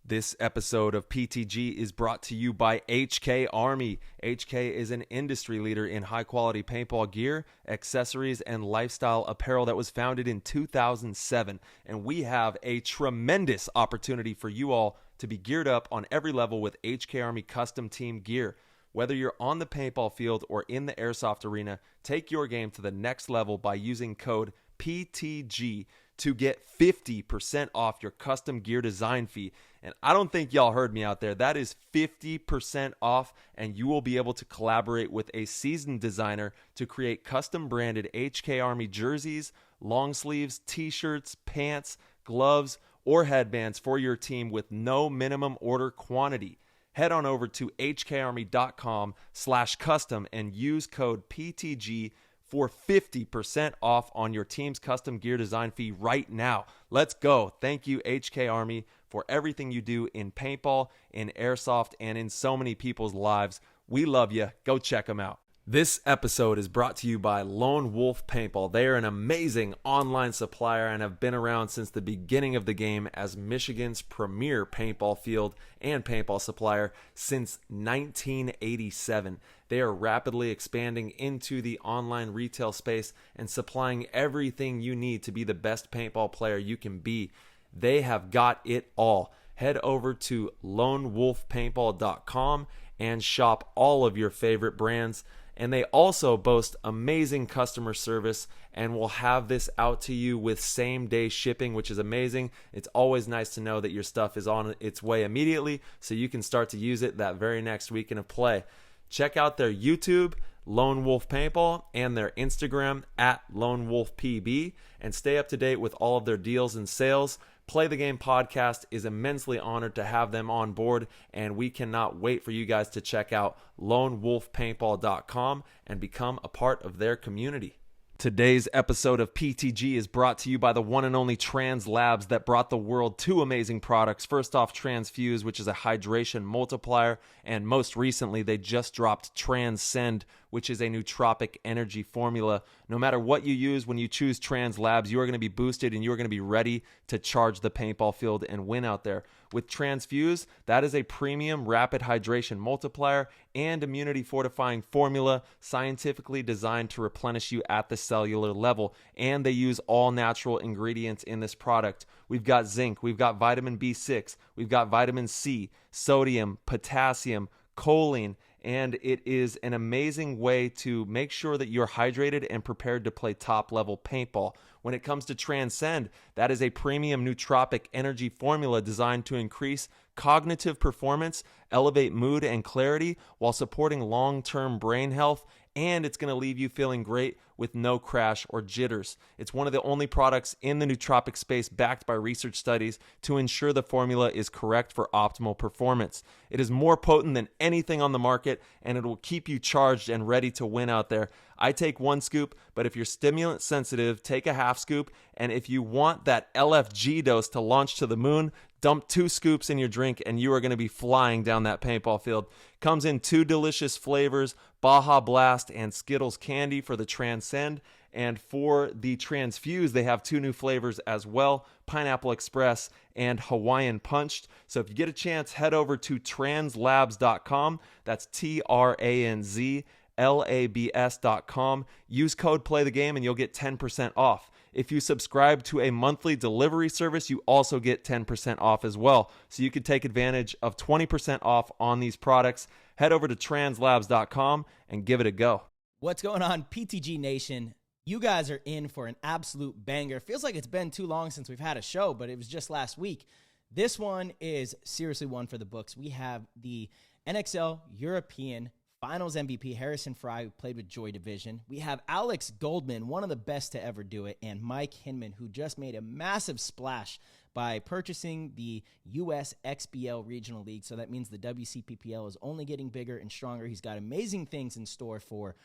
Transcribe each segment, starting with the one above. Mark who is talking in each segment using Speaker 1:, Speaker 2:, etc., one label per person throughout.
Speaker 1: This episode of PTG is brought to you by HK Army. HK is an industry leader in high-quality paintball gear, accessories, and lifestyle apparel that was founded in 2007. And we have a tremendous opportunity for you all to be geared up on every level with HK Army custom team gear. Whether you're on the paintball field or in the airsoft arena, take your game to the next level by using code PTG to get 50% off your custom gear design fee. And I don't think y'all heard me out there. That is 50% off, and you will be able to collaborate with a seasoned designer to create custom branded HK Army jerseys, long sleeves, t-shirts, pants, gloves, or headbands for your team with no minimum order quantity. Head on over to hkarmy.com/custom and use code PTG for 50% off on your team's custom gear design fee right now. Let's go. Thank you, HK Army, for everything you do in paintball, in airsoft, and in so many people's lives. We love you. Go check them out. This episode is brought to you by Lone Wolf Paintball. They are an amazing online supplier and have been around since the beginning of the game as Michigan's premier paintball field and paintball supplier since 1987. They are rapidly expanding into the online retail space and supplying everything you need to be the best paintball player you can be. They have got it all. Head over to lonewolfpaintball.com and shop all of your favorite brands. And they also boast amazing customer service and will have this out to you with same-day shipping, which is amazing. It's always nice to know that your stuff is on its way immediately so you can start to use it that very next weekend of play. Check out their YouTube, Lone Wolf Paintball, and their Instagram @LoneWolfPB, and stay up to date with all of their deals and sales. Play the Game podcast is immensely honored to have them on board, and we cannot wait for you guys to check out lonewolfpaintball.com and become a part of their community. Today's episode of PTG is brought to you by the one and only Trans Labs that brought the world two amazing products. First off, Transfuse, which is a hydration multiplier, and most recently they just dropped Transcend, which is a nootropic energy formula. No matter what you use, when you choose Trans Labs, you are going to be boosted and you are going to be ready to charge the paintball field and win out there. With Transfuse, that is a premium rapid hydration multiplier and immunity fortifying formula scientifically designed to replenish you at the cellular level. And they use all natural ingredients in this product. We've got zinc, we've got vitamin B6, we've got vitamin C, sodium, potassium, choline, and it is an amazing way to make sure that you're hydrated and prepared to play top-level paintball. When it comes to Transcend, that is a premium nootropic energy formula designed to increase cognitive performance, elevate mood and clarity while supporting long-term brain health, and it's going to leave you feeling great with no crash or jitters. It's one of the only products in the nootropic space backed by research studies to ensure the formula is correct for optimal performance. It is more potent than anything on the market, and it will keep you charged and ready to win out there. I take one scoop, but if you're stimulant sensitive, take a half scoop, and if you want that LFG dose to launch to the moon, dump 2 scoops in your drink and you are going to be flying down that paintball field. Comes in 2 delicious flavors, Baja Blast and Skittles Candy for the Transcend. And for the Transfuse, they have 2 new flavors as well, Pineapple Express and Hawaiian Punched. So if you get a chance, head over to translabs.com. That's TRANZLABS.com. Use code PLAYTHEGAME and you'll get 10% off. If you subscribe to a monthly delivery service, you also get 10% off as well. So you can take advantage of 20% off on these products. Head over to translabs.com and give it a go.
Speaker 2: What's going on, PTG Nation? You guys are in for an absolute banger. Feels like it's been too long since we've had a show, but it was just last week. This one is seriously one for the books. We have the NXL European Finals MVP, Harrison Frye, who played with Joy Division. We have Alex Goldman, one of the best to ever do it, and Mike Hinman, who just made a massive splash by purchasing the USXBL Regional League. So that means the WCPPL is only getting bigger and stronger. He's got amazing things in store for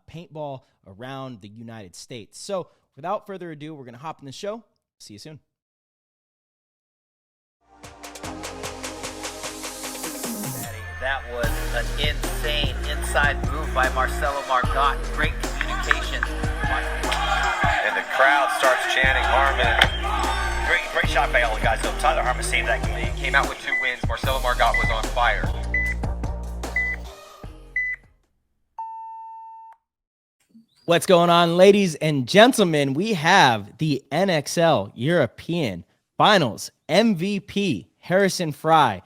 Speaker 2: paintball around the United States. So without further ado, we're going to hop in the show. See you soon.
Speaker 3: That was an insane inside move by Marcelo Margot. Great communication.
Speaker 4: And the crowd starts chanting Harmon. Great
Speaker 3: Great shot by all the guys. So Tyler Harmon saved that game.
Speaker 4: He came out with 2 wins. Marcelo Margot was on fire.
Speaker 2: What's going on, ladies and gentlemen? We have the NXL European Finals MVP, Harrison Frye,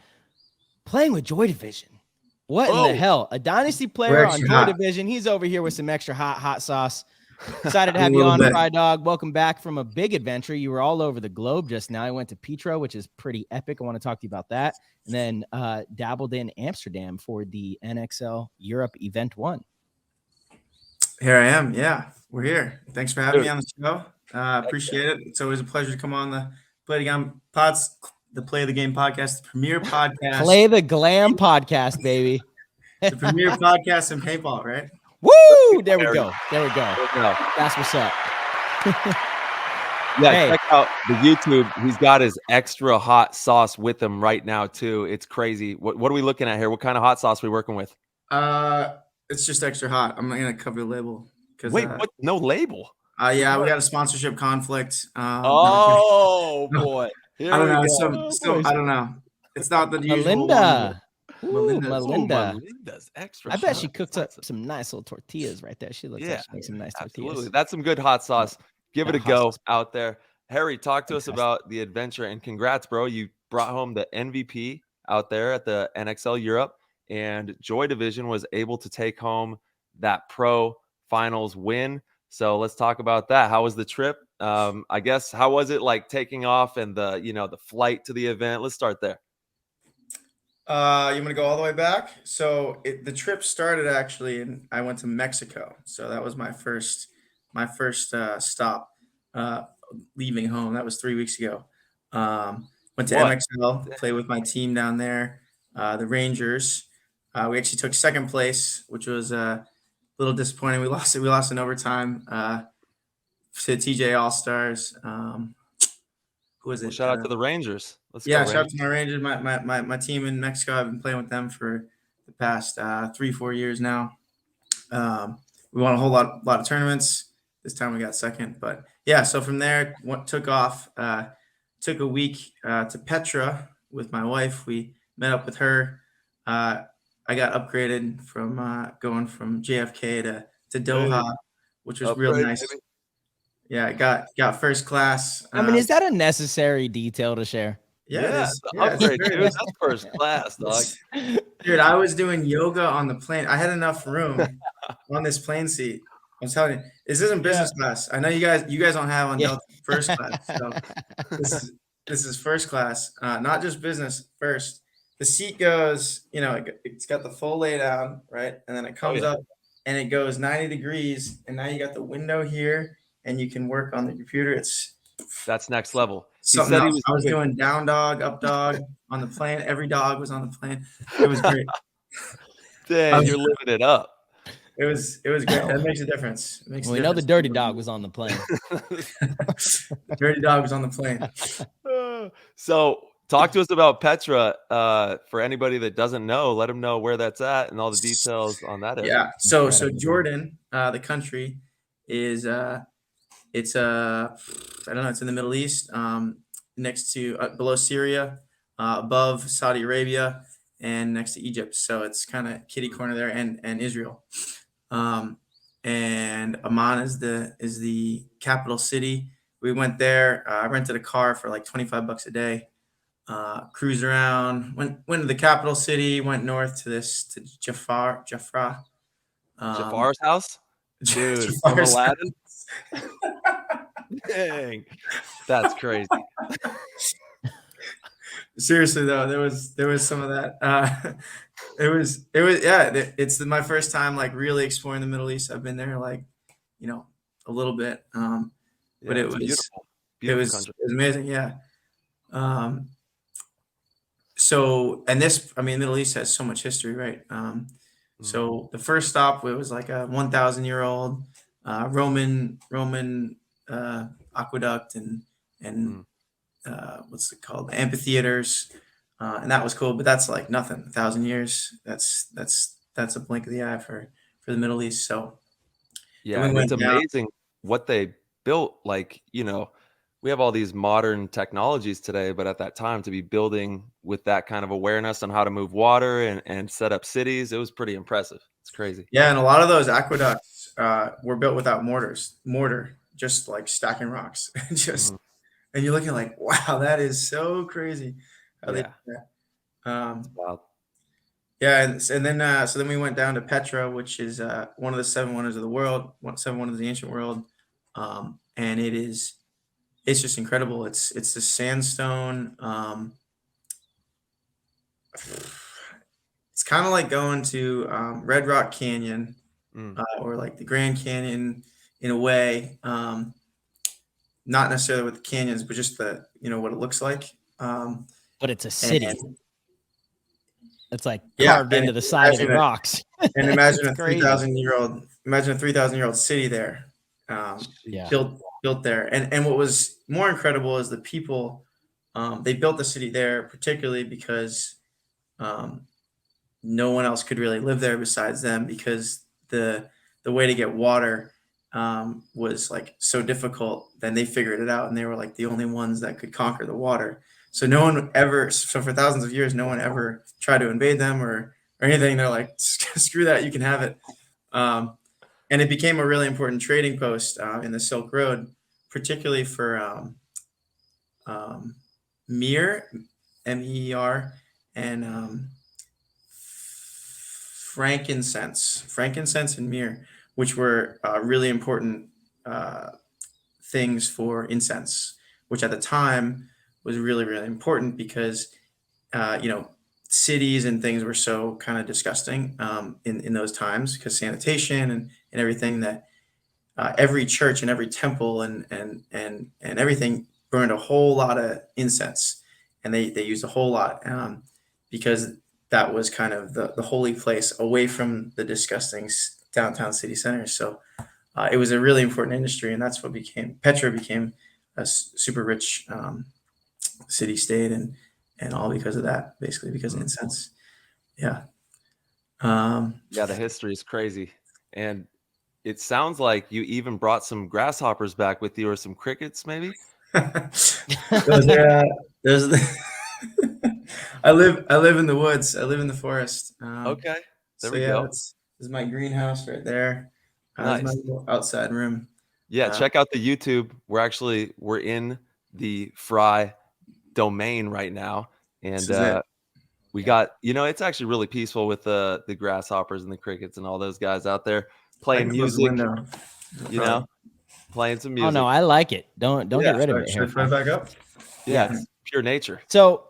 Speaker 2: playing with Joy Division. What in the hell? A Dynasty player on Joy Division. He's over here with some extra hot sauce. Excited to have you on, Frye Dog. Welcome back from a big adventure. You were all over the globe just now. I went to Petra, which is pretty epic. I want to talk to you about that. And then dabbled in Amsterdam for the NXL Europe Event 1.
Speaker 5: Here I am. Yeah, we're here. Thanks for having me on the show. Appreciate it. It's always a pleasure to come on the Play the Game podcast, the premier podcast.
Speaker 2: Play the Glam podcast, baby.
Speaker 5: The premier podcast in paintball, right?
Speaker 2: Woo! There we go. That's what's up.
Speaker 1: Yeah, check out the YouTube. He's got his extra hot sauce with him right now too. It's crazy. What are we looking at here? What kind of hot sauce are we working with?
Speaker 5: It's just extra hot. I'm not gonna cover the label.
Speaker 1: Wait, what? No label?
Speaker 5: Yeah, we got a sponsorship conflict.
Speaker 1: Oh boy.
Speaker 5: I don't know. I don't know. It's not the usual
Speaker 2: Melinda's extra. I bet she cooked up some nice little tortillas right there. She looks like she makes some nice tortillas.
Speaker 1: Absolutely. That's some good hot sauce. Give it a go out there. Harry, talk to us about the adventure, and congrats, bro. You brought home the MVP out there at the NXL Europe, and Joy Division was able to take home that pro finals win. So let's talk about that. How was the trip? I guess, how was it like taking off and the flight to the event? Let's start there.
Speaker 5: You want to go all the way back? So the trip started actually, and I went to Mexico. So that was my first stop leaving home. That was 3 weeks ago. Went to NXL, played with my team down there, the Rangers. We actually took second place, which was a little disappointing. We lost in overtime to TJ All Stars. Who was it?
Speaker 1: Well, shout out to the Rangers.
Speaker 5: Shout out to my Rangers. My team in Mexico. I've been playing with them for the past 3-4 years now. We won a whole lot of tournaments. This time we got second, but yeah. So from there, took off. Took a week to Petra with my wife. We met up with her. I got upgraded from going from JFK to Doha, which was real nice. Baby. Yeah, I got first class.
Speaker 2: I mean, is that a necessary detail to share?
Speaker 5: Yeah,
Speaker 1: upgrade, dude. That's first class, dog.
Speaker 5: Dude, I was doing yoga on the plane. I had enough room on this plane seat. I'm telling you, this isn't business class. I know you guys don't have on Delta first class. So this is first class, not just business first. The seat goes, it's got the full lay down, right? And then it comes up and it goes 90 degrees. And now you got the window here and you can work on the computer.
Speaker 1: That's next level.
Speaker 5: I was doing down dog, up dog on the plane. Every dog was on the plane. It was great.
Speaker 1: Dang, you're living it up.
Speaker 5: It was great. That makes a difference.
Speaker 2: We know the dirty dog was on the plane.
Speaker 5: The dirty dog was on the plane.
Speaker 1: So talk to us about Petra. For anybody that doesn't know, let them know where that's at and all the details on that.
Speaker 5: Yeah. So Jordan, the country, is it's I don't know. It's in the Middle East, next to below Syria, above Saudi Arabia, and next to Egypt. So it's kind of kitty corner there, and Israel. And Amman is the capital city. We went there. I rented a car for like $25 a day. Cruised around. Went to the capital city. Went north to Jafra.
Speaker 1: Jafar's house, dude. From Aladdin. Dang, that's crazy.
Speaker 5: Seriously though, there was some of that. It was it's my first time like really exploring the Middle East. I've been there like a little bit, but it was beautiful. It was amazing. Yeah. So, and Middle East has so much history, right? So the first stop, it was like a 1,000-year-old Roman aqueduct and what's it called? Amphitheaters. And that was cool, but that's like nothing. 1,000 years. That's a blink of the eye for the Middle East. So
Speaker 1: yeah, it's amazing what they built. Like, we have all these modern technologies today, but at that time to be building with that kind of awareness on how to move water and set up cities, it was pretty impressive. It's crazy.
Speaker 5: Yeah, and a lot of those aqueducts were built without mortar, just like stacking rocks.
Speaker 1: Mhm.
Speaker 5: And you're looking like, wow, that is so crazy how they
Speaker 1: Yeah.
Speaker 5: did that.
Speaker 1: Wow.
Speaker 5: Yeah, and then so then we went down to Petra, which is one of the seven wonders of the world, seven wonders of the ancient world, and it's just incredible. It's the sandstone. It's kind of like going to Red Rock Canyon
Speaker 1: Mm.
Speaker 5: or like the Grand Canyon in a way. Not necessarily with the canyons, but just the what it looks like.
Speaker 2: But it's a
Speaker 5: And
Speaker 2: city. It's like
Speaker 5: yeah,
Speaker 2: carved into the side of the rocks.
Speaker 5: imagine
Speaker 2: It's
Speaker 5: a
Speaker 2: crazy.
Speaker 5: 3,000-year-old city there,
Speaker 2: Yeah.
Speaker 5: built there. And what was more incredible is the people. They built the city there particularly because um, no one else could really live there besides them, because the way to get water was like so difficult. Then they figured it out, and they were like the only ones that could conquer the water. So no one ever. So for thousands of years, no one ever tried to invade them or anything. They're like, screw that, you can have it. And it became a really important trading post in the Silk Road, particularly for Mir, MER, and frankincense and myrrh, which were really important things for incense, which at the time was really, really important because, cities and things were so kind of disgusting in those times, because sanitation and everything, that every church and every temple and everything burned a whole lot of incense, and they used a whole lot because that was kind of the holy place away from the disgusting downtown city centers. So it was a really important industry, and that's what Petra became a super rich city state, and all because of that, basically because of incense. Yeah.
Speaker 1: Yeah, the history is crazy. And it sounds like you even brought some grasshoppers back with you, or some crickets, maybe?
Speaker 5: those are those. I live in the woods. I live in the forest.
Speaker 1: Okay. There
Speaker 5: So
Speaker 1: we
Speaker 5: yeah,
Speaker 1: go.
Speaker 5: this is my greenhouse right there. This is my
Speaker 1: Nice.
Speaker 5: little outside room.
Speaker 1: Yeah,
Speaker 5: Uh,
Speaker 1: check out the YouTube. We're in the Frye domain right now.
Speaker 5: this
Speaker 1: And
Speaker 5: is it.
Speaker 1: we got, it's actually really peaceful with the grasshoppers and the crickets and all those guys out there
Speaker 5: I
Speaker 1: playing
Speaker 5: can close the
Speaker 1: music,
Speaker 5: window. No
Speaker 1: you
Speaker 5: problem.
Speaker 1: know, playing some
Speaker 2: Oh no,
Speaker 1: music.
Speaker 2: I like it. Don't
Speaker 1: Yeah.
Speaker 2: get rid of it
Speaker 5: Should I
Speaker 2: here.
Speaker 5: put it back up?
Speaker 1: Yeah,
Speaker 2: Yeah.
Speaker 1: it's pure nature.
Speaker 2: So,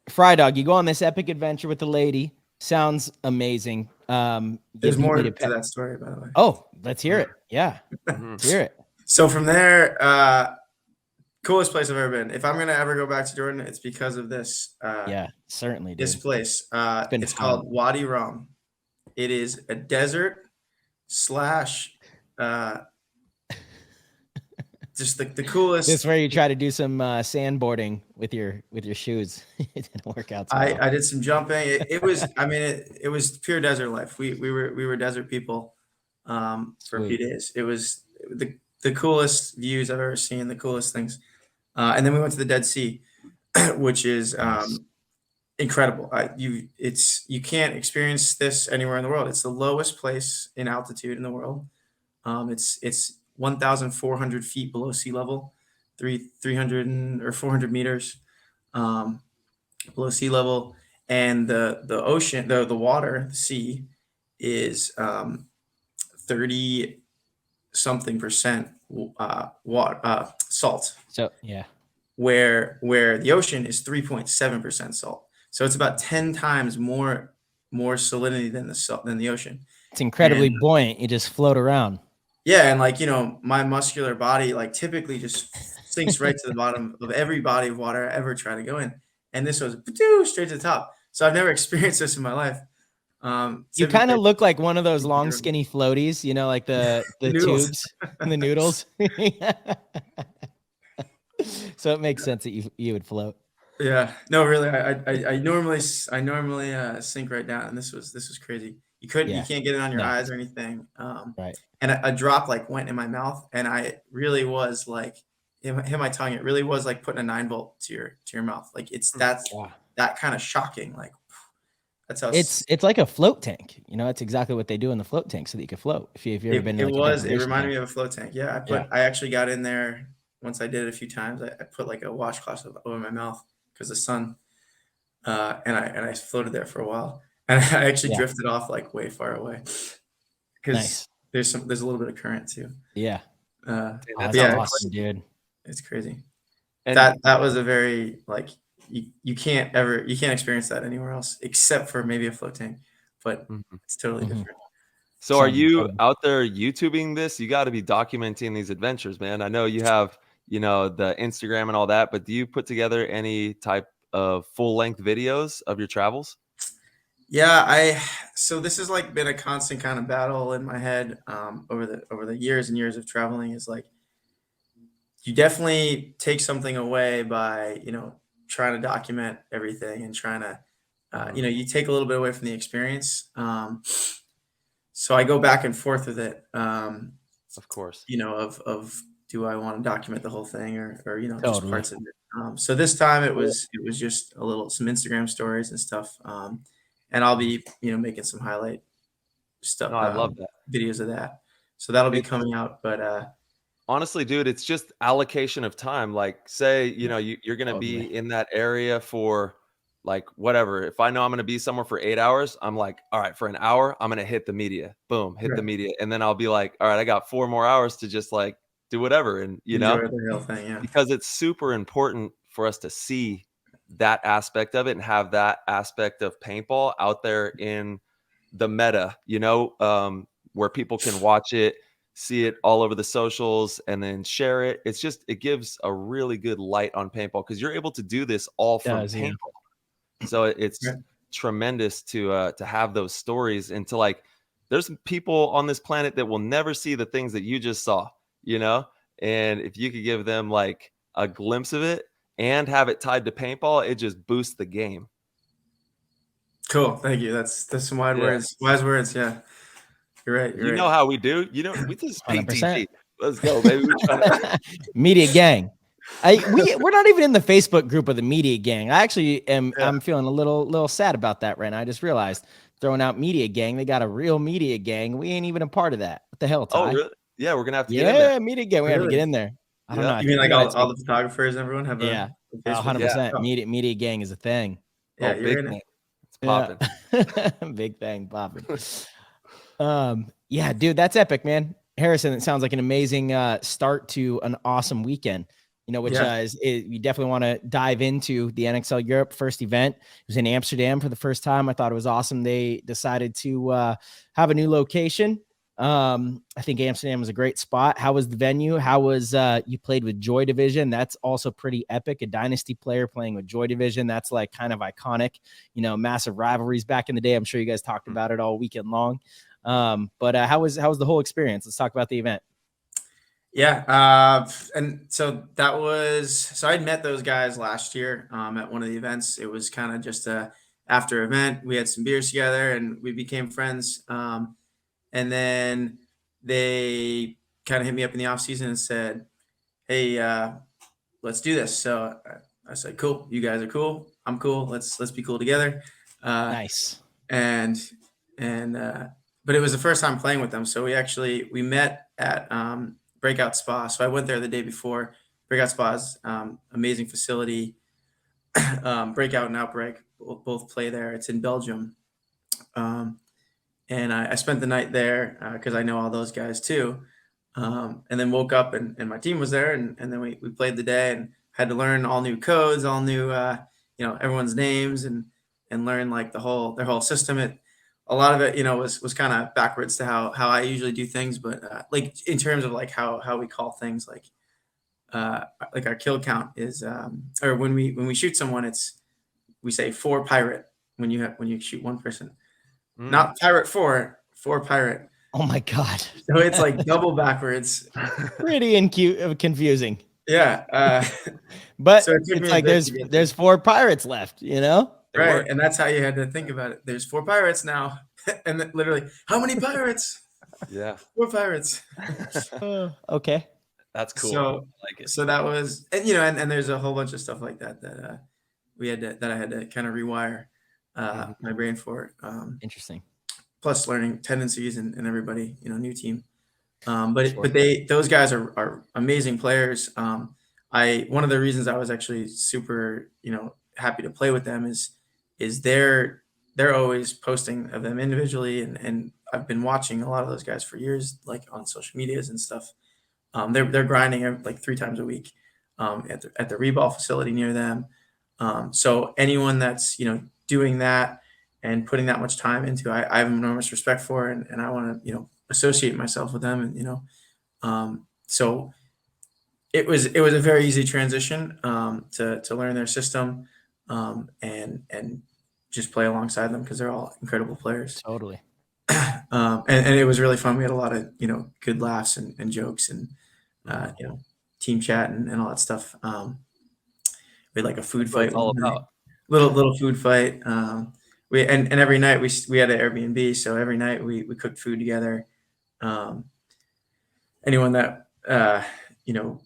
Speaker 2: Fry Dog, you go on this epic adventure with the lady. Sounds amazing.
Speaker 5: There's
Speaker 2: You
Speaker 5: more
Speaker 2: need
Speaker 5: to
Speaker 2: a pet.
Speaker 5: that story, by the way.
Speaker 2: Oh, let's hear it. Yeah,
Speaker 1: Mhm.
Speaker 2: let's hear it.
Speaker 5: So from there, coolest place I've ever been. If I'm gonna ever go back to Jordan, it's because of this.
Speaker 2: Yeah, certainly,
Speaker 5: This
Speaker 2: dude.
Speaker 5: place.
Speaker 2: been
Speaker 5: It's
Speaker 2: fun.
Speaker 5: called Wadi Rum. It is a desert slash just the coolest.
Speaker 2: This is where you try to do some sandboarding with your shoes. It didn't work out so well.
Speaker 5: I did some jumping. It was, I mean, it was pure desert life. We were desert people for a few
Speaker 2: Sweet.
Speaker 5: days. It was the coolest views I've ever seen, the coolest things. And then we went to the Dead Sea, which is
Speaker 2: Nice.
Speaker 5: incredible. You can't experience this anywhere in the world. It's the lowest place in altitude in the world. It's 1,400 feet below sea level, 300 or 400 meters below sea level, and the ocean, the water, the sea, is 30 something percent water salt,
Speaker 2: So yeah,
Speaker 5: where the ocean is 3.7% salt. So it's about 10 times more salinity than the ocean.
Speaker 2: it's incredibly
Speaker 5: And
Speaker 2: buoyant. You just float around.
Speaker 5: yeah, and like, my muscular body like typically just sinks right to the bottom of every body of water I ever try to go in, and this was straight to the top. So I've never experienced this in my life.
Speaker 2: You kind of
Speaker 5: Typically,
Speaker 2: look like one of those long, skinny floaties. You know, like the
Speaker 5: noodles.
Speaker 2: tubes and the noodles. So it makes sense that you would float.
Speaker 5: Yeah, no, really, I normally sink right down, and this was crazy. You
Speaker 2: Yeah.
Speaker 5: can't get it on your
Speaker 2: No.
Speaker 5: eyes or anything.
Speaker 2: Right.
Speaker 5: And a drop like went in my mouth, and I really was like hit my tongue. It really was like putting a 9 volt to your mouth. Like that's
Speaker 2: Wow.
Speaker 5: that kind of shocking. Like that's how
Speaker 2: It's like a float tank. You know, that's exactly what they do in the float tank so that you can float. If you've ever been to like a
Speaker 5: it
Speaker 2: deprivation
Speaker 5: reminded
Speaker 2: tank.
Speaker 5: me of a float tank. Yeah,
Speaker 2: Yeah.
Speaker 5: I actually got in there once. I did it a few times. I put like a washcloth over my mouth because the sun, and I floated there for a while, and I actually
Speaker 2: Yeah.
Speaker 5: drifted off like way far away because
Speaker 2: Nice.
Speaker 5: there's a little bit of current too.
Speaker 2: Yeah.
Speaker 5: Uh,
Speaker 1: Dude,
Speaker 2: Oh,
Speaker 1: that
Speaker 2: that's
Speaker 5: yeah,
Speaker 1: sounds
Speaker 2: awesome, dude.
Speaker 5: it's crazy.
Speaker 1: and
Speaker 5: That was a very like you can't experience that anywhere else except for maybe a float tank, but
Speaker 1: Mhm.
Speaker 5: it's totally
Speaker 2: Mhm.
Speaker 5: different.
Speaker 1: So are
Speaker 2: Sounds
Speaker 1: you
Speaker 2: incredible.
Speaker 1: out there YouTubing this? You got to be documenting these adventures, man. I know you have, the Instagram and all that, but do you put together any type of full-length videos of your travels?
Speaker 5: Yeah, so this has like been a constant kind of battle in my head over the years and years of traveling is like you definitely take something away by, trying to document everything and trying to
Speaker 1: Mhm.
Speaker 5: you take a little bit away from the experience. So I go back and forth with it.
Speaker 1: Of course.
Speaker 5: Of do I want to document the whole thing or just
Speaker 2: Totally.
Speaker 5: parts of it. So this time it was just some Instagram stories and stuff. And I'll be making some highlight stuff
Speaker 1: No, I love that.
Speaker 5: videos of that. So that'll be
Speaker 1: It's
Speaker 5: coming out. But
Speaker 1: honestly, dude, it's just allocation of time. Like, say, you're gonna
Speaker 2: Totally.
Speaker 1: be in that area for like whatever. If I know I'm gonna be somewhere for 8 hours, I'm like, all right, for an hour, I'm gonna hit the media. Boom, hit the
Speaker 5: Right.
Speaker 1: media. And then I'll be like, all right, I got 4 more hours to just like do whatever. And
Speaker 5: Enjoy the real thing, yeah.
Speaker 1: because it's super important for us to see that aspect of it and have that aspect of paintball out there in the meta, where people can watch it, see it all over the socials, and then share it. It gives a really good light on paintball because you're able to do this all from
Speaker 2: Does, yeah.
Speaker 1: paintball. So it's
Speaker 5: Right.
Speaker 1: tremendous to have those stories and to like. There's people on this planet that will never see the things that you just saw, you know. And if you could give them like a glimpse of it and have it tied to paintball, it just boosts the game.
Speaker 5: Cool. Thank you. That's some wide
Speaker 1: Yeah.
Speaker 5: words. Wise words, yeah. You're right.
Speaker 1: You
Speaker 5: You're
Speaker 1: know
Speaker 5: right.
Speaker 1: how we do. We just
Speaker 2: 100%.
Speaker 1: PTG. Let's go, baby. We're trying to.
Speaker 2: Media gang. We're not even in the Facebook group of the media gang. I actually am.
Speaker 5: Yeah.
Speaker 2: I'm feeling a little sad about that right now. I just realized throwing out media gang. They got a real media gang. We ain't even a part of that. What the hell,
Speaker 1: Oh,
Speaker 2: Ty?
Speaker 1: really? Yeah, we're gonna have to get in there.
Speaker 2: Yeah, media gang. We have to get
Speaker 5: Really?
Speaker 2: in there. I don't know.
Speaker 1: Yeah,
Speaker 2: I
Speaker 5: You mean
Speaker 2: think we
Speaker 5: like
Speaker 2: gotta
Speaker 5: all
Speaker 2: take.
Speaker 5: the photographers, everyone have
Speaker 2: Yeah,
Speaker 5: a Facebook?
Speaker 1: Yeah.
Speaker 2: 100%.
Speaker 5: Oh,
Speaker 2: Media gang is a thing.
Speaker 5: yeah,
Speaker 1: Oh,
Speaker 5: you're
Speaker 1: big
Speaker 5: in
Speaker 1: thing.
Speaker 5: it.
Speaker 1: It's
Speaker 2: Yeah,
Speaker 1: popping.
Speaker 2: big thing popping. Yeah, dude, that's epic, man. Harrison, it sounds like an amazing start to an awesome weekend. Which
Speaker 5: Yeah.
Speaker 2: you definitely want to dive into the NXL Europe first event. It was in Amsterdam for the first time. I thought it was awesome. They decided to have a new location. I think Amsterdam was a great spot. How was the venue? How was you played with Joy Division? That's also pretty epic. A Dynasty player playing with Joy Division. That's like kind of iconic. Massive rivalries back in the day. I'm sure you guys talked about it all weekend long. But how was the whole experience? Let's talk about the event.
Speaker 5: Yeah. And so I'd met those guys last year at one of the events. It was kind of just a after event. We had some beers together and we became friends. And then they kind of hit me up in the off season and said, "Hey, let's do this." So I said, "Cool. You guys are cool. I'm cool. Let's be cool together."
Speaker 2: Nice.
Speaker 5: And but it was the first time playing with them. So we met at Breakout Spa. So I went there the day before. Breakout Spa's amazing facility. Breakout and Outbreak both play there. It's in Belgium. And I spent the night there because I know all those guys too. And then woke up and my team was there, and then we played the day and had to learn all new codes, all new everyone's names and learn like their whole system. A lot of it was kind of backwards to how I usually do things, but like in terms of like how we call things like our kill count is or when we shoot someone we say 4 pirate when you shoot one person.
Speaker 1: Mm.
Speaker 5: Not pirate 4 pirate.
Speaker 2: Oh my God.
Speaker 5: So it's like double backwards.
Speaker 2: Pretty confusing.
Speaker 5: Yeah.
Speaker 2: But
Speaker 5: So it took
Speaker 2: it's
Speaker 5: me a
Speaker 2: like
Speaker 5: bit to get
Speaker 2: there's 4 pirates left,
Speaker 5: right. And that's how you had to think about it. There's 4 pirates now. And then literally, how many pirates?
Speaker 1: Yeah.
Speaker 5: 4 pirates.
Speaker 2: Okay.
Speaker 1: That's cool.
Speaker 5: So
Speaker 1: I like it.
Speaker 5: so that was, and you know, and there's a whole bunch of stuff like that that that I had to kind of rewire
Speaker 1: Mhm.
Speaker 5: my brain for.
Speaker 2: Interesting.
Speaker 5: Plus learning tendencies and everybody, you know, new team. But
Speaker 2: Sure.
Speaker 5: those guys are amazing players. I one of the reasons I was actually super, you know, happy to play with them is they're always posting of them individually, and I've been watching a lot of those guys for years, like on social medias and stuff. They're grinding like 3 times a week at the reball facility near them. So anyone that's, you know, doing that and putting that much time into, I have enormous respect for, and I want to, you know, associate myself with them, and you know, so it was a very easy transition to learn their system and just play alongside them because they're all incredible players.
Speaker 2: Totally.
Speaker 5: And it was really fun. We had a lot of, you know, good laughs and jokes and you know, team chat and all that stuff. We had like a food
Speaker 1: That's what
Speaker 5: fight
Speaker 1: it's all
Speaker 5: one night,
Speaker 1: about.
Speaker 5: little food fight. We and every night we had an Airbnb, so every night we cooked food together. Um, anyone that you know,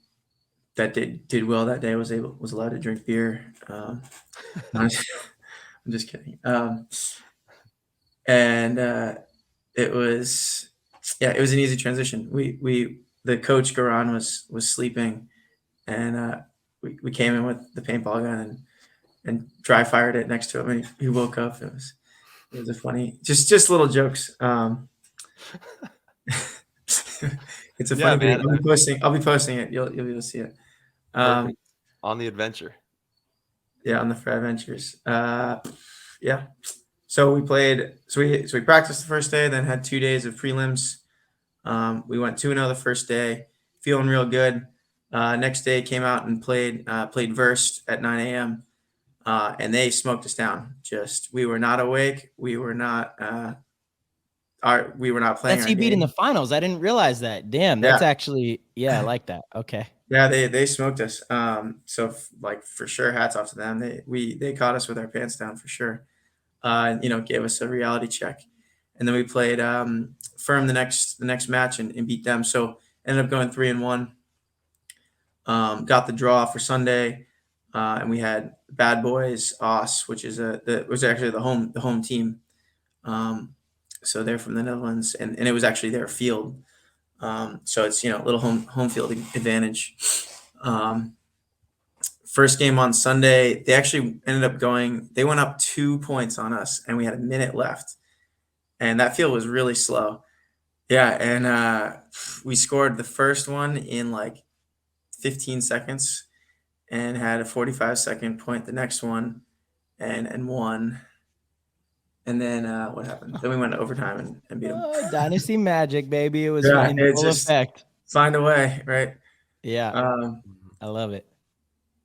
Speaker 5: that did well that day was allowed to drink beer. I'm just, I'm just kidding. And it was, yeah, it was an easy transition. We the coach Garan was sleeping, and we came in with the paintball gun and dry fired it next to him, and he woke up. It was a funny, just little jokes. It's a
Speaker 1: Yeah,
Speaker 5: funny
Speaker 1: man.
Speaker 5: video. I'll be posting it. You'll be able to see it.
Speaker 1: Perfect. On the adventure.
Speaker 5: Yeah, on the Frye Ventures. Yeah. So we played. So we practiced the first day, then had 2 days of prelims. We went 2-0 the first day, feeling real good. Next day came out and played Verst at 9 a.m. And they smoked us down. Just we were not awake. We were not playing
Speaker 2: That's
Speaker 5: our
Speaker 2: who you beat in the
Speaker 5: game.
Speaker 2: finals. I didn't realize that. Damn,
Speaker 5: Yeah.
Speaker 2: that's actually, yeah, I like that. Okay.
Speaker 5: Yeah, they smoked us. So like for sure, hats off to them. They caught us with our pants down for sure. You know, gave us a reality check, and then we played Firm the next match and beat them. So ended up going 3-1. Got the draw for Sunday, and we had Bad Boys Os, which is was actually the home team. So they're from the Netherlands, and it was actually their field. So it's, you know, a little home field advantage. First game on Sunday, they actually they went up 2 points on us, and we had a minute left, and that field was really slow. Yeah, and we scored the first one in like 15 seconds and had a 45-second point the next one and won. And then what happened? Then we went to overtime and beat them.
Speaker 2: Oh, Dynasty Magic, baby. It was
Speaker 5: Yeah,
Speaker 2: in
Speaker 5: it's
Speaker 2: full
Speaker 5: just
Speaker 2: effect.
Speaker 5: find a way, right?
Speaker 2: Yeah,
Speaker 5: Um,
Speaker 2: I love it.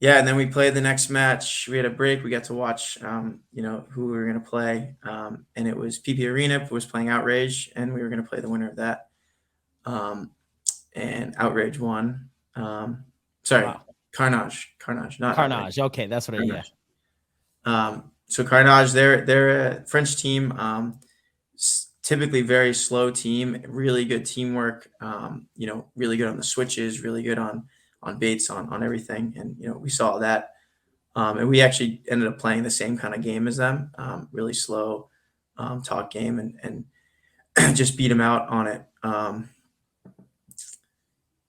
Speaker 5: yeah, and then we played the next match. We had a break. We got to watch, you know, who we were going to play, and it was PP Arena who was playing Outrage, and we were going to play the winner of that. And Outrage won. Sorry,
Speaker 2: Wow.
Speaker 5: Carnage, not Outrage.
Speaker 2: Carnage. Okay, that's what it is. Yeah.
Speaker 5: Carnage. So Carnage, they're a French team. Typically very slow team, really good teamwork. You know, really good on the switches, really good on baits, on everything. And you know, we saw that. And we actually ended up playing the same kind of game as them. Really slow talk game, and just beat them out on it.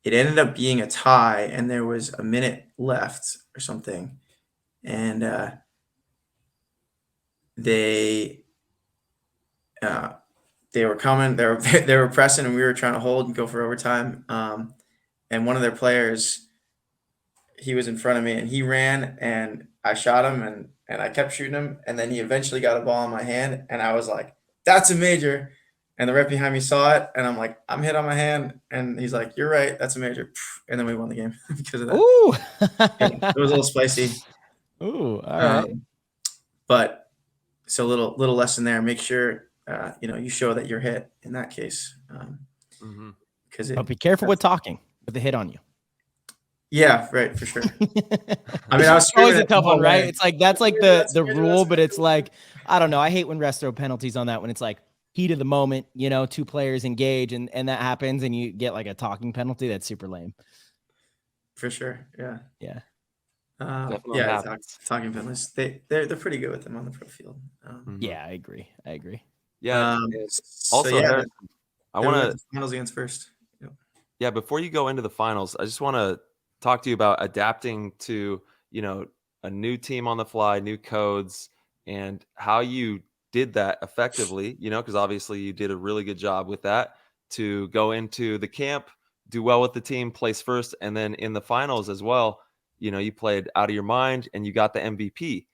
Speaker 5: It ended up being a tie, and there was a minute left or something, and they were coming. They were pressing, and we were trying to hold and go for overtime. And one of their players, he was in front of me, and he ran, and I shot him, and I kept shooting him, and then he eventually got a ball in my hand, and I was like, "That's a major." And the rep behind me saw it, and I'm like, "I'm hit on my hand," and he's like, "You're right, that's a major." And then we won the game because of that.
Speaker 2: Ooh.
Speaker 5: Yeah, it was a little spicy.
Speaker 2: Ooh. All right.
Speaker 5: But so little lesson there. Make sure you know, you show that you're hit in that case, because
Speaker 2: But be careful with talking with the hit on you.
Speaker 5: Yeah, right, for sure. I mean, I was
Speaker 2: always
Speaker 5: screaming
Speaker 2: a
Speaker 5: it the
Speaker 2: tough
Speaker 5: whole
Speaker 2: one, right?
Speaker 5: way.
Speaker 2: It's like that's like
Speaker 5: That's
Speaker 2: the
Speaker 5: good,
Speaker 2: rule,
Speaker 5: that's
Speaker 2: but
Speaker 5: good.
Speaker 2: it's like, I don't know. I hate when refs throw penalties on that when it's like heat of the moment, you know, two players engage and that happens and you get like a talking penalty. That's super lame.
Speaker 5: For sure. Yeah.
Speaker 2: Yeah.
Speaker 1: Definitely
Speaker 5: Yeah.
Speaker 1: happens.
Speaker 5: Talking penalties. They're pretty good with them on the pro field.
Speaker 1: Mhm.
Speaker 2: Yeah, I agree. I agree.
Speaker 1: Yeah. And
Speaker 5: So
Speaker 1: also,
Speaker 5: yeah,
Speaker 1: Harrison, I
Speaker 5: who
Speaker 1: want
Speaker 5: went
Speaker 1: to
Speaker 5: to finals against first? Yep.
Speaker 1: Yeah, before you go into the finals, I just want to talk to you about adapting to, you know, a new team on the fly, new codes, and how you did that effectively, because obviously you did a really good job with that to go into the camp, do well with the team, place first, and then in the finals as well, you played out of your mind and you got the MVP.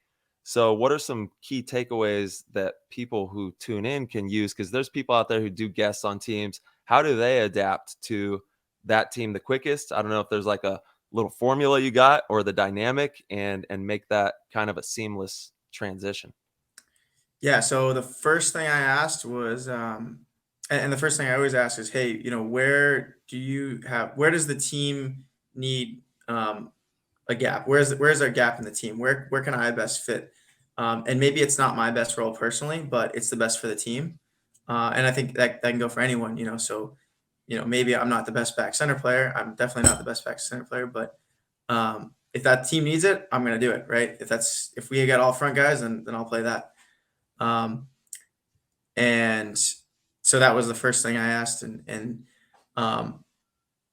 Speaker 1: So, what are some key takeaways that people who tune in can use? Because there's people out there who do guests on teams. How do they adapt to that team the quickest? I don't know if there's like a little formula you got or the dynamic and make that kind of a seamless transition.
Speaker 5: Yeah. So the first thing I asked was, and the first thing I always ask is, hey, where does the team need a gap? Where's our gap in the team? Where can I best fit? And maybe it's not my best role personally, but it's the best for the team. And I think that can go for anyone. So maybe I'm not the best back center player. I'm definitely not the best back center player, but if that team needs it, I'm gonna do it, right? If we got all front guys, then I'll play that. Um, and so that was the first thing I asked, and um,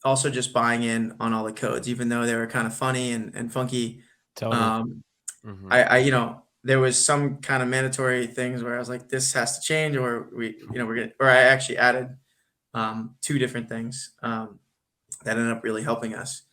Speaker 5: also just buying in on all the codes, even though they were kind of funny and funky.
Speaker 2: Totally.
Speaker 5: Um,
Speaker 1: Mhm.
Speaker 5: there was some kind of mandatory things where I was like, this has to change, or I actually added two different things that ended up really helping us.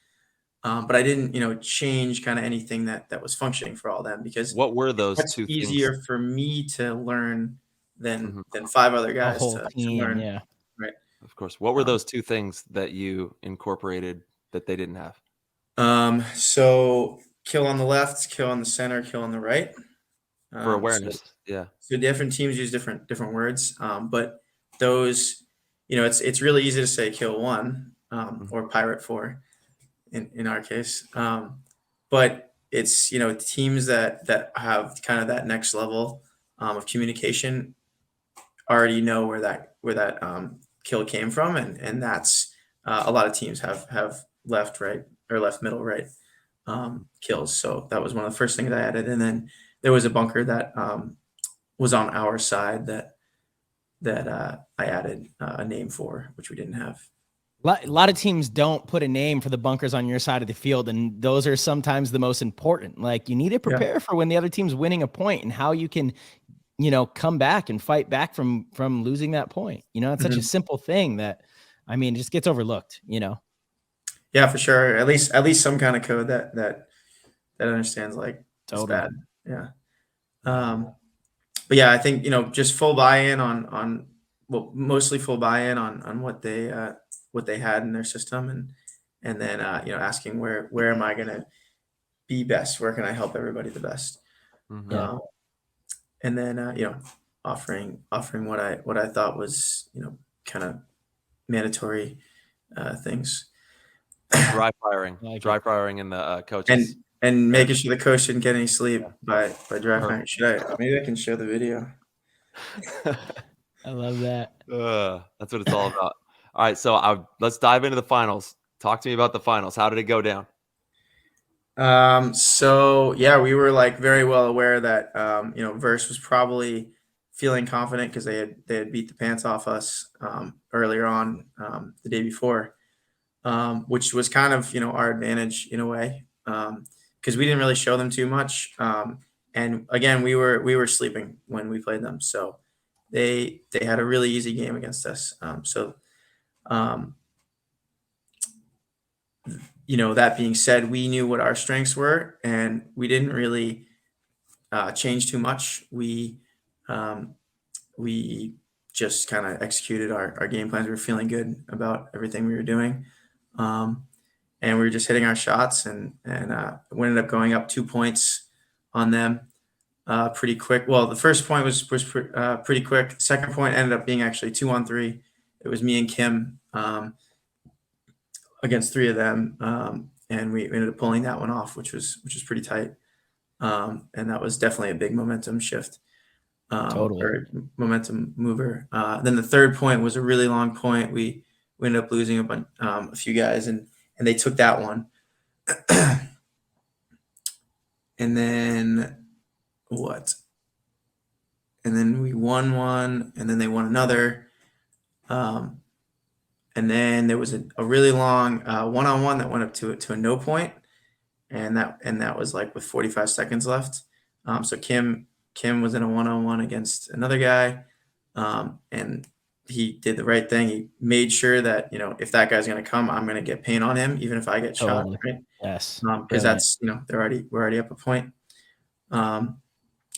Speaker 5: But I didn't, change kind of anything that was functioning for all them, because
Speaker 1: What were
Speaker 5: it's
Speaker 1: those
Speaker 5: much
Speaker 1: two things?
Speaker 5: easier for me to learn than
Speaker 1: Mhm.
Speaker 5: five other
Speaker 2: A
Speaker 5: guys
Speaker 2: whole
Speaker 5: to
Speaker 2: team.
Speaker 5: learn.
Speaker 2: Yeah.
Speaker 5: Right.
Speaker 1: Of course. What were
Speaker 5: Um,
Speaker 1: those two things that you incorporated that they didn't have?
Speaker 5: so kill on the left, kill on the center, kill on the right.
Speaker 1: For
Speaker 5: So
Speaker 1: awareness. Yeah.
Speaker 5: different teams use different words, but those, it's really easy to say kill one,
Speaker 1: Mhm.
Speaker 5: or pirate four in our case. But it's teams that have kind of that next level of communication already know where that kill came from, and that's a lot of teams have left, right, or left, middle, right kills. So that was one of the first things I added, and then there was a bunker that was on our side that I added a name for, which we didn't have.
Speaker 2: A lot of teams don't put a name for the bunkers on your side of the field, and those are sometimes the most important. Like, you need to
Speaker 5: Yeah.
Speaker 2: prepare for when the other team's winning a point and how you can, come back and fight back from losing that point. It's such a
Speaker 5: Mhm.
Speaker 2: simple thing that, it just gets overlooked.
Speaker 5: Yeah, for sure. At least some kind of code that understands, like, it's
Speaker 2: Totally.
Speaker 5: bad. Yeah. But yeah, I think just full buy-in on well, mostly full buy-in on what they had in their system, and then asking where am I gonna be best? Where can I help everybody the best?
Speaker 1: Mhm.
Speaker 2: Yeah.
Speaker 5: And then offering what I thought was kind of mandatory things,
Speaker 1: Dry firing.
Speaker 2: I like
Speaker 1: Dry
Speaker 2: it.
Speaker 1: firing in the
Speaker 5: and
Speaker 1: coaches.
Speaker 5: making sure the coach didn't get any sleep by dry
Speaker 1: Perfect.
Speaker 5: firing. Should I maybe I can show the video?
Speaker 2: I love that.
Speaker 1: That's what it's all about. All right, so let's dive into the finals. Talk to me about the finals. How did it go down?
Speaker 5: So yeah, we were like very well aware that Verse was probably feeling confident because they had beat the pants off us earlier on the day before, which was kind of our advantage in a way, because we didn't really show them too much, and again we were sleeping when we played them, so they had a really easy game against us. Um, that being said, we knew what our strengths were, and we didn't really change too much. Um, we just kind of executed our game plans. We were feeling good about everything we were doing, um, and we were just hitting our shots, and we ended up going up 2 points on them pretty quick. Well, the first point was pretty quick. The second point ended up being actually 2-on-3. It was me and Kim against three of them, and we ended up pulling that one off, which was pretty tight. And that was definitely a big momentum shift,
Speaker 2: Totally.
Speaker 5: or momentum mover. Then the third point was a really long point. We ended up losing a few guys, and they took that one. And then what? And then we won one, and then they won another. And then there was a really long one-on-one that went up to a no point, and that was like with 45 seconds left. So Kim was in a one-on-one against another guy, and he did the right thing. He made sure that, if that guy's going to come, I'm going to get paint on him, even if I get shot,
Speaker 2: Totally.
Speaker 5: right?
Speaker 2: Yes.
Speaker 5: Because that's, we're already up a point.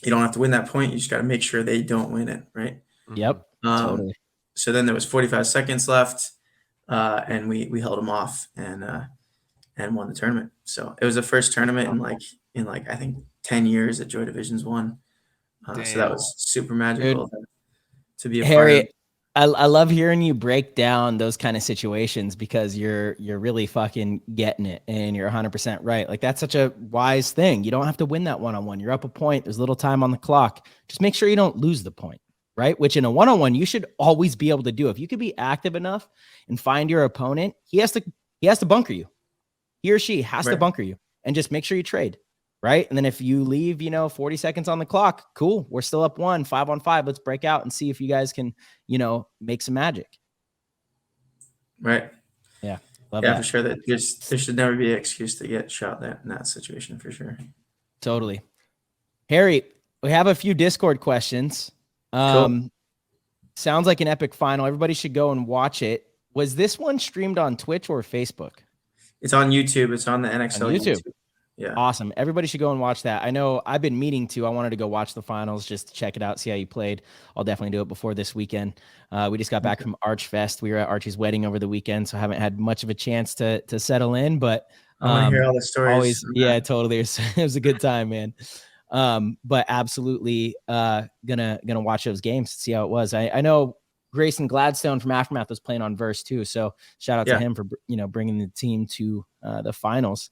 Speaker 5: You don't have to win that point. You just got to make sure they don't win it, right?
Speaker 2: Yep. Totally.
Speaker 5: So then there was 45 seconds left, and we held them off and won the tournament. So it was the first tournament in like I think 10 years that Joy Divisions won. So that was super magical to be a part of.
Speaker 2: Harry, I love hearing you break down those kind of situations because you're really fucking getting it, and you're 100% right. Like, that's such a wise thing. You don't have to win that one-on-one. You're up a point. There's little time on the clock. Just make sure you don't lose the point, right? Which in a one-on-one, you should always be able to do. If you could be active enough and find your opponent, he has to bunker you. He or she has to bunker you, and just make sure you trade. Right. And then if you leave, 40 seconds on the clock, cool. We're still up 5-on-5. Let's break out and see if you guys can, make some magic.
Speaker 5: Right.
Speaker 2: Yeah.
Speaker 5: Love that. For sure. That there should never be an excuse to get shot in that situation, for sure.
Speaker 2: Totally. Harry, we have a few Discord questions.
Speaker 5: Cool.
Speaker 2: Sounds like an epic final. Everybody should go and watch it. Was this one streamed on Twitch or Facebook?
Speaker 5: It's on YouTube. It's on the NXL YouTube. Yeah.
Speaker 2: Awesome. Everybody should go and watch that. I know I've been meaning to. I wanted to go watch the finals just to check it out, see how you played. I'll definitely do it before this weekend. We just got back from Archfest. We were at Archie's wedding over the weekend, so I haven't had much of a chance to settle in, but
Speaker 5: I want to hear all the stories.
Speaker 2: Always, yeah, totally. It was a good time, man. But absolutely gonna watch those games, see how it was. I know Grayson Gladstone from Aftermath was playing on Verse too, so shout out to him for bringing the team to the finals.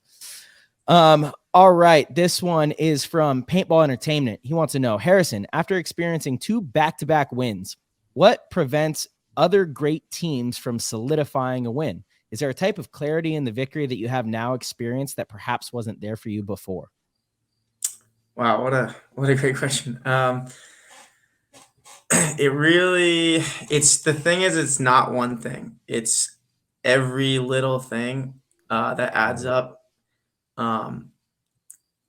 Speaker 2: All right. This one is from Paintball Entertainment. He wants to know, Harrison, after experiencing 2 back-to-back wins, what prevents other great teams from solidifying a win? Is there a type of clarity in the victory that you have now experienced that perhaps wasn't there for you before?
Speaker 5: Wow. What a great question. It's not one thing. It's every little thing, that adds up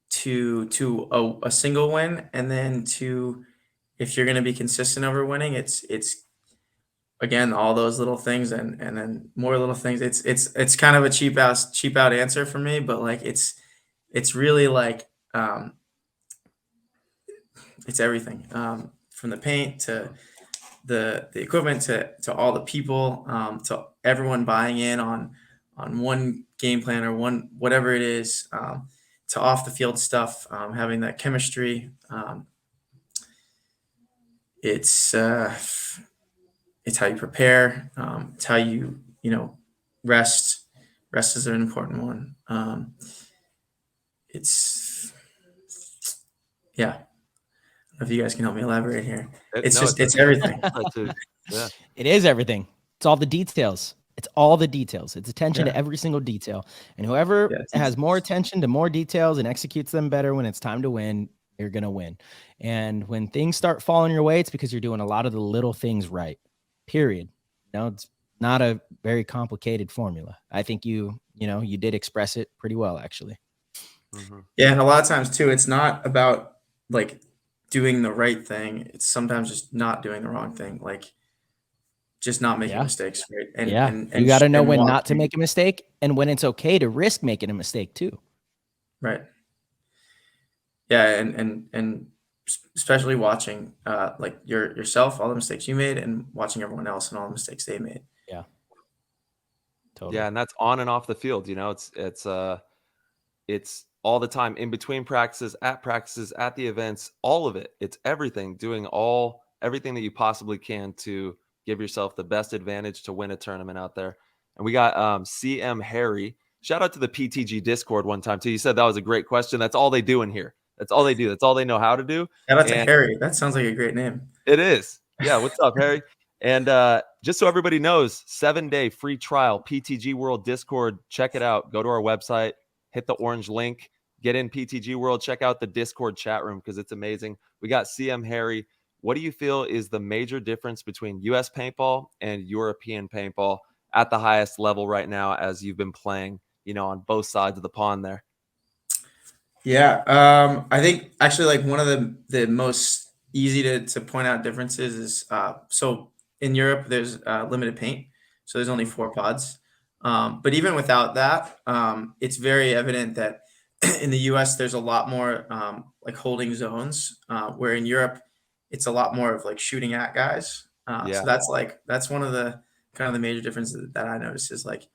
Speaker 5: to a single win, and then if you're going to be consistent over winning, it's again all those little things and then more little things. It's kind of a cheap out answer for me, but like it's really like it's everything, from the paint to the equipment to all the people, to everyone buying in on one game plan or one whatever it is, to off the field stuff, having that chemistry. It's how you prepare. It's how you rest. Rest is an important one. Yeah. I don't know if you guys can help me elaborate here. It's everything.
Speaker 1: Yeah.
Speaker 2: It is everything. It's all the details. It's all the details. It's attention to every single detail. And whoever has more attention to more details and executes them better when it's time to win, you're going to win. And when things start falling your way, it's because you're doing a lot of the little things right. Period. It's not a very complicated formula. I think you did express it pretty well, actually.
Speaker 5: Mm-hmm. Yeah. And a lot of times too, it's not about like doing the right thing. It's sometimes just not doing the wrong thing. Like, just not making mistakes, right? And
Speaker 2: you got to know when not to make a mistake and when it's okay to risk making a mistake too.
Speaker 5: Right. Yeah, and especially watching like yourself, all the mistakes you made, and watching everyone else and all the mistakes they made.
Speaker 2: Yeah. Totally.
Speaker 1: Yeah, and that's on and off the field. It's all the time, in between practices, at the events, all of it. It's everything, doing everything that you possibly can to give yourself the best advantage to win a tournament out there. And we got CM Harry. Shout out to the PTG Discord one time too. You said that was a great question. That's all they do in here. That's all they do. That's all they know how to do.
Speaker 5: Shout out to Harry. That sounds like a great name.
Speaker 1: It is. Yeah. What's up, Harry? And just so everybody knows, 7-day free trial, PTG World Discord. Check it out. Go to our website. hit the orange link, get in PTG World, check out the Discord chat room because it's amazing. We got CM Harry. What do you feel is the major difference between US paintball and European paintball at the highest level right now as you've been playing, on both sides of the pond there?
Speaker 5: Yeah, I think actually like one of the most easy to point out differences is so in Europe there's limited paint, so there's only 4 pods. But even without that, it's very evident that in the US there's a lot more like holding zones, where in Europe it's a lot more of like shooting at guys. So
Speaker 1: Yeah.
Speaker 5: that's one of the kind of the major differences that I notice is like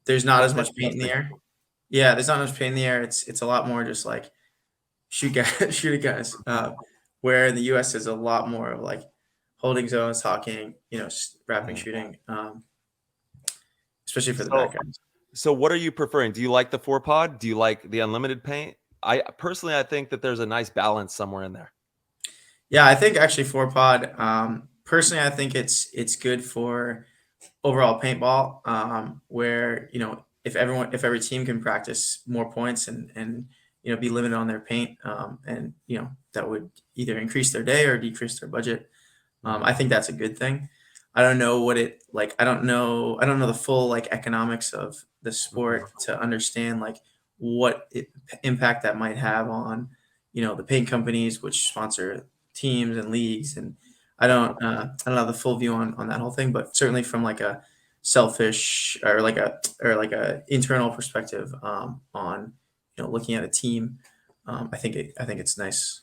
Speaker 5: there's not as
Speaker 1: That's
Speaker 5: much paint in the
Speaker 1: interesting.
Speaker 5: air. Yeah, there's not much paint in the air. It's a lot more just like shoot guys, shoot at guys. Where in the U.S. there's a lot more of like holding zones, talking, wrapping, shooting, especially for the bad guys.
Speaker 1: So what are you preferring? Do you like the 4 pod? Do you like the unlimited paint? I personally, I think that there's a nice balance somewhere in there.
Speaker 5: Yeah, I think actually 4 pod. Personally, I think it's good for overall paintball, where if every team can practice more points and be limited on their paint, and that would either increase their day or decrease their budget. I think that's a good thing. I don't know what it like. I don't know the full like economics of the sport to understand like what impact that might have on the paint companies which sponsor teams and leagues, and I don't have the full view on that whole thing, but certainly from like a selfish or like a internal perspective, on looking at a team, I think it's nice.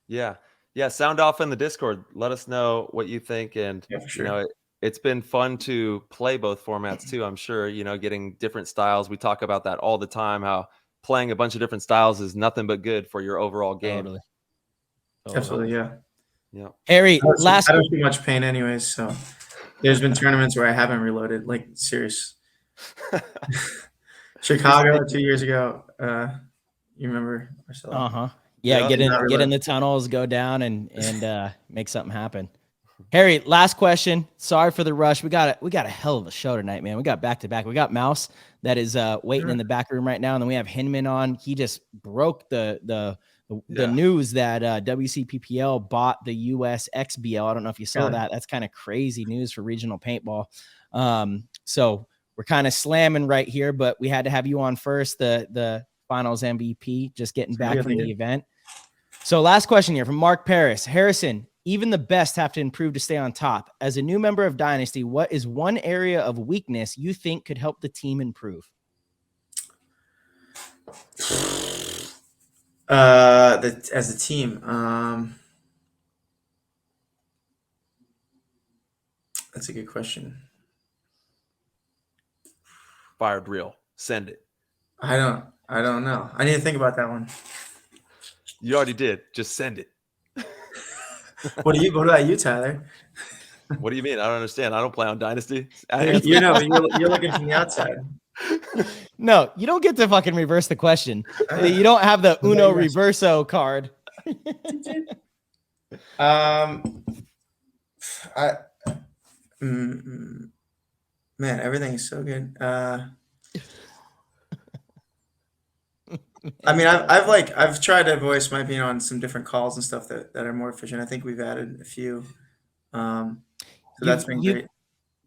Speaker 1: Yeah. Yeah. Sound off in the Discord. Let us know what you think. And,
Speaker 5: Yeah, for sure.
Speaker 1: it's been fun to play both formats too. I'm sure, getting different styles. We talk about that all the time, how playing a bunch of different styles is nothing but good for your overall game.
Speaker 2: Totally.
Speaker 5: Absolutely, yeah.
Speaker 1: Yeah.
Speaker 2: Harry,
Speaker 5: I don't see much paint anyways, so there's been tournaments where I haven't reloaded, like serious. Chicago 2 years ago. You remember Marcelo?
Speaker 2: Uh-huh. Yeah,
Speaker 1: Yeah.
Speaker 2: get in the tunnels, go down and make something happen. Harry, last question. Sorry for the rush. We got a hell of a show tonight, man. We got back to back. We got Mouse that is waiting in the back room right now, and then we have Hinman on. He just broke the news that WCPPL bought the USXBL. I don't know if you saw that. That's kind of crazy news for regional paintball. So we're kind of slamming right here, but we had to have you on first. The finals MVP, just getting back from the event. So last question here from Mark Paris. Harrison, even the best have to improve to stay on top. As a new member of Dynasty, what is one area of weakness you think could help the team improve?
Speaker 5: As a team, that's a good question.
Speaker 1: Fired reel. Send it.
Speaker 5: I don't know. I need to think about that one.
Speaker 1: You already did. Just send it.
Speaker 5: What about you, Tyler?
Speaker 1: What do you mean? I don't understand. I don't play on Dynasty.
Speaker 5: You're looking from the outside.
Speaker 2: No, you don't get to fucking reverse the question. You don't have the Uno Reverso card.
Speaker 5: Man, everything is so good. I mean, I've tried to voice my opinion on some different calls and stuff that are more efficient. I think we've added a few. So that's been great.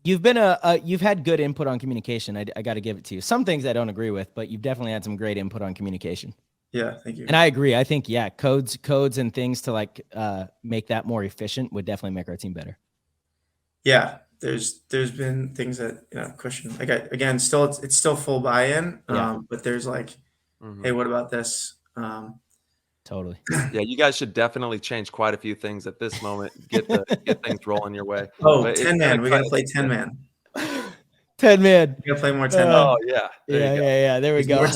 Speaker 2: You've been you've had good input on communication. I got to give it to you. Some things I don't agree with, but you've definitely had some great input on communication.
Speaker 5: Yeah, thank you.
Speaker 2: And I agree. I think codes and things to like make that more efficient would definitely make our team better.
Speaker 5: Yeah, there's been things that question. Like again, it's still full buy-in. But there's like, hey, what about this?
Speaker 2: Totally.
Speaker 1: Yeah, you guys should definitely change quite a few things at this moment. Get things rolling your way.
Speaker 5: Oh, 10 man. We gotta play 10 man.
Speaker 2: 10 man.
Speaker 5: We gotta play more 10 man.
Speaker 1: Oh yeah.
Speaker 2: Yeah. There we go.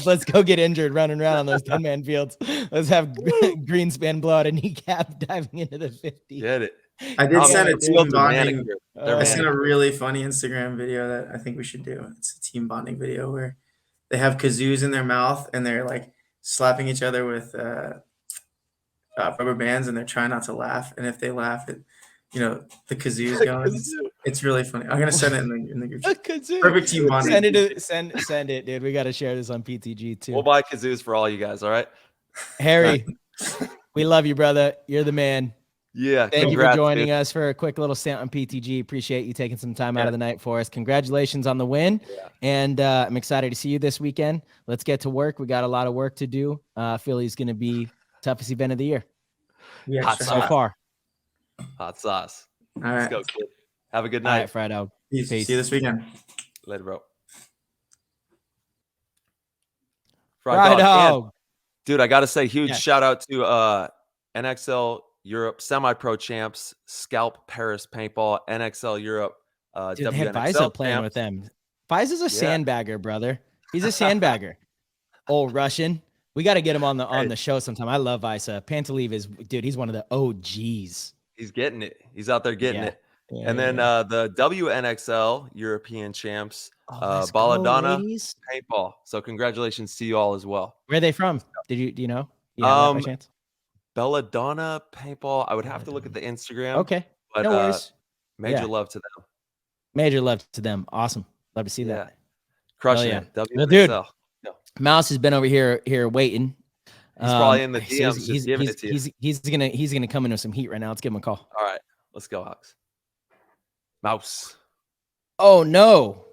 Speaker 2: Let's go get injured running around on those 10 man fields. Let's have Greenspan blow out a kneecap diving into the 50.
Speaker 1: Get it.
Speaker 5: I did send a team bonding.
Speaker 1: I
Speaker 5: sent a really funny Instagram video that I think we should do. It's a team bonding video where they have kazoos in their mouth and they're like slapping each other with rubber bands and they're trying not to laugh. And if they laugh, the kazoo's going. It's really funny. I'm gonna send it in the group chat.
Speaker 2: Kazoo.
Speaker 5: Perfect team bonding.
Speaker 2: Send it, dude. We got to share this on PTG too.
Speaker 1: We'll buy kazoos for all you guys. All right.
Speaker 2: Harry, we love you, brother. You're the man.
Speaker 1: Yeah.
Speaker 2: Thank you for joining
Speaker 1: dude.
Speaker 2: us for a quick little stint on PTG. Appreciate you taking some time out of the night for us. Congratulations on the win.
Speaker 1: Yeah.
Speaker 2: And I'm excited to see you this weekend. Let's get to work. We got a lot of work to do. Philly's going to be toughest event of the year.
Speaker 5: Yeah,
Speaker 1: Hot
Speaker 5: sure.
Speaker 2: So far.
Speaker 1: Hot sauce.
Speaker 5: All
Speaker 1: Let's
Speaker 5: right.
Speaker 1: go, kid. Have a good
Speaker 2: All
Speaker 1: night.
Speaker 2: right, Frye dog.
Speaker 5: Peace.
Speaker 2: Peace.
Speaker 5: See you this weekend.
Speaker 1: Later, bro.
Speaker 2: Frye dog.
Speaker 1: And, dude, I got to say huge
Speaker 2: Yeah.
Speaker 1: shout out to NXL Europe semi-pro champs, Scalp Paris Paintball, NXL Europe,
Speaker 2: Dude, they had
Speaker 1: WNXL
Speaker 2: Visa playing
Speaker 1: champs.
Speaker 2: with them. Visa's a sandbagger, brother. He's a sandbagger. Old Russian. We got to get him on the show sometime. I love Visa. Pantaleev is, dude, he's one of the OGs.
Speaker 1: He's getting it. He's out there getting it.
Speaker 2: Yeah,
Speaker 1: And then the WNXL European champs,
Speaker 2: let's go,
Speaker 1: Balladonna
Speaker 2: ladies.
Speaker 1: Paintball. So congratulations to you all as well.
Speaker 2: Where are they from? Do you know? You have that by chance?
Speaker 1: Belladonna Paintball. I would have to look at the Instagram.
Speaker 2: Okay.
Speaker 1: But,
Speaker 2: No worries.
Speaker 1: major love to them.
Speaker 2: Major love to them. Awesome. Love to see that.
Speaker 1: Crushing
Speaker 2: yeah.
Speaker 1: it. WNXL.
Speaker 2: Well, dude,
Speaker 1: No.
Speaker 2: Mouse has been over here waiting.
Speaker 1: He's probably in the DMs just giving it to you.
Speaker 2: He's gonna come in with some heat right now. Let's give him a call.
Speaker 1: All right. Let's go, Hawks. Mouse.
Speaker 2: Oh no.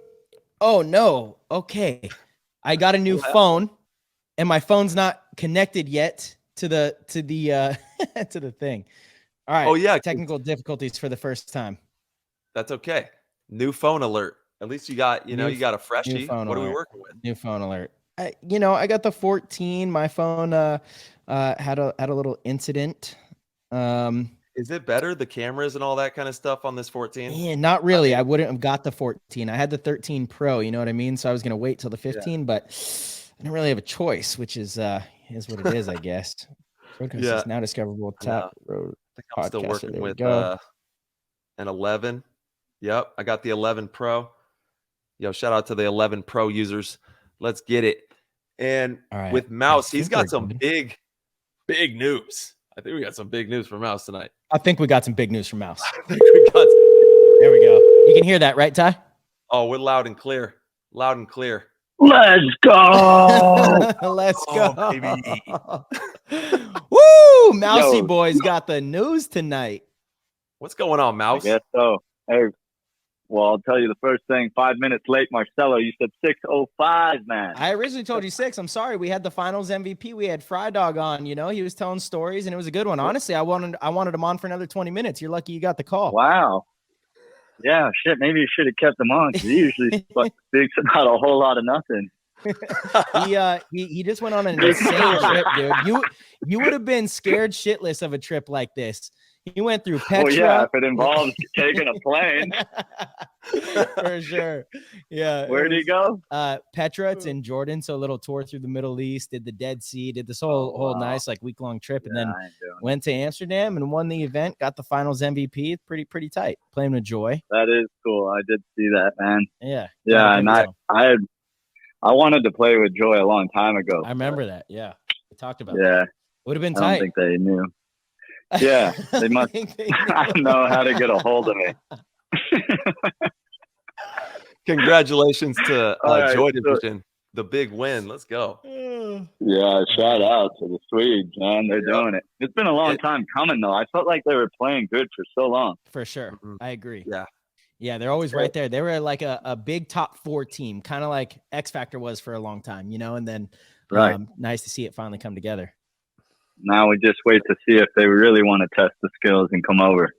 Speaker 2: Okay. I got a new phone and my phone's not connected yet to the to the thing. All right.
Speaker 1: Oh, yeah.
Speaker 2: Technical difficulties for the first time.
Speaker 1: That's okay. New phone alert. At least you got, you got a freshie.
Speaker 2: phone
Speaker 1: What are we
Speaker 2: alert.
Speaker 1: working with?
Speaker 2: New phone alert. I got the 14. My phone had a little incident.
Speaker 1: Is it better, the cameras and all that kind of stuff on this 14?
Speaker 2: Yeah, not really. I wouldn't have got the 14. I had the 13 Pro, you know what I mean? So I was going to wait till the 15, but I didn't really have a choice, which is what it is, I guess. Roadcast is now discoverable. Top road.
Speaker 1: I think I'm still
Speaker 2: podcaster.
Speaker 1: working
Speaker 2: There we
Speaker 1: with
Speaker 2: go.
Speaker 1: an 11. Yep, I got the 11 Pro. Yo, shout out to the 11 Pro users. Let's get it. And
Speaker 2: All right.
Speaker 1: with Mouse, he's
Speaker 2: think
Speaker 1: got
Speaker 2: we're
Speaker 1: some
Speaker 2: good.
Speaker 1: big news. I think we got some big news for Mouse tonight.
Speaker 2: I think we got some big news from Mouse.
Speaker 1: I think we got
Speaker 2: There we go. You can hear that, right, Ty?
Speaker 1: Oh, we're loud and clear. Loud and clear.
Speaker 6: Let's go.
Speaker 2: Let's
Speaker 1: Oh,
Speaker 2: go.
Speaker 1: baby.
Speaker 2: Woo! Mousy
Speaker 6: Yo.
Speaker 2: boy's got the news tonight.
Speaker 1: What's going on, Mouse?
Speaker 6: Yes, so. Hey, well, I'll tell you the first thing. 5 minutes late, Marcelo. You said 6:05, man.
Speaker 2: I originally told you 6. I'm sorry. We had the finals MVP. We had Frye Dog on. He was telling stories, and it was a good one. Honestly, I wanted him on for another 20 minutes. You're lucky you got the call.
Speaker 6: Wow. Yeah, shit. Maybe you should have kept him on because he usually speaks about a whole lot of nothing.
Speaker 2: He just went on an insane trip, dude. You would have been scared shitless of a trip like this. He went through Petra.
Speaker 6: Well, yeah, if it involves taking a plane.
Speaker 2: For sure. Yeah.
Speaker 6: Where'd he go?
Speaker 2: Petra, it's in Jordan. So a little tour through the Middle East, did the Dead Sea, did this whole nice week-long trip, and then went to Amsterdam and won the event, got the finals MVP. It's pretty tight. Playing with Joy.
Speaker 6: That is cool. I did see that, man.
Speaker 2: Yeah.
Speaker 6: Yeah, and I wanted to play with Joy a long time ago.
Speaker 2: I remember that. Yeah. We talked about
Speaker 6: Yeah.
Speaker 2: that. Would have been
Speaker 6: I
Speaker 2: tight.
Speaker 6: don't think they knew. Yeah, they must know how to get a hold of me.
Speaker 1: Congratulations to
Speaker 6: All right,
Speaker 1: Joy
Speaker 6: so-
Speaker 1: Division. The big win. Let's go.
Speaker 6: Yeah, shout out to the Swedes, man. They're doing it. It's been a long time coming, though. I felt like they were playing good for so long.
Speaker 2: For sure.
Speaker 1: Mhm.
Speaker 2: I agree.
Speaker 1: Yeah.
Speaker 2: Yeah, they're always right there. They were like a big top 4 team, kind of like X Factor was for a long time, and then
Speaker 6: Right.
Speaker 2: Nice to see it finally come together.
Speaker 6: Now we just wait to see if they really want to test the skills and come over.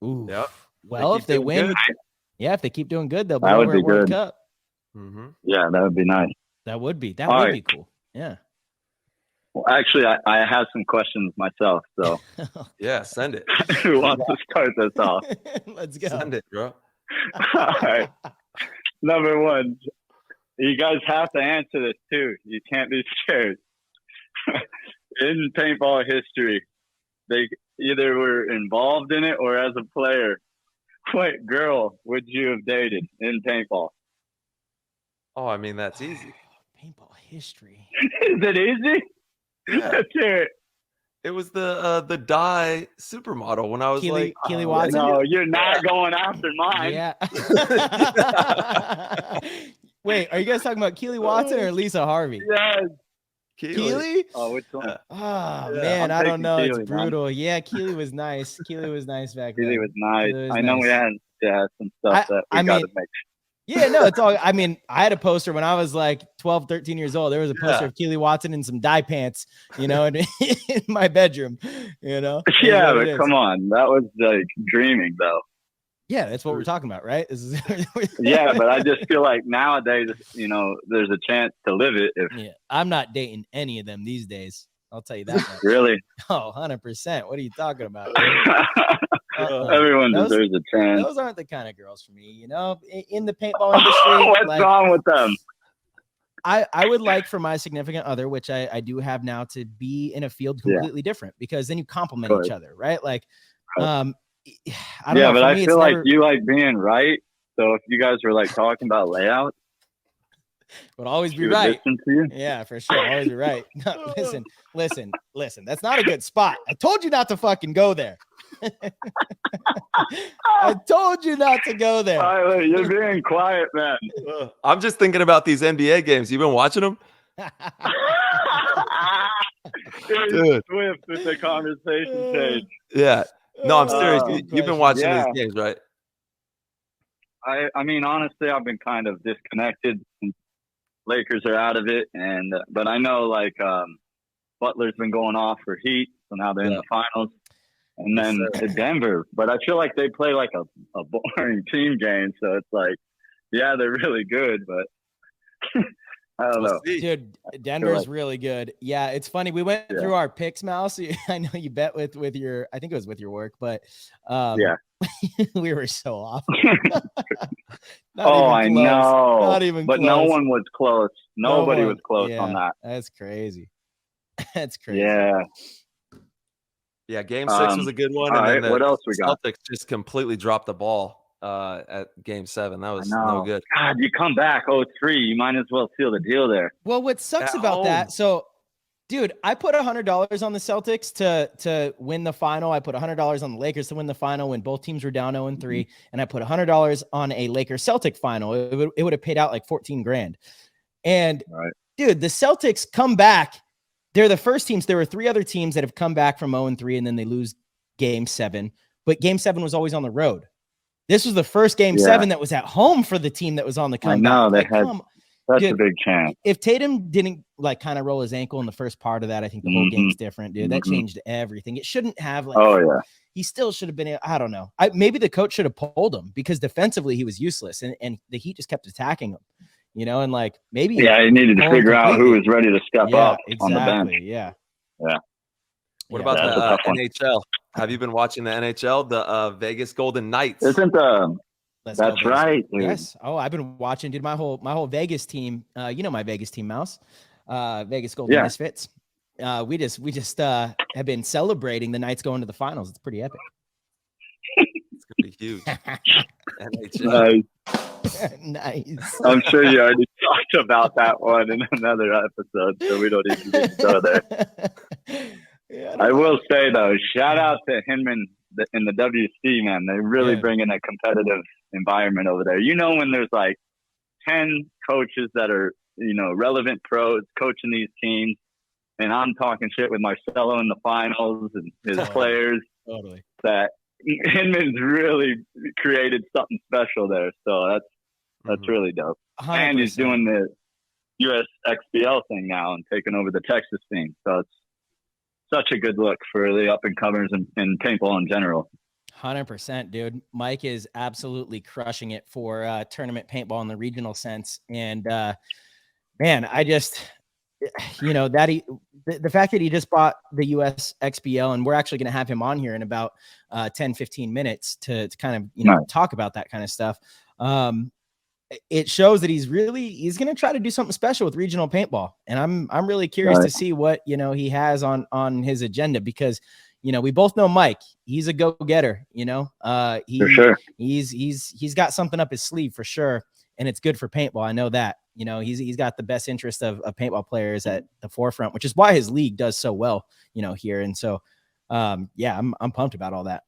Speaker 2: Ooh.
Speaker 1: Yep.
Speaker 2: Well,
Speaker 1: keep
Speaker 2: if they
Speaker 1: doing
Speaker 2: win,
Speaker 1: good.
Speaker 2: if they keep doing good, they'll be
Speaker 6: That would
Speaker 2: over
Speaker 6: be
Speaker 2: at World
Speaker 6: good.
Speaker 2: Cup.
Speaker 1: Mm-hmm.
Speaker 6: Yeah, that would be nice.
Speaker 2: That would be
Speaker 6: All
Speaker 2: be
Speaker 6: right.
Speaker 2: cool. Yeah.
Speaker 6: Well, actually, I have some questions myself. So
Speaker 1: Yeah, send it.
Speaker 6: who wants to start this off?
Speaker 2: Let's go.
Speaker 1: Send it, bro.
Speaker 6: All right. Number one, you guys have to answer this too. You can't be scared. In paintball history, they either were involved in it or as a player. What girl would you have dated in paintball?
Speaker 1: Oh, I mean, that's easy.
Speaker 2: Paintball history.
Speaker 6: Is it easy?
Speaker 1: Yeah.
Speaker 6: Let's hear it.
Speaker 1: It was the Dye supermodel when I was
Speaker 2: Keely
Speaker 1: like,
Speaker 2: Watson.
Speaker 6: No, you're not going after mine.
Speaker 2: Yeah. Wait, are you guys talking about Keely Watson or Lisa Harvey?
Speaker 6: Yes.
Speaker 2: Keely?
Speaker 6: Oh, which one?
Speaker 2: Oh
Speaker 1: Yeah,
Speaker 2: man,
Speaker 6: I'm
Speaker 2: I don't
Speaker 6: taking
Speaker 2: know. It's
Speaker 6: Keely, man.
Speaker 2: brutal. Yeah, Keely was nice. Keely was nice back then.
Speaker 6: Keely was nice.
Speaker 2: Keely was
Speaker 6: I know we
Speaker 2: nice.
Speaker 6: had some stuff that we got to make.
Speaker 2: Yeah, no, it's all. I mean, I had a poster when I was like 12, 13 years old. There was a poster
Speaker 1: Yeah.
Speaker 2: of Keely Watson in some dye pants, in my bedroom, That's
Speaker 6: Yeah,
Speaker 2: what it
Speaker 6: but
Speaker 2: is.
Speaker 6: come on, that was like dreaming, though.
Speaker 2: Yeah, that's what we're talking about, right?
Speaker 6: Yeah, but I just feel like nowadays, there's a chance to live it.
Speaker 2: Yeah, I'm not dating any of them these days. I'll tell you that much.
Speaker 6: Really,
Speaker 2: Oh, 100%. What are you talking about?
Speaker 6: everyone deserves a chance.
Speaker 2: Those aren't the kind of girls for me, in the paintball industry.
Speaker 6: What's wrong with them?
Speaker 2: I would like for my significant other, which I do have now, to be in a field completely different, because then you complement each other, right? Like, I don't know.
Speaker 6: But
Speaker 2: For
Speaker 6: I
Speaker 2: me,
Speaker 6: feel
Speaker 2: it's
Speaker 6: like
Speaker 2: never,
Speaker 6: you like being right. So if you guys were like talking about layout,
Speaker 2: would always be
Speaker 6: she would
Speaker 2: right.
Speaker 6: listen to you.
Speaker 2: Yeah, for sure. Always be right. No, listen. That's not a good spot. I told you not to fucking go there. I told you not to go there.
Speaker 6: Tyler, you're being quiet, man.
Speaker 1: I'm just thinking about these NBA games. You been watching them?
Speaker 6: Dude. Swift with the conversation change.
Speaker 1: Yeah. No, I'm serious. You've been watching
Speaker 6: Yeah.
Speaker 1: these games, right?
Speaker 6: I mean, honestly, I've been kind of disconnected since Lakers are out of it, but I know like Butler's been going off for Heat, so now they're in the finals, and then Denver. But I feel like they play like a boring team game, so it's like, yeah, they're really good, but I don't know.
Speaker 2: Dude, Denver's really good. Yeah, it's funny. We went through our picks, Mouse. I know you bet with your, I think it was with your work, but we were so off.
Speaker 6: I know.
Speaker 2: Not even
Speaker 6: but
Speaker 2: close.
Speaker 6: No one was close. Nobody was close on that.
Speaker 2: That's crazy. That's crazy.
Speaker 6: Yeah.
Speaker 1: Yeah, game 6 was a good one.
Speaker 6: All
Speaker 1: and
Speaker 6: right,
Speaker 1: then
Speaker 6: what else we got?
Speaker 1: Celtics just completely dropped the ball at game 7. That was no good.
Speaker 6: God, you come back 0-3. You might as well seal the deal there.
Speaker 2: Well, what sucks
Speaker 1: At
Speaker 2: about
Speaker 1: home.
Speaker 2: that, so dude, I put $100 on the Celtics to win the final. I put $100 on the Lakers to win the final when both teams were down 0-3, and I put $100 on a Lakers Celtic final. It would have paid out like $14,000. And dude, the Celtics come back. They're the first teams. There were 3 other teams that have come back from 0-3, and then they lose game 7. But game 7 was always on the road. This was the first game 7 that was at home for the team that was on the comeback.
Speaker 6: I know they had such a big chance.
Speaker 2: If Tatum didn't like kind of roll his ankle in the first part of that, I think the whole game's different, dude. That changed everything. It shouldn't have he still should have been. I don't know. Maybe the coach should have pulled him, because defensively he was useless, and the Heat just kept attacking him. And like maybe
Speaker 6: he needed to figure out who was ready to step up on the bench.
Speaker 2: Yeah.
Speaker 1: What about the NHL? Have you been watching the NHL? The Vegas Golden Knights.
Speaker 6: Isn't that's right, dude.
Speaker 2: Yes. Oh, I've been watching, dude. My whole Vegas team. My Vegas team, Mouse. Vegas Golden Misfits. We just have been celebrating the Knights going to the finals. It's pretty epic.
Speaker 1: It's gonna be huge. NHL.
Speaker 2: Nice.
Speaker 6: I'm sure you already talked about that one in another episode, so we don't even need to go there. I will say though, shout out to Hinman in the WC, man. They really bring in a competitive environment over there. When there's like 10 coaches that are, relevant pros coaching these teams, and I'm talking shit with Marcelo in the finals and his players, that Hinman's really created something special there. So that's really dope. 100%. And he's doing the USXBL thing now and taking over the Texas team. So it's such a good look for the up-and-comers in paintball in general.
Speaker 2: 100%, dude. Mike is absolutely crushing it for tournament paintball in the regional sense. And, man, I just, that the fact that he just bought the USXBL, and we're actually going to have him on here in about 10, 15 minutes to kind of, talk about that kind of stuff. It shows that he's going to try to do something special with regional paintball. And I'm really curious to see what, he has on his agenda, because, we both know Mike, he's a go-getter, for sure. He's got something up his sleeve for sure. And it's good for paintball. I know that, You know, he's got the best interest of paintball players at the forefront, which is why his league does so well, you know, here. And so, yeah, I'm pumped about all that.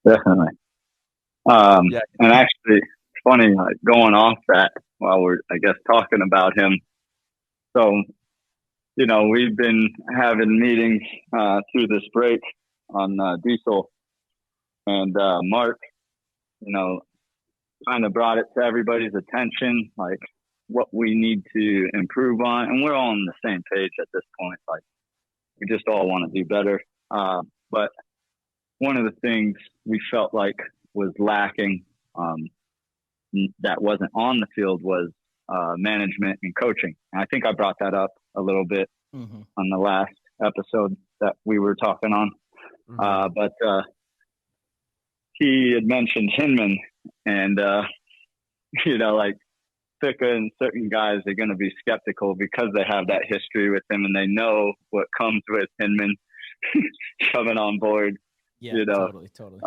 Speaker 6: Definitely.
Speaker 1: Yeah.
Speaker 6: And actually, it's funny, like, going off that while we're, I guess, talking about him. So, you know, we've been having meetings through this break on Diesel, and Mark, you know, kind of brought it to everybody's attention, like what we need to improve on. And we're all on the same page at this point. Like, we just all want to do better. But one of the things we felt like was lacking, that wasn't on the field, was management and coaching. And I think I brought that up a little bit on the last episode that we were talking on. But he had mentioned Hinman, and you know, like, Thicka and certain guys are going to be skeptical because they have that history with him, and they know what comes with Hinman coming on board.
Speaker 2: Yeah,
Speaker 6: you know,
Speaker 2: totally.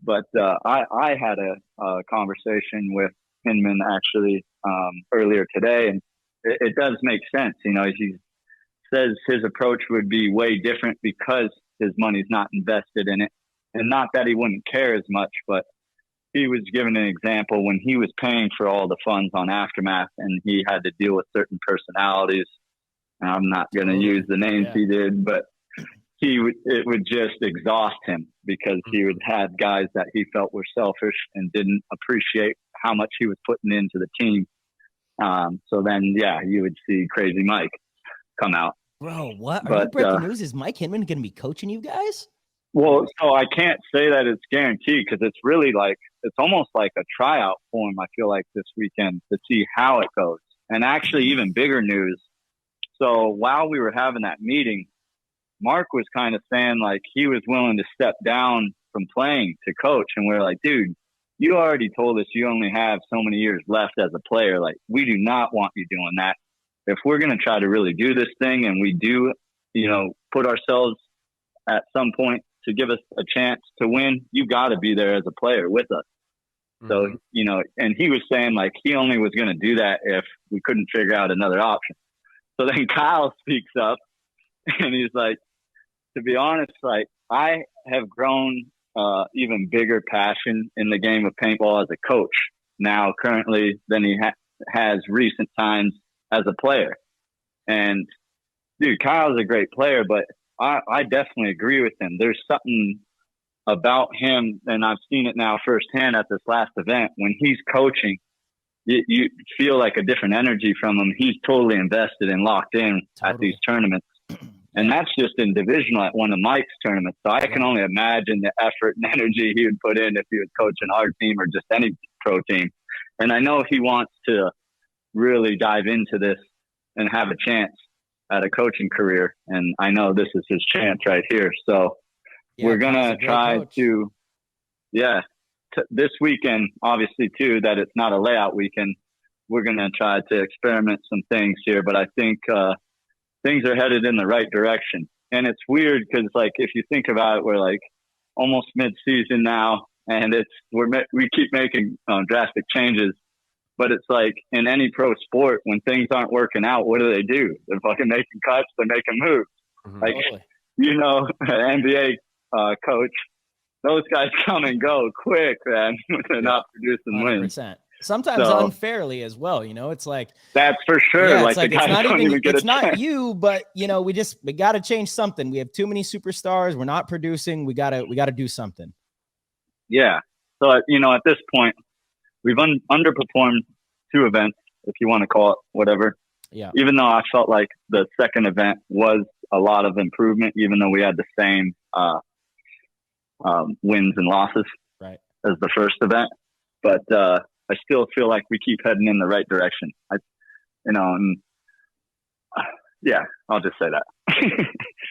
Speaker 6: But I had a conversation with Hinman actually earlier today, and it does make sense. You know, he says his approach would be way different because his money's not invested in it. And not that he wouldn't care as much, but he was giving an example when he was paying for all the funds on Aftermath and he had to deal with certain personalities. And I'm not going to use the names he did, but it would just exhaust him because he would have guys that he felt were selfish and didn't appreciate how much he was putting into the team. So then, yeah, you would see Crazy Mike come out.
Speaker 2: Bro, what? Are you breaking news? Is Mike Hinman going to be coaching you guys?
Speaker 6: Well, so I can't say that it's guaranteed because it's really like, it's almost like a tryout for him, I feel like, this weekend to see how it goes. And actually, even bigger news. So while we were having that meeting, Mark was kind of saying like he was willing to step down from playing to coach. And we're like, dude, you already told us you only have so many years left as a player. Like, we do not want you doing that. If we're going to try to really do this thing and we do, you know, put ourselves at some point to give us a chance to win, you got to be there as a player with us. So, you know, and he was saying like he only was going to do that if we couldn't figure out another option. So then Kyle speaks up and he's like, to be honest, like, I have grown even bigger passion in the game of paintball as a coach now currently than he has recent times as a player. And dude, Kyle's a great player, but I definitely agree with him. There's something about him, and I've seen it now firsthand at this last event. When he's coaching, you feel like a different energy from him. He's totally invested and locked in at these tournaments. And that's just in divisional at one of Mike's tournaments. So I can only imagine the effort and energy he would put in if he was coaching our team or just any pro team. And I know he wants to really dive into this and have a chance at a coaching career. And I know this is his chance right here. So we're going to try to, this weekend, obviously too, that it's not a layout weekend. We're going to try to experiment some things here, but I think, things are headed in the right direction. And it's weird because, like, if you think about it, we're like almost mid-season now, and we keep making drastic changes. But it's like in any pro sport, when things aren't working out, what do? They're fucking making cuts. They're making moves. Like, you know, an NBA coach, those guys come and go quick, man. They're not producing 100%.
Speaker 2: Wins. Sometimes unfairly as well, you know. It's like,
Speaker 6: that's for sure.
Speaker 2: Yeah,
Speaker 6: like
Speaker 2: it's not even
Speaker 6: get
Speaker 2: it's not you, but you know, we got to change something. We have too many superstars. We're not producing. We gotta do something.
Speaker 6: Yeah. So, you know, at this point, we've underperformed 2 events, if you want to call it whatever.
Speaker 2: Yeah.
Speaker 6: Even though I felt like the second event was a lot of improvement, even though we had the same wins and losses as the first event, but I still feel like we keep heading in the right direction. I'll just say that.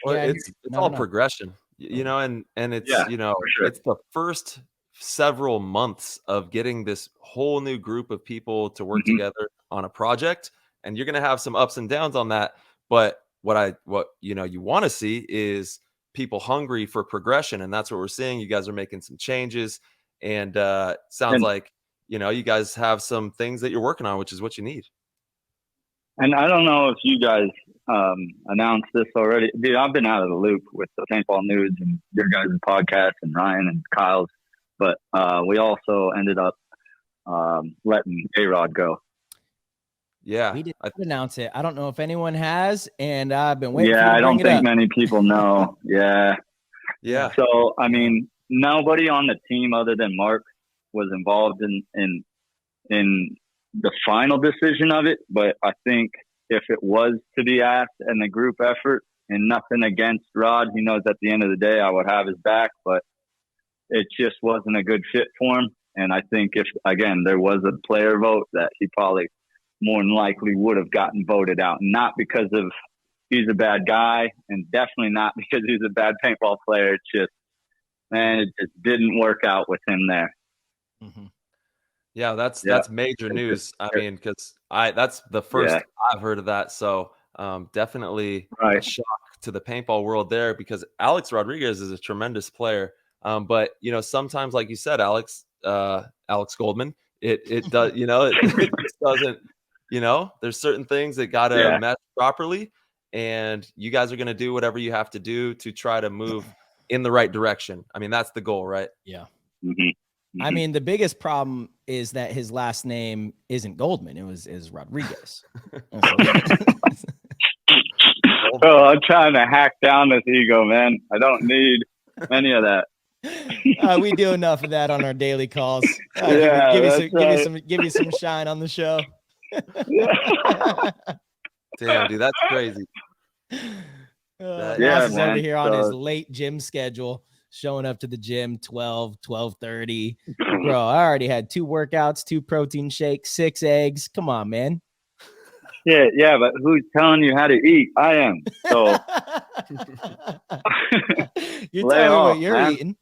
Speaker 1: Well, it's all progression, you know, and it's, you know, it's the first several months of getting this whole new group of people to work together on a project. And you're going to have some ups and downs on that. But what you know, you want to see is people hungry for progression. And that's what we're seeing. You guys are making some changes, and sounds like you guys have some things that you're working on, which is what you need.
Speaker 6: And I don't know if you guys announced this already. Dude, I've been out of the loop with the Paintball News and your guys' podcast and Ryan and Kyle's. But we also ended up letting A-Rod go.
Speaker 1: Yeah.
Speaker 2: We did announce it. I don't know if anyone has, and I've been waiting for you
Speaker 6: Yeah,
Speaker 2: to
Speaker 6: I don't
Speaker 2: bring it
Speaker 6: think
Speaker 2: up.
Speaker 6: many people know. Yeah.
Speaker 1: Yeah.
Speaker 6: So, I mean, nobody on the team other than Mark was involved in the final decision of it. But I think if it was to be asked in a group effort, and nothing against Rod, he knows at the end of the day I would have his back, but it just wasn't a good fit for him. And I think if, again, there was a player vote, that he probably more than likely would have gotten voted out. Not because of he's a bad guy, and definitely not because he's a bad paintball player. It's just, man, it just didn't work out with him there.
Speaker 2: Mm-hmm.
Speaker 1: Yeah, that's major news. I mean, because that's the first I've heard of that. So definitely a shock to the paintball world there, because Alex Rodriguez is a tremendous player. But sometimes, like you said, Alex Goldman, it does, it just doesn't, there's certain things that gotta mesh properly, and you guys are gonna do whatever you have to do to try to move in the right direction. I mean, that's the goal, right?
Speaker 2: Yeah.
Speaker 6: Mm-hmm.
Speaker 2: I mean, the biggest problem is that his last name isn't Goldman. Is Rodriguez.
Speaker 6: Oh, I'm trying to hack down this ego, man. I don't need any of that.
Speaker 2: We do enough of that on our daily calls. Give you some shine on the show.
Speaker 1: Damn, dude, that's crazy.
Speaker 2: Ross is over here on his late gym schedule, showing up to the gym 12:30. Bro, I already had 2 workouts, 2 protein shakes, 6 eggs. Come on, man.
Speaker 6: Yeah, but who's telling you how to eat? I am. So
Speaker 2: you're telling me what you're eating.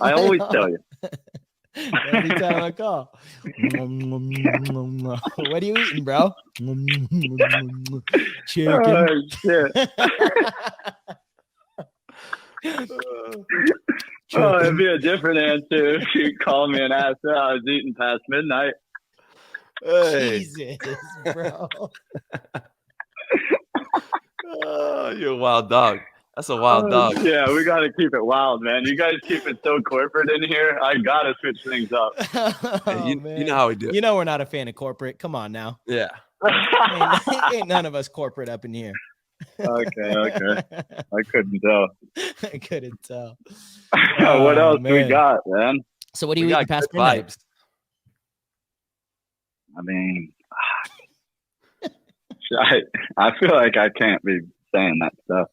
Speaker 6: I always tell you.
Speaker 2: Every time I call. What are you eating, bro? Chicken.
Speaker 6: Oh, shit. Oh, it'd be a different answer if you called me and asked how I was eating past midnight.
Speaker 1: Hey.
Speaker 2: Jesus, bro.
Speaker 1: Oh, you're a wild dog. That's a wild dog.
Speaker 6: Yeah, we got to keep it wild, man. You guys keep it so corporate in here. I got to switch things up.
Speaker 1: You know how we do it.
Speaker 2: You know we're not a fan of corporate. Come on now.
Speaker 1: Yeah.
Speaker 2: Ain't none of us corporate up in here.
Speaker 6: Okay. I couldn't tell.
Speaker 2: I couldn't tell.
Speaker 6: What else do we got, man?
Speaker 2: So what do you eat past midnight?
Speaker 1: Vibes.
Speaker 6: I mean, I feel like I can't be saying that stuff.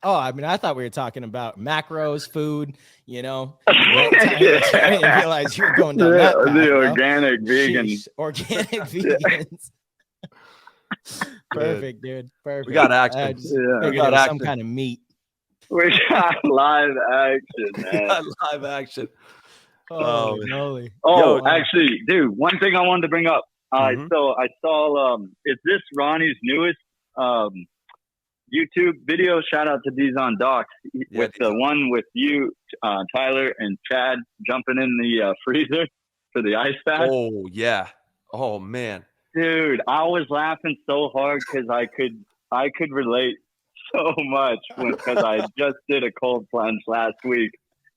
Speaker 2: Oh, I mean, I thought we were talking about macros, food, I didn't realize you were going down that path,
Speaker 6: the organic vegan.
Speaker 2: Organic vegans. Perfect, dude. Perfect.
Speaker 1: We got action.
Speaker 2: We got some kind of meat.
Speaker 6: We got live action, man.
Speaker 1: We got live action.
Speaker 2: Holy.
Speaker 6: Actually, dude, one thing I wanted to bring up. So I saw, is this Ronnie's newest YouTube video? Shout out to Diesel on Docs with the one with you, Tyler and Chad jumping in the freezer for the ice bath.
Speaker 1: Oh yeah. Oh man.
Speaker 6: Dude, I was laughing so hard because I could relate so much because I just did a cold plunge last week.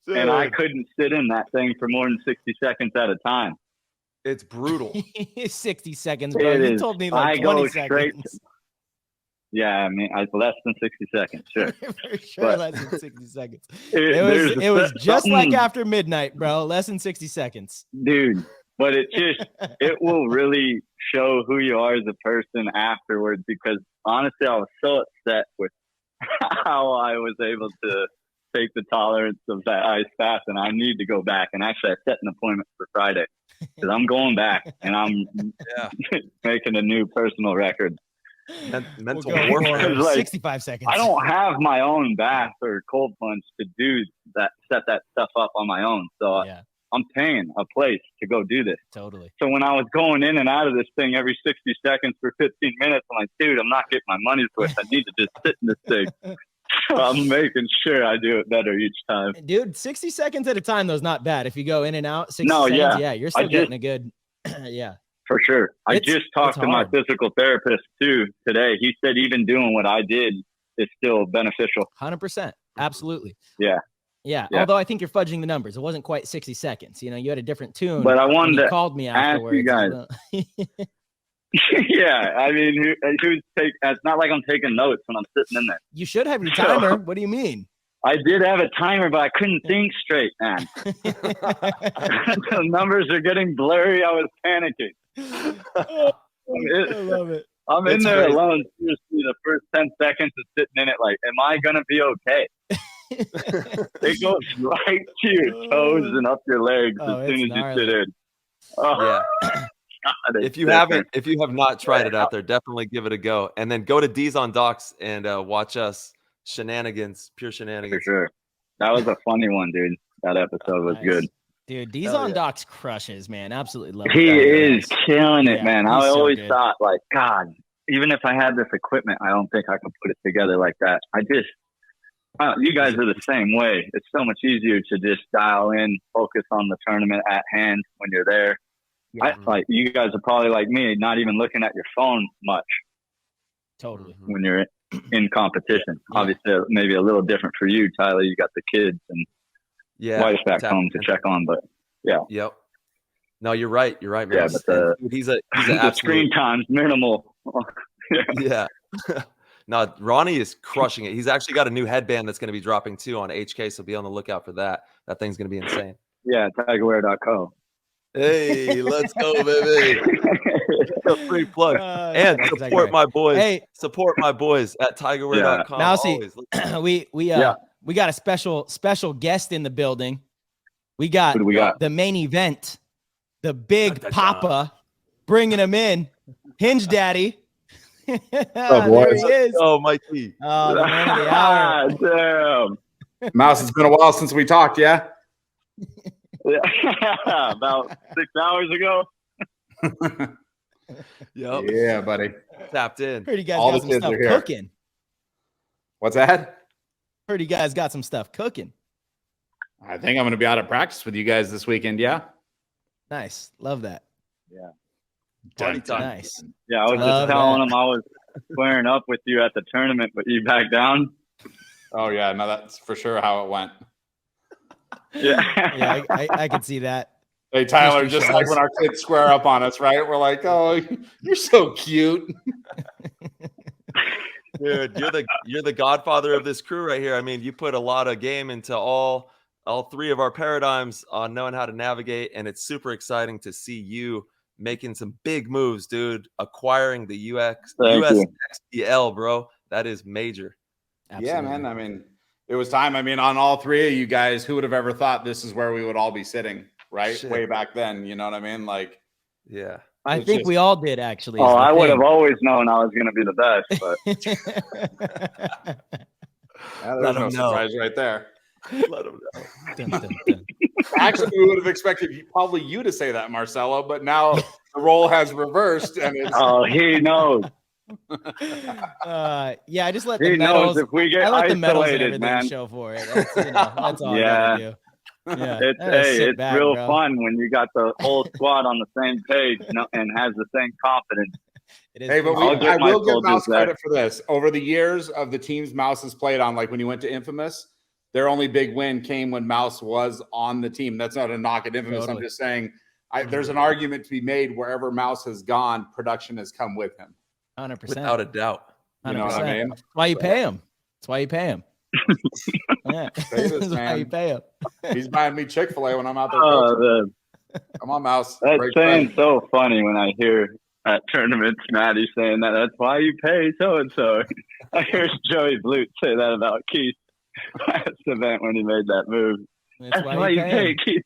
Speaker 6: Dude. And I couldn't sit in that thing for more than 60 seconds at a time.
Speaker 1: It's brutal.
Speaker 2: 60 seconds, bro. You told me like 20 seconds.
Speaker 6: I mean, less than 60 seconds, sure.
Speaker 2: For sure, less than 60 seconds. It was just like after midnight, bro. Less than 60 seconds.
Speaker 6: Dude, but it will really show who you are as a person afterwards, because honestly, I was so upset with how I was able to take the tolerance of that ice bath, and I need to go back. And actually, I set an appointment for Friday because I'm going back and I'm making a new personal record.
Speaker 1: Mental warfare.
Speaker 6: Like,
Speaker 2: 65 seconds.
Speaker 6: I don't have my own bath or cold plunge to do that, set that stuff up on my own. So I'm paying a place to go do this.
Speaker 2: Totally.
Speaker 6: So when I was going in and out of this thing every 60 seconds for 15 minutes, I'm like, dude, I'm not getting my money's worth. I need to just sit in this thing. I'm making sure I do it better each time.
Speaker 2: Dude, 60 seconds at a time, though, is not bad. If you go in and out 60
Speaker 6: No,
Speaker 2: seconds,
Speaker 6: yeah.
Speaker 2: you're still getting a good, yeah.
Speaker 6: For sure. I
Speaker 2: It's-
Speaker 6: just talked
Speaker 2: it's
Speaker 6: to my
Speaker 2: hard.
Speaker 6: physical therapist too today. He said even doing what I did is still beneficial.
Speaker 2: 100%. Absolutely.
Speaker 6: Yeah.
Speaker 2: Yeah.
Speaker 6: Yeah.
Speaker 2: Although I think you're fudging the numbers. It wasn't quite 60 seconds. You know, you had a different tune.
Speaker 6: But I
Speaker 2: when
Speaker 6: wanted
Speaker 2: he
Speaker 6: to
Speaker 2: called me
Speaker 6: ask you
Speaker 2: afterwards.
Speaker 6: guys. Yeah. I mean, it's not like I'm taking notes when I'm sitting in there.
Speaker 2: You should have your timer. What do you mean?
Speaker 6: I did have a timer, but I couldn't think straight, man. The numbers are getting blurry. I was panicking.
Speaker 2: I love it.
Speaker 6: I'm in
Speaker 1: It's
Speaker 6: there
Speaker 1: crazy.
Speaker 6: alone. Seriously, the first 10 seconds of sitting in it, like, am I going to be okay? It goes right to your toes and up your legs
Speaker 2: Oh,
Speaker 6: as soon
Speaker 2: it's
Speaker 6: as
Speaker 2: gnarly.
Speaker 6: you sit in. Oh,
Speaker 1: Yeah.
Speaker 6: God, it's
Speaker 1: If you
Speaker 6: different.
Speaker 1: if you have not tried it out there, definitely give it a go. And then go to D's on Docks and watch us shenanigans, pure
Speaker 6: For
Speaker 1: shenanigans.
Speaker 6: sure. That was a funny one, dude. That episode was
Speaker 2: Nice.
Speaker 6: good.
Speaker 2: Dude, Diesel
Speaker 1: Hell
Speaker 2: on
Speaker 1: yeah.
Speaker 2: Docks crushes, man. Absolutely love
Speaker 6: He
Speaker 2: it.
Speaker 6: is killing it,
Speaker 2: Yeah,
Speaker 6: man.
Speaker 2: he's
Speaker 6: I
Speaker 2: so
Speaker 6: always
Speaker 2: good.
Speaker 6: thought, like, God, even if I had this equipment, I don't think I could put it together like that. You guys are the same way. It's so much easier to just dial in, focus on the tournament at hand when you're there.
Speaker 2: Yeah,
Speaker 6: Like you guys are probably like me, not even looking at your phone much
Speaker 2: totally.
Speaker 6: when you're in competition.
Speaker 2: Yeah.
Speaker 6: Obviously, maybe a little different for you, Tyler. You got the kids and
Speaker 1: Yeah.
Speaker 6: wife back
Speaker 1: tap
Speaker 6: home to
Speaker 1: in.
Speaker 6: check on, but
Speaker 1: Yep. No, you're right. You're right, man.
Speaker 6: yeah, but
Speaker 1: Dude, he's an
Speaker 6: the
Speaker 1: absolute
Speaker 6: screen time's minimal.
Speaker 1: yeah. No, Ronnie is crushing it. He's actually got a new headband that's going to be dropping too on HK, so be on the lookout for that. That thing's going to be insane.
Speaker 6: Yeah, tigerwear.co.
Speaker 1: Hey, let's go, baby. A free plug. And
Speaker 2: That's exactly
Speaker 1: support
Speaker 2: right.
Speaker 1: my boys.
Speaker 2: Hey.
Speaker 1: Support my boys at tigerwear.com.
Speaker 2: Now, see,
Speaker 1: Always.
Speaker 2: we got a special guest in the building. We got
Speaker 6: Who do we got?
Speaker 2: the main event, the big
Speaker 1: Da-da-da.
Speaker 2: Papa, bringing him in, Hinge Daddy.
Speaker 7: boys?
Speaker 2: There he is.
Speaker 1: Oh, Mikey.
Speaker 2: Oh, the man of the hour.
Speaker 6: Damn.
Speaker 7: Mouse, it's been a while since we talked, yeah?
Speaker 6: Yeah. About 6 hours ago.
Speaker 1: Yep.
Speaker 7: Yeah, buddy.
Speaker 1: Tapped in.
Speaker 2: Heard you guys
Speaker 7: All
Speaker 2: got
Speaker 7: the
Speaker 2: some
Speaker 7: kids
Speaker 2: stuff
Speaker 7: are here.
Speaker 2: cooking.
Speaker 7: What's that?
Speaker 2: Heard you guys got some stuff cooking.
Speaker 7: I think I'm going to be out of practice with you guys this weekend, yeah?
Speaker 2: Nice. Love that.
Speaker 1: Party time.
Speaker 2: Nice.
Speaker 6: Yeah, I was
Speaker 2: Love
Speaker 6: just telling
Speaker 2: that.
Speaker 6: him I was squaring up with you at the tournament, but you backed down.
Speaker 7: Oh, yeah. No, that's for sure how it went.
Speaker 6: Yeah.
Speaker 2: Yeah, I could see that.
Speaker 7: Hey, Tyler,
Speaker 2: Mystery
Speaker 7: just like
Speaker 2: shows.
Speaker 7: when our kids square up on us, right? We're like, oh, you're so cute.
Speaker 1: Dude, you're the godfather of this crew right here. I mean, you put a lot of game into all three of our paradigms on knowing how to navigate, and it's super exciting to see you making some big moves, dude. Acquiring the
Speaker 6: Thank you.
Speaker 1: USXBL, bro. That is major.
Speaker 7: Yeah, man. I mean, it was time. I mean, on all three of you guys, who would have ever thought this is where we would all be sitting, right?
Speaker 1: Shit.
Speaker 7: Way back then. You know what I mean? Like,
Speaker 1: Yeah.
Speaker 2: I
Speaker 7: It's
Speaker 2: think
Speaker 7: just-
Speaker 2: we all did, actually.
Speaker 6: Oh,
Speaker 2: is the
Speaker 6: I would have
Speaker 2: thing.
Speaker 6: always known I was going to be the best, but
Speaker 7: there's
Speaker 1: Let
Speaker 7: no
Speaker 1: 'em know.
Speaker 7: surprise right there.
Speaker 1: Let them know.
Speaker 2: Dun, dun, dun.
Speaker 7: Actually, we would have expected probably you to say that, Marcelo, but now the role has reversed, and it's
Speaker 6: oh, he knows.
Speaker 2: Yeah, I just let the
Speaker 6: He
Speaker 2: medals.
Speaker 6: knows if we get
Speaker 2: I let the medals and
Speaker 6: isolated,
Speaker 2: everything
Speaker 6: man.
Speaker 2: show for it. That's, that's all
Speaker 6: Yeah.
Speaker 2: I gotta do. Yeah,
Speaker 6: It's
Speaker 2: I gotta sit
Speaker 6: it's
Speaker 2: back,
Speaker 6: real
Speaker 2: bro.
Speaker 6: fun when you got the whole squad on the same page and has the same confidence.
Speaker 2: It is
Speaker 7: hey, but
Speaker 2: pretty
Speaker 6: I'll
Speaker 2: cool.
Speaker 6: get
Speaker 7: I
Speaker 6: my
Speaker 7: will give
Speaker 6: soldiers
Speaker 7: Mouse
Speaker 6: there.
Speaker 7: credit for this. Over the years of the teams Mouse has played on, like when you went to Infamous, their only big win came when Mouse was on the team. That's not a knock at Infamous.
Speaker 2: Totally.
Speaker 7: I'm just saying there's an argument to be made wherever Mouse has gone, production has come with him.
Speaker 2: 100%.
Speaker 1: Without a doubt.
Speaker 7: You know what I
Speaker 2: 100%.
Speaker 7: mean?
Speaker 2: That's why you pay him. That's why you pay him. Yeah,
Speaker 7: Say this,
Speaker 2: that's why
Speaker 7: man.
Speaker 2: you pay him.
Speaker 7: He's buying me Chick-fil-A when I'm out there.
Speaker 6: Oh,
Speaker 7: coaching. Come on, Mouse.
Speaker 6: that
Speaker 7: Break
Speaker 6: saying's
Speaker 7: bread.
Speaker 6: so funny when I hear at tournaments Maddie saying that. That's why you pay so and so. I heard Joey Blute say that about Keith last event when he made that move.
Speaker 2: That's
Speaker 6: That's why you pay
Speaker 2: him.
Speaker 6: Keith.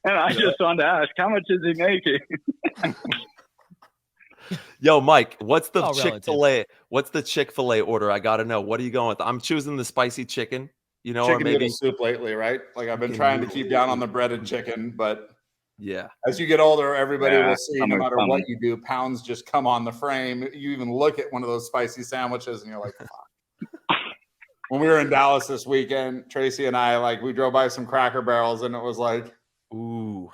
Speaker 6: And I just wanted to ask, how much is he making?
Speaker 1: Yo, Mike, what's the
Speaker 2: All relative.
Speaker 1: Chick-fil-A? What's the Chick-fil-A order? I gotta know. What are you going with? I'm choosing the spicy chicken, you know, or
Speaker 7: Chicken
Speaker 1: maybe
Speaker 7: noodle soup lately, right? Like I've been
Speaker 1: Chicken
Speaker 7: trying to
Speaker 1: noodle
Speaker 7: keep down on the breaded chicken, but
Speaker 1: yeah.
Speaker 7: as you get older, everybody
Speaker 6: Yeah,
Speaker 7: will see no
Speaker 6: summer's
Speaker 7: matter
Speaker 6: coming.
Speaker 7: what you do, pounds just come on the frame. You even look at one of those spicy sandwiches and you're like, fuck. when we were in Dallas this weekend, Tracy and I, like, we drove by some Cracker Barrels, and it was like,
Speaker 1: Ooh,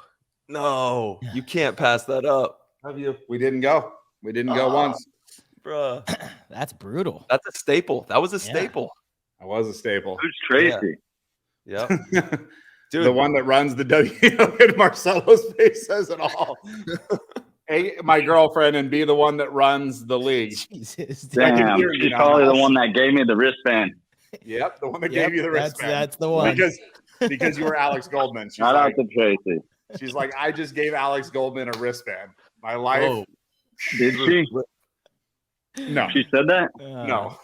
Speaker 1: no, you can't pass that up.
Speaker 7: have you? We didn't go. We didn't go once.
Speaker 1: Bruh.
Speaker 2: That's brutal.
Speaker 1: That's a staple. That was a
Speaker 2: Yeah.
Speaker 1: staple.
Speaker 7: I was a staple.
Speaker 6: Who's Tracy?
Speaker 1: Yep. Dude,
Speaker 7: The one that runs the W in Marcelo's face says it all. A, my girlfriend, and B, the one that runs the league.
Speaker 2: Jesus. dude.
Speaker 6: Damn,
Speaker 7: hear you
Speaker 6: she's
Speaker 7: now,
Speaker 6: probably the
Speaker 7: Mouse.
Speaker 6: one that gave me the wristband.
Speaker 7: Yep, the one that
Speaker 2: Yep,
Speaker 7: gave you the wristband.
Speaker 2: That's the one.
Speaker 7: Because you were Alex Goldman. She's
Speaker 6: Shout
Speaker 7: like,
Speaker 6: out to Tracy.
Speaker 7: she's like, I just gave Alex Goldman a wristband. My life.
Speaker 1: Oh.
Speaker 6: Did she?
Speaker 7: No,
Speaker 6: She said that?
Speaker 7: no.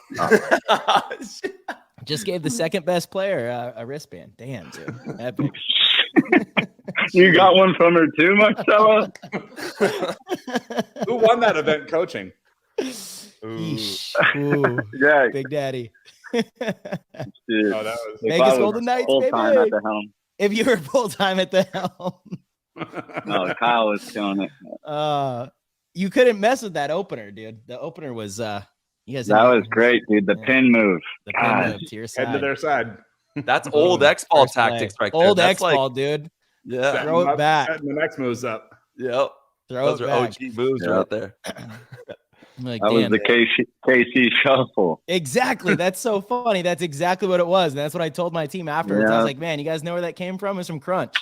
Speaker 2: Just gave the second best player a wristband. Damn, dude. Epic.
Speaker 6: You got one from her too, Marcelo?
Speaker 7: Who won that event coaching?
Speaker 2: Yeesh. Ooh,
Speaker 6: Yeah.
Speaker 2: Big Daddy.
Speaker 6: Dude.
Speaker 7: Oh, that was.
Speaker 6: If
Speaker 2: Vegas
Speaker 6: I was
Speaker 2: Golden Knights,
Speaker 6: full-time
Speaker 2: baby.
Speaker 6: at the helm.
Speaker 2: If you were full time at the helm,
Speaker 6: No, Kyle was killing it.
Speaker 2: you couldn't mess with that opener, dude. The opener was you guys.
Speaker 6: That was great, dude. The pin move.
Speaker 2: The
Speaker 6: God.
Speaker 2: pin move to your
Speaker 7: Head to
Speaker 2: side.
Speaker 7: their side.
Speaker 1: That's old X-ball
Speaker 2: First play.
Speaker 1: tactics right there.
Speaker 2: Old
Speaker 1: That's
Speaker 2: X-ball, dude.
Speaker 1: Yeah.
Speaker 7: Setting
Speaker 2: Throw it
Speaker 7: them up,
Speaker 2: back.
Speaker 7: setting the next moves up.
Speaker 1: Yep.
Speaker 2: Throw
Speaker 1: Those
Speaker 2: it
Speaker 1: are
Speaker 2: back.
Speaker 1: OG moves
Speaker 6: Yep.
Speaker 1: right there.
Speaker 2: I'm like,
Speaker 6: That was
Speaker 2: damn.
Speaker 6: the KC shuffle.
Speaker 2: Exactly. That's so funny. That's exactly what it was. And that's what I told my team afterwards. I
Speaker 6: Yeah.
Speaker 2: was like, man, you guys know where that came from? It's from Crunch.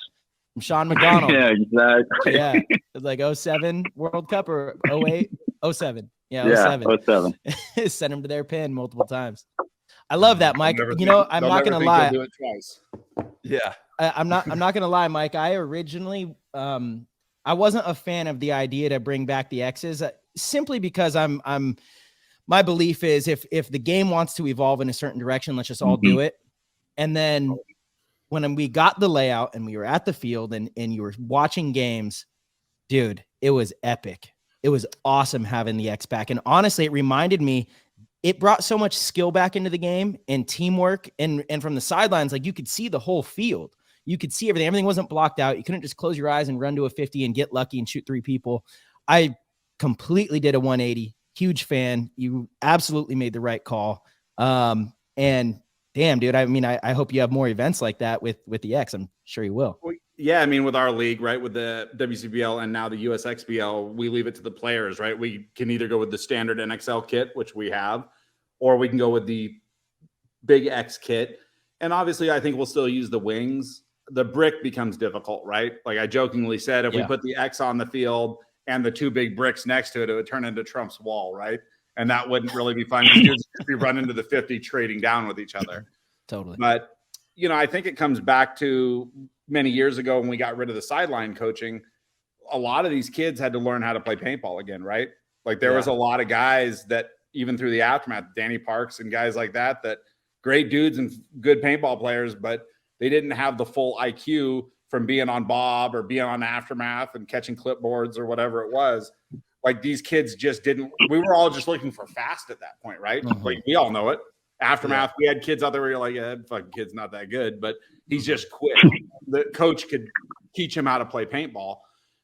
Speaker 2: From Sean McDonald.
Speaker 6: Yeah, exactly.
Speaker 2: Yeah. It was like 07 World Cup or 08, 07. Yeah,
Speaker 6: Yeah,
Speaker 2: 07.
Speaker 6: 07.
Speaker 2: Sent them to their pin multiple times. I love that, Mike.
Speaker 7: They'll never
Speaker 2: You know,
Speaker 7: think-
Speaker 2: I'm
Speaker 7: they'll
Speaker 2: not
Speaker 7: never
Speaker 2: gonna
Speaker 7: think
Speaker 2: lie.
Speaker 7: they'll do it twice.
Speaker 1: Yeah.
Speaker 2: I'm not gonna lie, Mike. I originally I wasn't a fan of the idea to bring back the X's simply because I'm my belief is if the game wants to evolve in a certain direction, let's just all do it. And then when we got the layout and we were at the field and you were watching games, dude, it was epic. It was awesome having the X back. And honestly, it reminded me, it brought so much skill back into the game and teamwork. And from the sidelines, like you could see the whole field. You could see everything. Everything wasn't blocked out. You couldn't just close your eyes and run to a 50 and get lucky and shoot 3 people. I completely did a 180. Huge fan. You absolutely made the right call. And damn, dude, I mean, I hope you have more events like that with the X. I'm sure you will.
Speaker 7: Well, yeah, I mean, with our league, right, with the WCBL and now the USXBL, we leave it to the players, right? We can either go with the standard NXL kit, which we have, or we can go with the big X kit. And obviously, I think we'll still use the wings. The brick becomes difficult, right? Like I jokingly said, if we put the X on the field and the 2 big bricks next to it, it would turn into Trump's wall, right? And that wouldn't really be fun. You'd just be running into the 50 trading down with each other.
Speaker 2: Totally.
Speaker 7: But, you know, I think it comes back to many years ago when we got rid of the sideline coaching. A lot of these kids had to learn how to play paintball again, right? Like there was a lot of guys that even through the aftermath, Danny Parks and guys like that great dudes and good paintball players, but they didn't have the full IQ from being on Bob or being on Aftermath and catching clipboards or whatever it was. Like these kids just didn't, we were all just looking for fast at that point, right? Like we all know it. Aftermath, we had kids out there where you're like, yeah, that fucking kid's not that good, but he's just quick. The coach could teach him how to play paintball.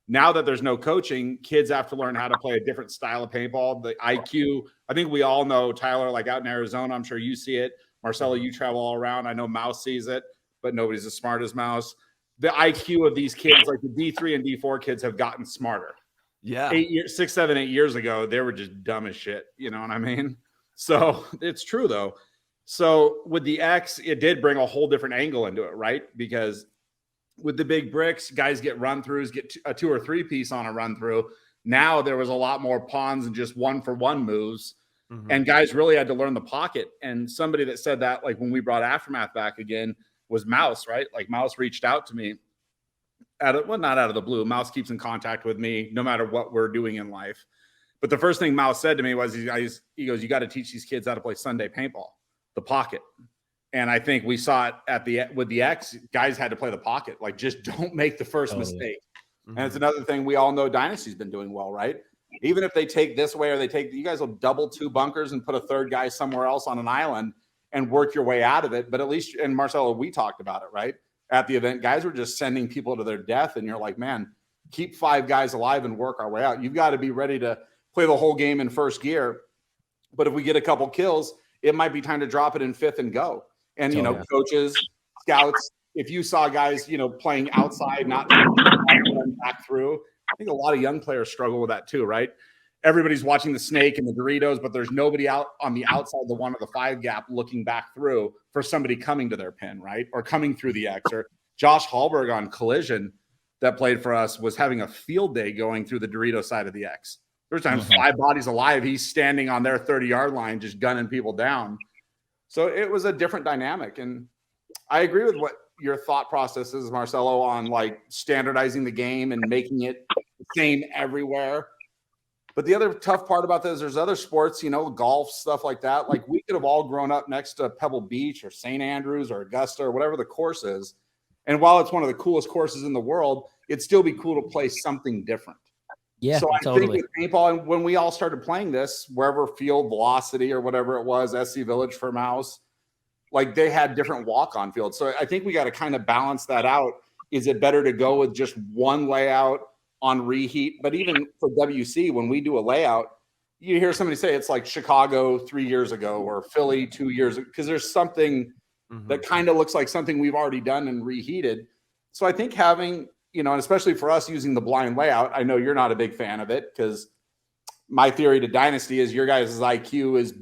Speaker 7: Now that there's no coaching, kids have to learn how to play a different style of paintball. The IQ, I think we all know, Tyler, like out in Arizona, I'm sure you see it. Marcelo, you travel all around. I know Mouse sees it, but nobody's as smart as Mouse. The IQ of these kids, like the D3 and D4 kids, have gotten smarter.
Speaker 1: Yeah.
Speaker 7: 6, 7, 8 years ago, they were just dumb as shit. You know what I mean? So it's true, though. So with the X, it did bring a whole different angle into it, right? Because with the big bricks, guys get run-throughs, get a 2 or 3 piece on a run-through. Now there was a lot more pawns and just 1-for-1 moves. And guys really had to learn the pocket. And somebody that said that, like when we brought Aftermath back again, was Mouse, right? Like Mouse reached out to me not out of the blue. Mouse keeps in contact with me no matter what we're doing in life. But the first thing Mouse said to me was, he goes, you got to teach these kids how to play Sunday paintball, the pocket. And I think we saw it with the X, guys had to play the pocket. Like just don't make the first mistake. And it's another thing we all know Dynasty's been doing well, right? Even if they take this way or you guys will double 2 bunkers and put a 3rd guy somewhere else on an island and work your way out of it. But at least, and Marcelo, we talked about it, right? At the event, guys were just sending people to their death. And you're like, man, keep 5 guys alive and work our way out. You've got to be ready to play the whole game in first gear. But if we get a couple kills, it might be time to drop it in fifth and go. And, you know, coaches, scouts, if you saw guys, you know, playing outside, not back through, I think a lot of young players struggle with that too, right? Everybody's watching the snake and the Doritos, but there's nobody out on the outside, the 1 or the 5 gap looking back through for somebody coming to their pin, right? Or coming through the X. Or Josh Hallberg on Collision that played for us was having a field day going through the Dorito side of the X. There's times 5 bodies alive. He's standing on their 30-yard line, just gunning people down. So it was a different dynamic. And I agree with what your thought process is, Marcelo, on like standardizing the game and making it the same everywhere. But the other tough part about this, there's other sports, you know, golf, stuff like that. Like we could have all grown up next to Pebble Beach or St. Andrews or Augusta or whatever the course is. And while it's one of the coolest courses in the world, it'd still be cool to play something different.
Speaker 2: Yeah,
Speaker 7: so I
Speaker 2: totally.
Speaker 7: think with paintball, and when we all started playing this, wherever Field Velocity or whatever it was, SC Village for Mouse, like they had different walk-on fields. So I think we got to kind of balance that out. Is it better to go with just one layout on reheat? But even for WC, when we do a layout, you hear somebody say it's like Chicago 3 years ago or Philly 2 years ago, because there's something that kind of looks like something we've already done and reheated. So I think having, you know, and especially for us using the blind layout, I know you're not a big fan of it because my theory to Dynasty is your guys' IQ is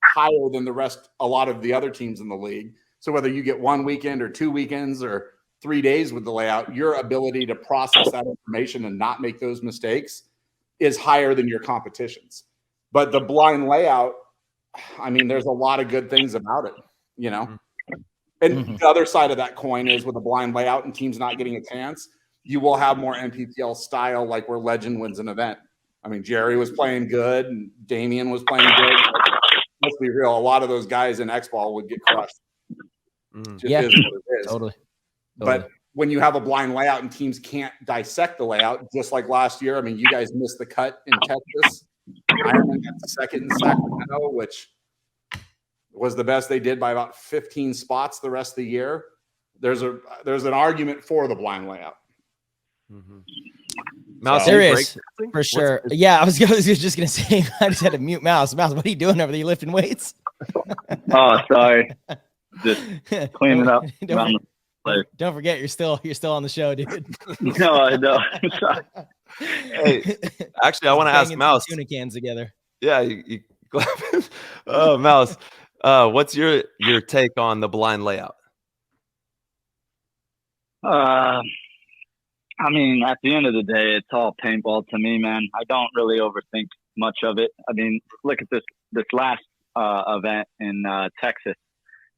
Speaker 7: higher than the rest, a lot of the other teams in the league. So whether you get 1 weekend or 2 weekends or 3 days with the layout, your ability to process that information and not make those mistakes is higher than your competition's. But the blind layout, I mean, there's a lot of good things about it, you know? And the other side of that coin is with a blind layout and teams not getting a chance, you will have more NPPL style, like where Legend wins an event. I mean, Jerry was playing good and Damian was playing good. Let's be real, a lot of those guys in X-Ball would get crushed.
Speaker 2: Yeah,
Speaker 7: is what it is.
Speaker 2: Totally.
Speaker 7: But when you have a blind layout and teams can't dissect the layout, just like last year, I mean, you guys missed the cut in Texas. Ironman got second in Sacramento, which was the best they did by about 15 spots the rest of the year. There's an argument for the blind layout.
Speaker 1: Mouse,
Speaker 2: There
Speaker 1: you
Speaker 2: is, for sure. Yeah, I was just gonna say, I just had to mute Mouse. Mouse, what are you doing over there? You lifting weights?
Speaker 6: Oh, sorry. Just cleaning up.
Speaker 2: Don't forget, you're still on the show, dude.
Speaker 6: No, I know.
Speaker 1: Hey, actually, I want to ask Mouse.
Speaker 2: Tuna cans together.
Speaker 1: Yeah, you oh, Mouse. What's your take on the blind layout?
Speaker 6: I mean, at the end of the day, it's all paintball to me, man. I don't really overthink much of it. I mean, look at this last event in Texas.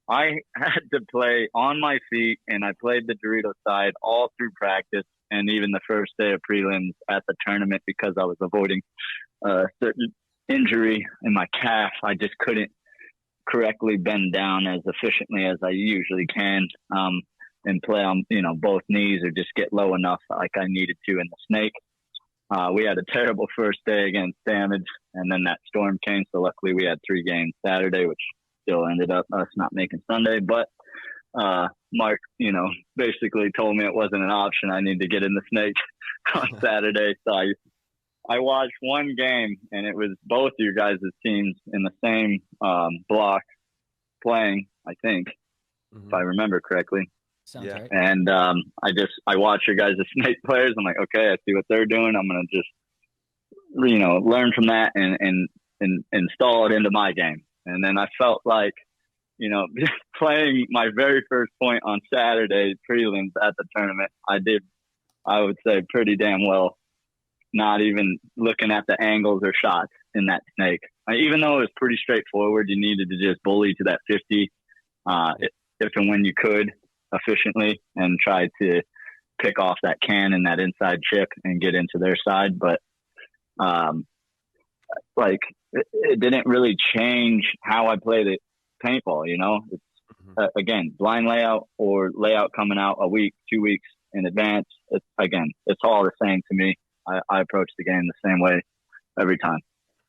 Speaker 6: I had to play on my feet, and I played the Dorito side all through practice and even the first day of prelims at the tournament because I was avoiding a certain injury in my calf. I just couldn't correctly bend down as efficiently as I usually can and play on, both knees or just get low enough like I needed to in the snake. We had a terrible first day against Damage, and then that storm came. So luckily we had 3 games Saturday, which still ended up us not making Sunday. But Mark, basically told me it wasn't an option. I need to get in the snake on Saturday. So I watched one game, and it was both your guys' teams in the same block playing, I think, if I remember correctly.
Speaker 2: Sounds right.
Speaker 6: And I watch your guys' snake players. I'm like, okay, I see what they're doing. I'm gonna just learn from that and install it into my game. And then I felt like playing my very first point on Saturday prelims at the tournament, I would say pretty damn well, not even looking at the angles or shots in that snake. Even though it was pretty straightforward, you needed to just bully to that 50 if and when you could efficiently and try to pick off that can and that inside chip and get into their side. But it didn't really change how I played it paintball. It's again, blind layout or layout coming out a week, 2 weeks in advance. It's all the same to me. I approach the game the same way every time.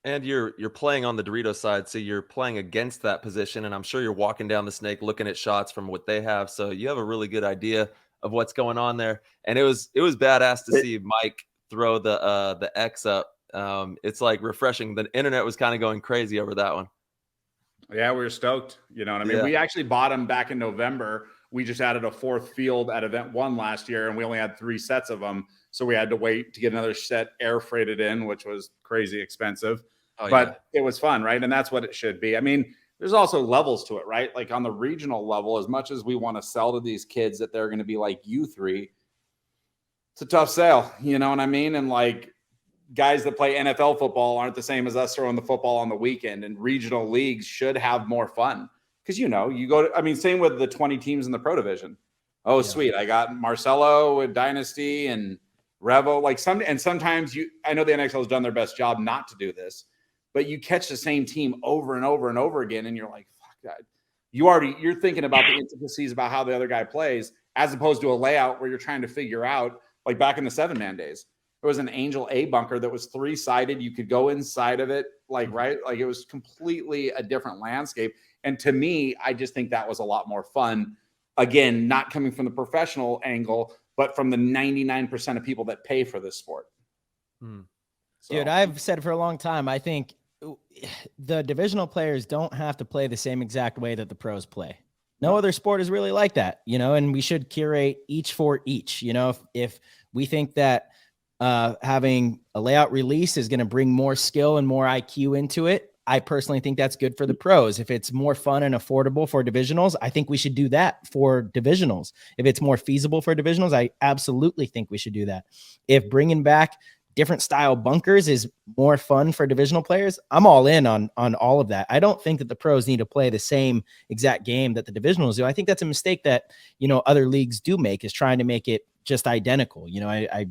Speaker 1: And you're playing on the Dorito side, so you're playing against that position, and I'm sure you're walking down the snake looking at shots from what they have, so you have a really good idea of what's going on there. And it was badass to see Mike throw the X up. It's like refreshing. The internet was kind of going crazy over that one.
Speaker 7: Yeah, we were stoked. You know what I mean?
Speaker 1: Yeah.
Speaker 7: We actually bought them back in November. We just added a 4th field at event 1 last year, and we only had 3 sets of them. So we had to wait to get another set air freighted in, which was crazy expensive. But it was fun, right? And that's what it should be. I mean, there's also levels to it, right? Like on the regional level, as much as we want to sell to these kids that they're going to be like U3, it's a tough sale. You know what I mean? And like, guys that play NFL football aren't the same as us throwing the football on the weekend, and regional leagues should have more fun. Because, you know, you go to, I mean, same with the 20 teams in the pro division. Oh, sweet. I got Marcelo with Dynasty and Revo. Like sometimes I know the NXL has done their best job not to do this, but you catch the same team over and over and over again. And you're like, fuck that. You're thinking about the intricacies about how the other guy plays, as opposed to a layout where you're trying to figure out, like back in the 7-man days. There was an Angel A bunker that was 3-sided. You could go inside of it, like, right? Like it was completely a different landscape. And to me, I just think that was a lot more fun. Again, not coming from the professional angle, but from the 99% of people that pay for this sport.
Speaker 2: So. Dude, I've said for a long time, I think the divisional players don't have to play the same exact way that the pros play. No other sport is really like that, you know, and we should curate each for each. You know, if we think that having a layout release is going to bring more skill and more IQ into it, I personally think that's good for the pros. If it's more fun and affordable for divisionals, I think we should do that for divisionals. If it's more feasible for divisionals, I absolutely think we should do that. If bringing back different style bunkers is more fun for divisional players, I'm all in on all of that. I don't think that the pros need to play the same exact game that the divisionals do. I think that's a mistake that, you know, other leagues do make, is trying to make it just identical. You know, I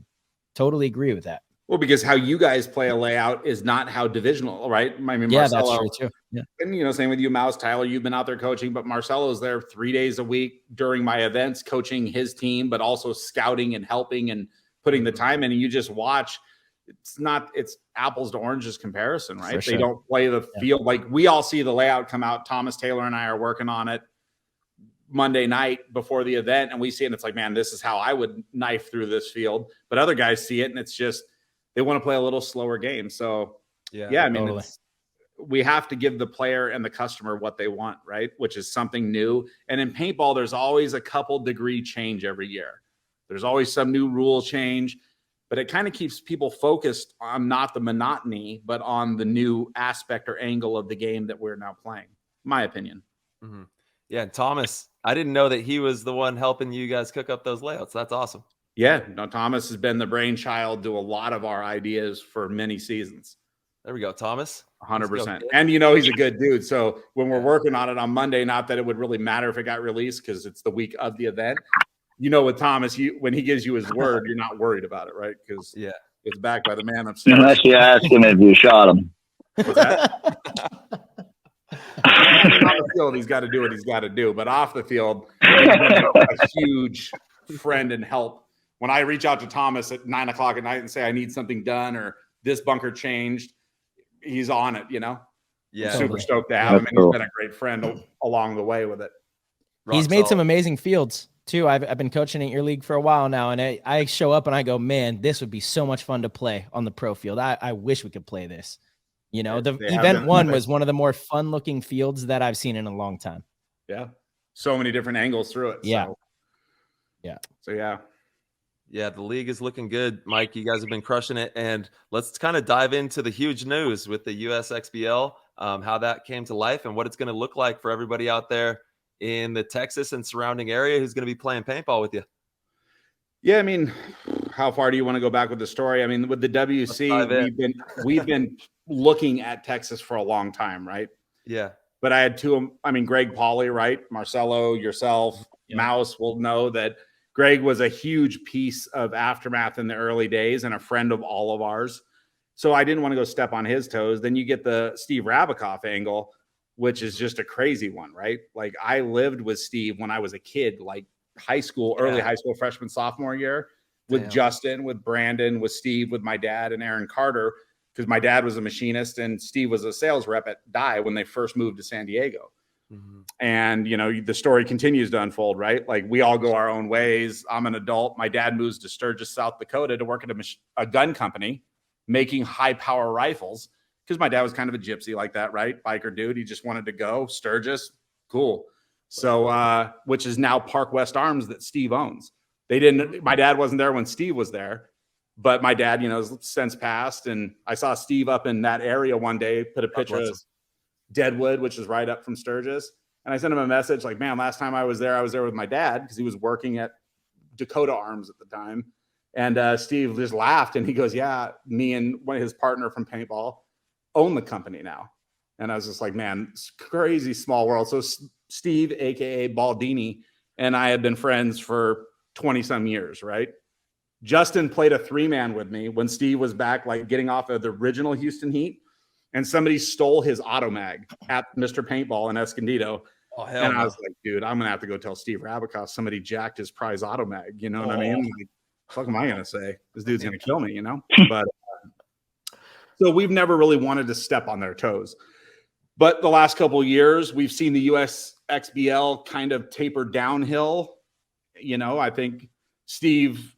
Speaker 2: totally agree with that.
Speaker 7: Well, because how you guys play a layout is not how divisional, right? I mean,
Speaker 2: yeah,
Speaker 7: Marcelo,
Speaker 2: that's true too. Yeah.
Speaker 7: And, you know, same with you, Mouse. Tyler, you've been out there coaching, but Marcelo's there 3 days a week during my events, coaching his team, but also scouting and helping and putting the time in. And you just watch. It's apples to oranges comparison, right?
Speaker 2: Sure.
Speaker 7: They don't play the field. Like we all see the layout come out. Thomas Taylor and I are working on it Monday night before the event, and we see it, and it's like, man, this is how I would knife through this field. But other guys see it, and it's just, they want to play a little slower game. So yeah, I mean, we have to give the player and the customer what they want, right? Which is something new. And in paintball, there's always a couple degree change every year. There's always some new rule change, but it kind of keeps people focused on not the monotony, but on the new aspect or angle of the game that we're now playing, my opinion.
Speaker 1: Mm-hmm. Yeah, and Thomas, I didn't know that he was the one helping you guys cook up those layouts. That's awesome.
Speaker 7: Yeah, no, Thomas has been the brainchild to a lot of our ideas for many seasons.
Speaker 1: There we go, Thomas.
Speaker 7: 100%. And, you know, he's a good dude. So when we're working on it on Monday, not that it would really matter if it got released because it's the week of the event. You know, with Thomas, when he gives you his word, you're not worried about it, right? Because it's backed by the man upstairs.
Speaker 6: Unless you ask him if you shot him.
Speaker 7: What's that? On the field, he's got to do what he's got to do. But off the field, he's a huge friend and help. When I reach out to Thomas at 9 o'clock at night and say I need something done or this bunker changed, he's on it, you know?
Speaker 1: Yeah.
Speaker 7: I'm super stoked to have him. And he's been a great friend along the way with it.
Speaker 2: He's made some amazing fields too. I've been coaching at your league for a while now, and I show up and I go, man, this would be so much fun to play on the pro field. I wish we could play this. You know, the event one was one of the more fun looking fields that I've seen in a long time.
Speaker 7: Yeah. So many different angles through it.
Speaker 2: Yeah.
Speaker 7: So.
Speaker 2: Yeah.
Speaker 7: So, yeah.
Speaker 1: Yeah, the league is looking good. Mike, you guys have been crushing it. And let's kind of dive into the huge news with the USXBL, how that came to life and what it's going to look like for everybody out there in the Texas and surrounding area who's going to be playing paintball with you.
Speaker 7: Yeah, I mean, how far do you want to go back with the story? I mean, with the WC, we've been looking at Texas for a long time, right?
Speaker 1: Yeah.
Speaker 7: But I had Greg Pauly, right? Marcelo, yourself, Mouse will know that Greg was a huge piece of Aftermath in the early days and a friend of all of ours. So I didn't want to go step on his toes. Then you get the Steve Rabikoff angle, which is just a crazy one, right? Like I lived with Steve when I was a kid, like high school, early high school, freshman, sophomore year with Justin, with Brandon, with Steve, with my dad and Aaron Carter, because my dad was a machinist and Steve was a sales rep at Dye when they first moved to San Diego. Mm-hmm. And, you know, the story continues to unfold, right? Like we all go our own ways. I'm an adult. My dad moves to Sturgis, South Dakota to work at a gun company making high power rifles. because my dad was kind of a gypsy like that, right? Biker dude. He just wanted to go. Sturgis, cool. So, which is now Park West Arms that Steve owns. My dad wasn't there when Steve was there, but my dad, has since passed. And I saw Steve up in that area one day, put a picture of Deadwood, which is right up from Sturgis. And I sent him a message like, man, last time I was there with my dad because he was working at Dakota Arms at the time. And Steve just laughed and he goes, yeah, me and one of his partner from Paintball own the company now. And I was just like, man, it's crazy small world. So Steve, AKA Baldini, and I had been friends for 20 some years, right? Justin played a 3-man with me when Steve was back, like getting off of the original Houston Heat, and somebody stole his auto mag at Mr. Paintball in Escondido.
Speaker 1: Oh, hell
Speaker 7: and
Speaker 1: no.
Speaker 7: I was like, dude, I'm going to have to go tell Steve Rabakoff somebody jacked his prize auto mag. You know what I mean? Like, fuck am I going to say? This dude's going to kill me, But so we've never really wanted to step on their toes. But the last couple of years, we've seen the USXBL kind of taper downhill. I think Steve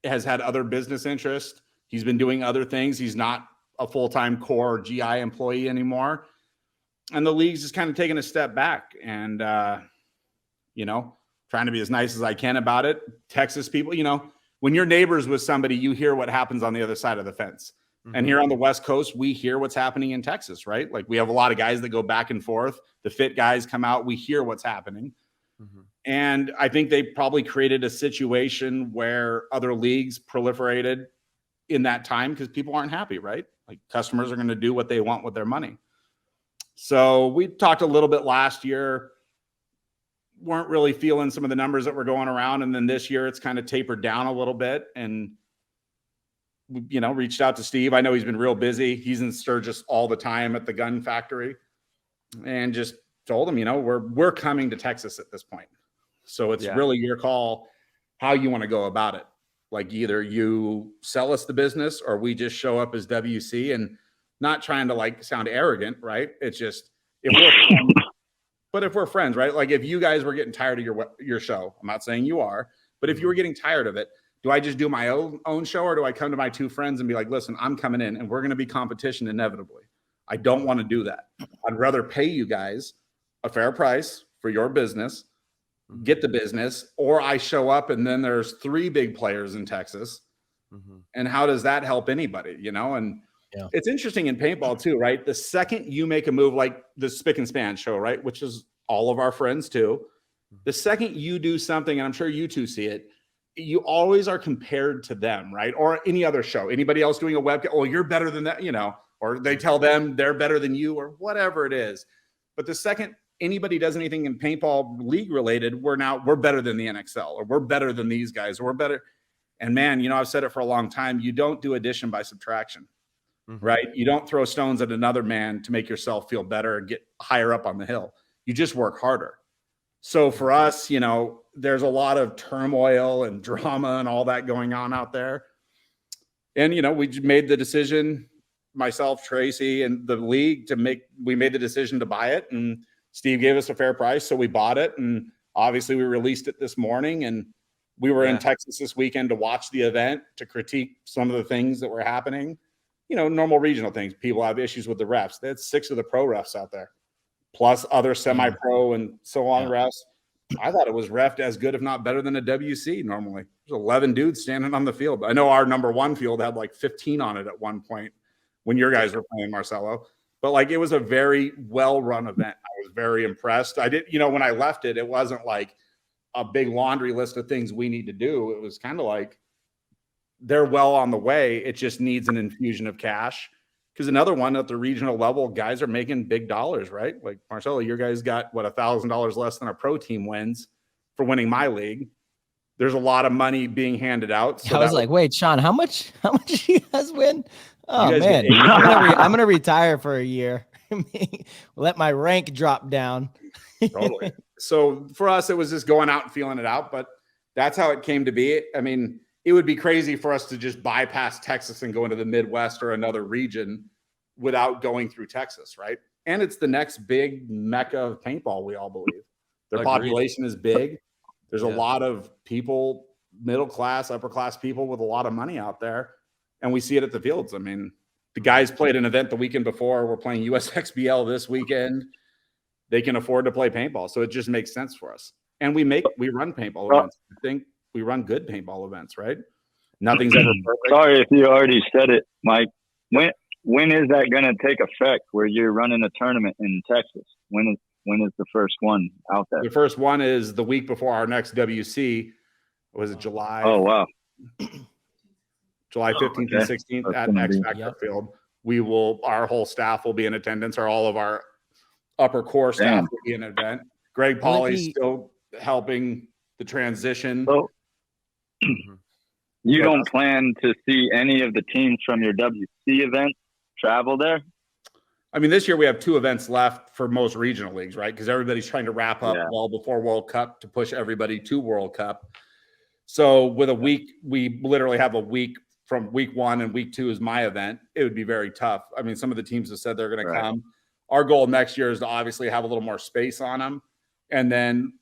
Speaker 7: has had other business interests. He's been doing other things. He's not a full-time core GI employee anymore. And the league's just kind of taking a step back and, trying to be as nice as I can about it. Texas people, when you're neighbors with somebody, you hear what happens on the other side of the fence. Mm-hmm. And here on the West Coast, we hear what's happening in Texas, right? Like we have a lot of guys that go back and forth. The fit guys come out. We hear what's happening. Mm-hmm. And I think they probably created a situation where other leagues proliferated in that time because people aren't happy, right? Like customers are going to do what they want with their money. So we talked a little bit last year, weren't really feeling some of the numbers that were going around. And then this year it's kind of tapered down a little bit. And reached out to Steve. I know he's been real busy. He's in Sturgis all the time at the gun factory, and just told him, we're coming to Texas at this point. So it's really your call how you want to go about it. Like either you sell us the business or we just show up as WC, and not trying to sound arrogant, right? It's just, if we're friends, right? Like if you guys were getting tired of your show, I'm not saying you are, but if you were getting tired of it, do I just do my own show, or do I come to my two friends and be like, listen, I'm coming in and we're going to be competition inevitably. I don't want to do that. I'd rather pay you guys a fair price for your business, get the business, or I show up and then there's 3 big players in Texas. Mm-hmm. And how does that help anybody, And it's interesting in paintball too, right? The second you make a move like the Spick and Span show, right? Which is all of our friends too. The second you do something, and I'm sure you two see it, you always are compared to them, right? Or any other show, anybody else doing a webcam, oh, you're better than that, or they tell them they're better than you, or whatever it is. But the second anybody does anything in paintball league related, we're better than the NXL, or we're better than these guys, or we're better. And man, I've said it for a long time. You don't do addition by subtraction, right? You don't throw stones at another man to make yourself feel better and get higher up on the hill. You just work harder. So for us, there's a lot of turmoil and drama and all that going on out there. And, we made the decision, myself, Tracy, and the league we made the decision to buy it. And Steve gave us a fair price. So we bought it. And obviously we released it this morning, and we were in Texas this weekend to watch the event, to critique some of the things that were happening, normal regional things. People have issues with the refs. They had 6 of the pro refs out there, plus other semi-pro and so on refs. I thought it was reffed as good, if not better, than a WC normally. There's 11 dudes standing on the field. I know our number 1 field had 15 on it at one point when your guys were playing, Marcelo. But it was a very well-run event. I was very impressed. I did, when I left it, it wasn't like a big laundry list of things we need to do. It was kind of like they're well on the way. It just needs an infusion of cash. Because another one at the regional level, guys are making big dollars, right? Like Marcelo, your guys got $1,000 less than a pro team wins for winning my league. There's a lot of money being handed out. So
Speaker 2: I was like, wait, Sean, how much do you guys win? Oh
Speaker 7: guys
Speaker 2: man, I'm gonna retire for a year. Let my rank drop down.
Speaker 7: Totally. So for us, it was just going out and feeling it out. But that's how it came to be. I mean, it would be crazy for us to just bypass Texas and go into the Midwest or another region without going through Texas, right? And it's the next big mecca of paintball, we all believe. Their population is big. There's a lot of people, middle class, upper class people with a lot of money out there. And we see it at the fields. I mean, The guys played an event the weekend before. We're playing USXBL this weekend. They can afford to play paintball. So it just makes sense for us. And we run paintball events. I think we run good paintball events, right? Nothing's ever perfect.
Speaker 6: Sorry if you already said it, Mike. When is that going to take effect where you're running a tournament in Texas? When is the first one out there?
Speaker 7: The first one is the week before our next WC. Was it July?
Speaker 6: Oh, wow.
Speaker 7: July 15th and 16th at X Factor Field. Our whole staff will be in attendance, or all of our upper core staff will be in an event. Greg Pauly's still helping the transition.
Speaker 6: So, you don't plan to see any of the teams from your WC event travel there?
Speaker 7: I mean, this year we have 2 events left for most regional leagues, right? Because everybody's trying to wrap up well before World Cup to push everybody to World Cup. So with a week, we literally have a week from week 1, and week 2 is my event. It would be very tough. I mean, some of the teams have said they're going to come. Our goal next year is to obviously have a little more space on them, and then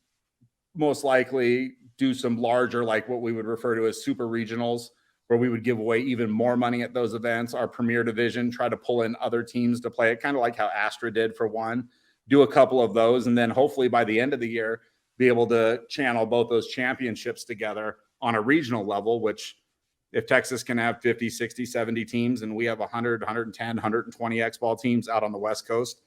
Speaker 7: most likely do some larger, like what we would refer to as super regionals, where we would give away even more money at those events. Our premier division, try to pull in other teams to play it, kind of like how Astra did for one. Do a couple of those, and then hopefully by the end of the year, be able to channel both those championships together on a regional level, which if Texas can have 50, 60, 70 teams, and we have 100, 110, 120 X-ball teams out on the West Coast,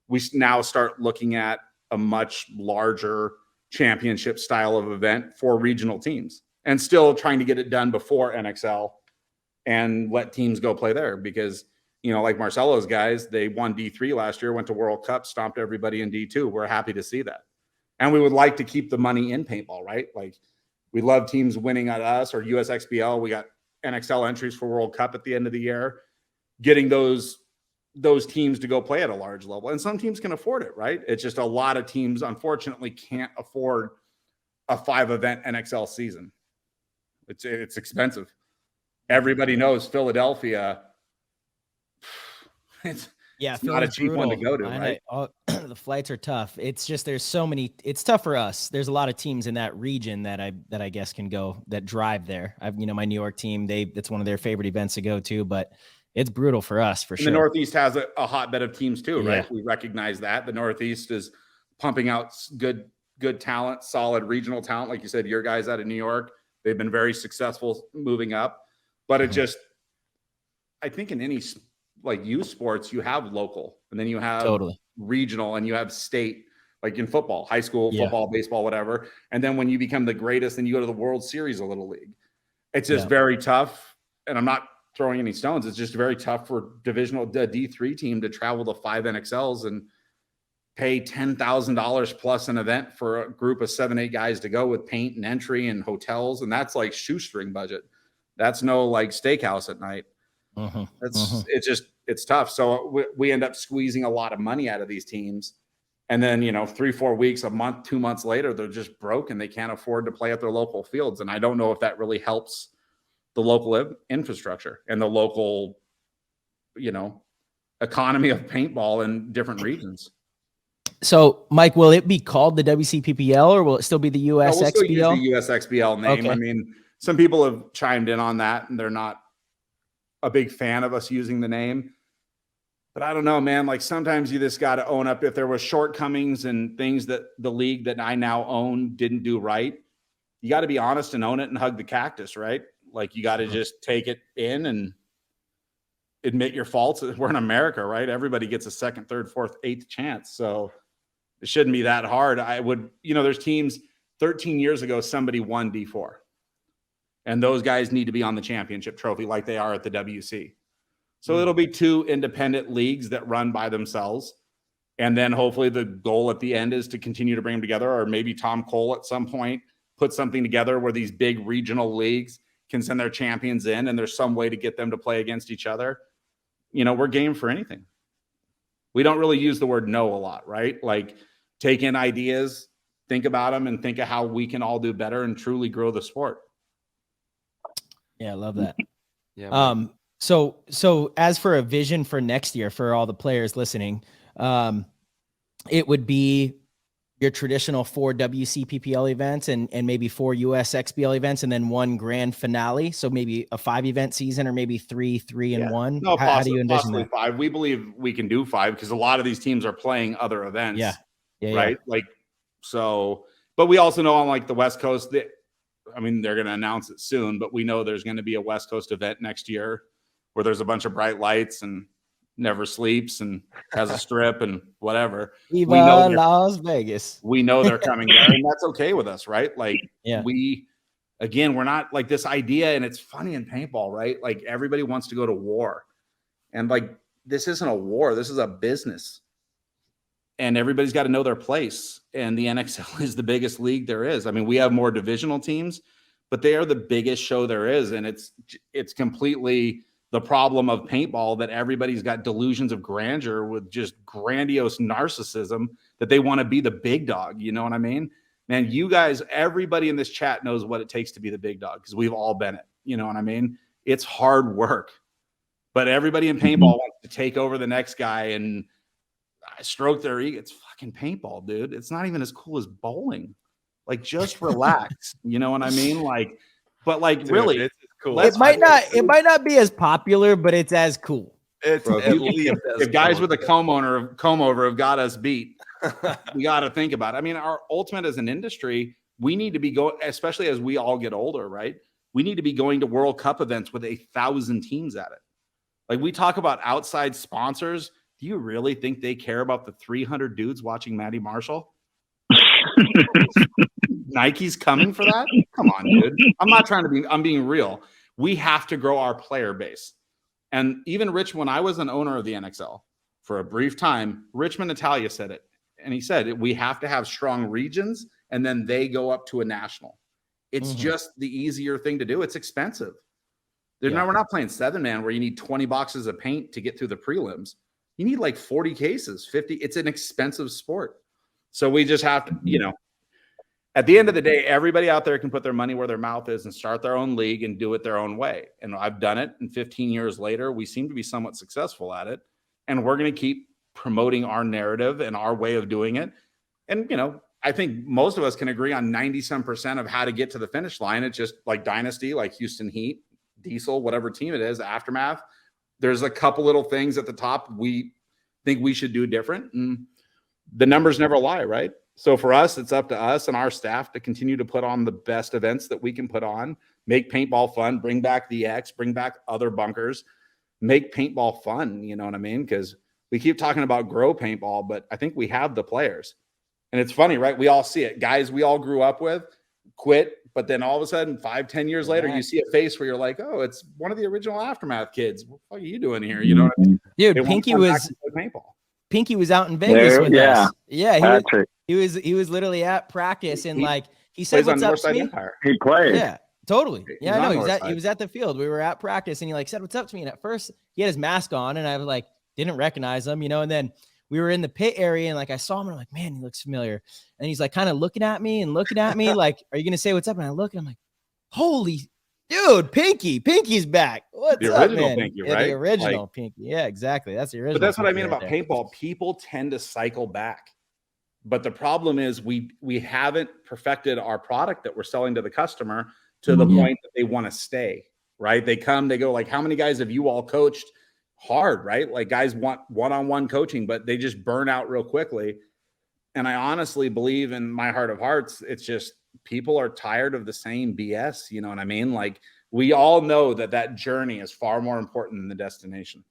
Speaker 7: we now start looking at a much larger championship style of event for regional teams, and still trying to get it done before NXL and let teams go play there. Because, you know, like Marcelo's guys, they won D3 last year, went to World Cup, stomped everybody in D2. We're happy to see that. And we would like to keep the money in paintball, right? Like, we love teams winning at us or USXBL. We got NXL entries for World Cup at the end of the year, getting those teams to go play at a large level. And some teams can afford it, right? It's just a lot of teams, unfortunately, can't afford a 5-event NXL season. It's expensive. Everybody knows Philadelphia. It's not a cheap one to go to, right?
Speaker 2: The flights are tough. It's just there's so many. It's tough for us. There's a lot of teams in that region that I guess can go, that drive there. My New York team, that's one of their favorite events to go to, but it's brutal for us for sure.
Speaker 7: The Northeast has a hotbed of teams too, right?
Speaker 2: Yeah.
Speaker 7: We recognize that the Northeast is pumping out good talent, solid regional talent. Like you said, your guys out of New York, they've been very successful moving up. But it just, I think in any like youth sports, you have local, and then you have regional, and you have state, like in football, high school, football, baseball, whatever. And then when you become the greatest, then you go to the World Series, a little league. It's just very tough. And I'm not throwing any stones. It's just very tough for divisional D3 team to travel to 5 NXLs and pay $10,000 plus an event for a group of 7-8 guys to go with paint and entry and hotels. And that's like shoestring budget. That's no like steakhouse at night. It's tough. So we end up squeezing a lot of money out of these teams. And then, 3-4 weeks, a month, 2 months later, they're just broke and they can't afford to play at their local fields. And I don't know if that really helps the local infrastructure and the local, economy of paintball in different regions.
Speaker 2: So, Mike, will it be called the WCPPL or will it still be the USXBL?
Speaker 7: We'll still use the USXBL name.
Speaker 2: Okay.
Speaker 7: I mean, some people have chimed in on that and they're not a big fan of us using the name. But I don't know, man. Like, sometimes you just got to own up if there was shortcomings and things that the league that I now own didn't do right. You got to be honest and own it and hug the cactus, right? Like, you got to just take it in and admit your faults. We're in America, right? Everybody gets a second, third, fourth, eighth chance. So it shouldn't be that hard. I would, there's teams 13 years ago, somebody won D4. And those guys need to be on the championship trophy like they are at the WC. So it'll be 2 independent leagues that run by themselves. And then hopefully the goal at the end is to continue to bring them together, or maybe Tom Cole at some point put something together where these big regional leagues can send their champions in and there's some way to get them to play against each other. We're game for anything. We don't really use the word no a lot, right? Like, take in ideas, think about them, and think of how we can all do better and truly grow the sport.
Speaker 2: Yeah, I love that.
Speaker 1: Yeah.
Speaker 2: So as for a vision for next year for all the players listening, it would be your traditional 4 WCPPL events and maybe 4 USXBL events and then 1 grand finale. So maybe a 5 event season or maybe 3 and 1.
Speaker 7: No,
Speaker 2: how do you envision
Speaker 7: possibly
Speaker 2: that?
Speaker 7: 5. We believe we can do 5 because a lot of these teams are playing other events.
Speaker 2: Yeah.
Speaker 7: Right. Like, so, but we also know on like the West Coast that, I mean, they're going to announce it soon, but we know there's going to be a West Coast event next year where there's a bunch of bright lights and never sleeps and has a strip and whatever.
Speaker 2: Viva
Speaker 7: we know
Speaker 2: Las Vegas.
Speaker 7: We know they're coming there, and that's okay with us, right? Like, again, we're not like this idea, and it's funny in paintball, right? Like everybody wants to go to war, and like this isn't a war, this is a business, and everybody's got to know their place. And the NXL is the biggest league there is. I mean, we have more divisional teams, but they are the biggest show there is, and it's completely the problem of paintball that everybody's got delusions of grandeur with just grandiose narcissism that they want to be the big dog. You know what I mean? Man, you guys, everybody in this chat knows what it takes to be the big dog because we've all been it. You know what I mean? It's hard work, but everybody in paintball wants to take over the next guy and stroke their ego. It's fucking paintball, dude. It's not even as cool as bowling. Like, just relax. You know what I mean? Like, but like, dude, really,
Speaker 1: it's cool.
Speaker 2: It might not be as popular, but it's as cool.
Speaker 1: It's at least
Speaker 7: if guys with a comb over have got us beat, we got to think about it. I mean, our ultimate as an industry, we need to be going, especially as we all get older, right? We need to be going to World Cup events with 1,000 teams at it. Like, we talk about outside sponsors. Do you really think they care about the 300 dudes watching Matty Marshall? Nike's coming for that? Come on, dude. I'm being real. We have to grow our player base. And even when I was an owner of the NXL for a brief time, Richmond Italia said it. And he said, we have to have strong regions and then they go up to a national. It's just the easier thing to do. It's expensive. We're not playing 7-man where you need 20 boxes of paint to get through the prelims. You need like 40 cases, 50. It's an expensive sport. So we just have to, at the end of the day, everybody out there can put their money where their mouth is and start their own league and do it their own way. And I've done it. And 15 years later, we seem to be somewhat successful at it. And we're going to keep promoting our narrative and our way of doing it. And, I think most of us can agree on 90% of how to get to the finish line. It's just like Dynasty, like Houston Heat, Diesel, whatever team it is, Aftermath. There's a couple little things at the top we think we should do different. And the numbers never lie, right? So for us, it's up to us and our staff to continue to put on the best events that we can put on, make paintball fun, bring back the X, bring back other bunkers, make paintball fun. You know what I mean? Because we keep talking about grow paintball, but I think we have the players. And it's funny, right? We all see it. Guys we all grew up with quit, but then all of a sudden, 5-10 years later, you see a face where you're like, oh, it's one of the original Aftermath kids. What the fuck are you doing here? You know what I mean?
Speaker 2: Dude, Pinky was out in Vegas with us. Yeah, he was literally at practice and he said what's up to me.
Speaker 6: Empire. He played.
Speaker 2: Yeah, totally. Yeah, no, he was at the field. We were at practice and he said what's up to me. And at first he had his mask on and I was didn't recognize him, and then we were in the pit area and I saw him and I'm like, man, he looks familiar. And he's kind of looking at me like, are you going to say what's up? And I look and I'm like, holy dude, Pinky's back. What's up, man?
Speaker 7: Pinky, right?
Speaker 2: The original Pinky. Yeah, exactly. That's the original.
Speaker 7: But that's what I mean
Speaker 2: Pinky
Speaker 7: about paintball. People tend to cycle back. But the problem is we haven't perfected our product that we're selling to the customer to the point that they want to stay, right? They come, they go how many guys have you all coached hard, right? Like guys want one-on-one coaching, but they just burn out real quickly. And I honestly believe in my heart of hearts, it's just people are tired of the same BS. You know what I mean? We all know that journey is far more important than the destination.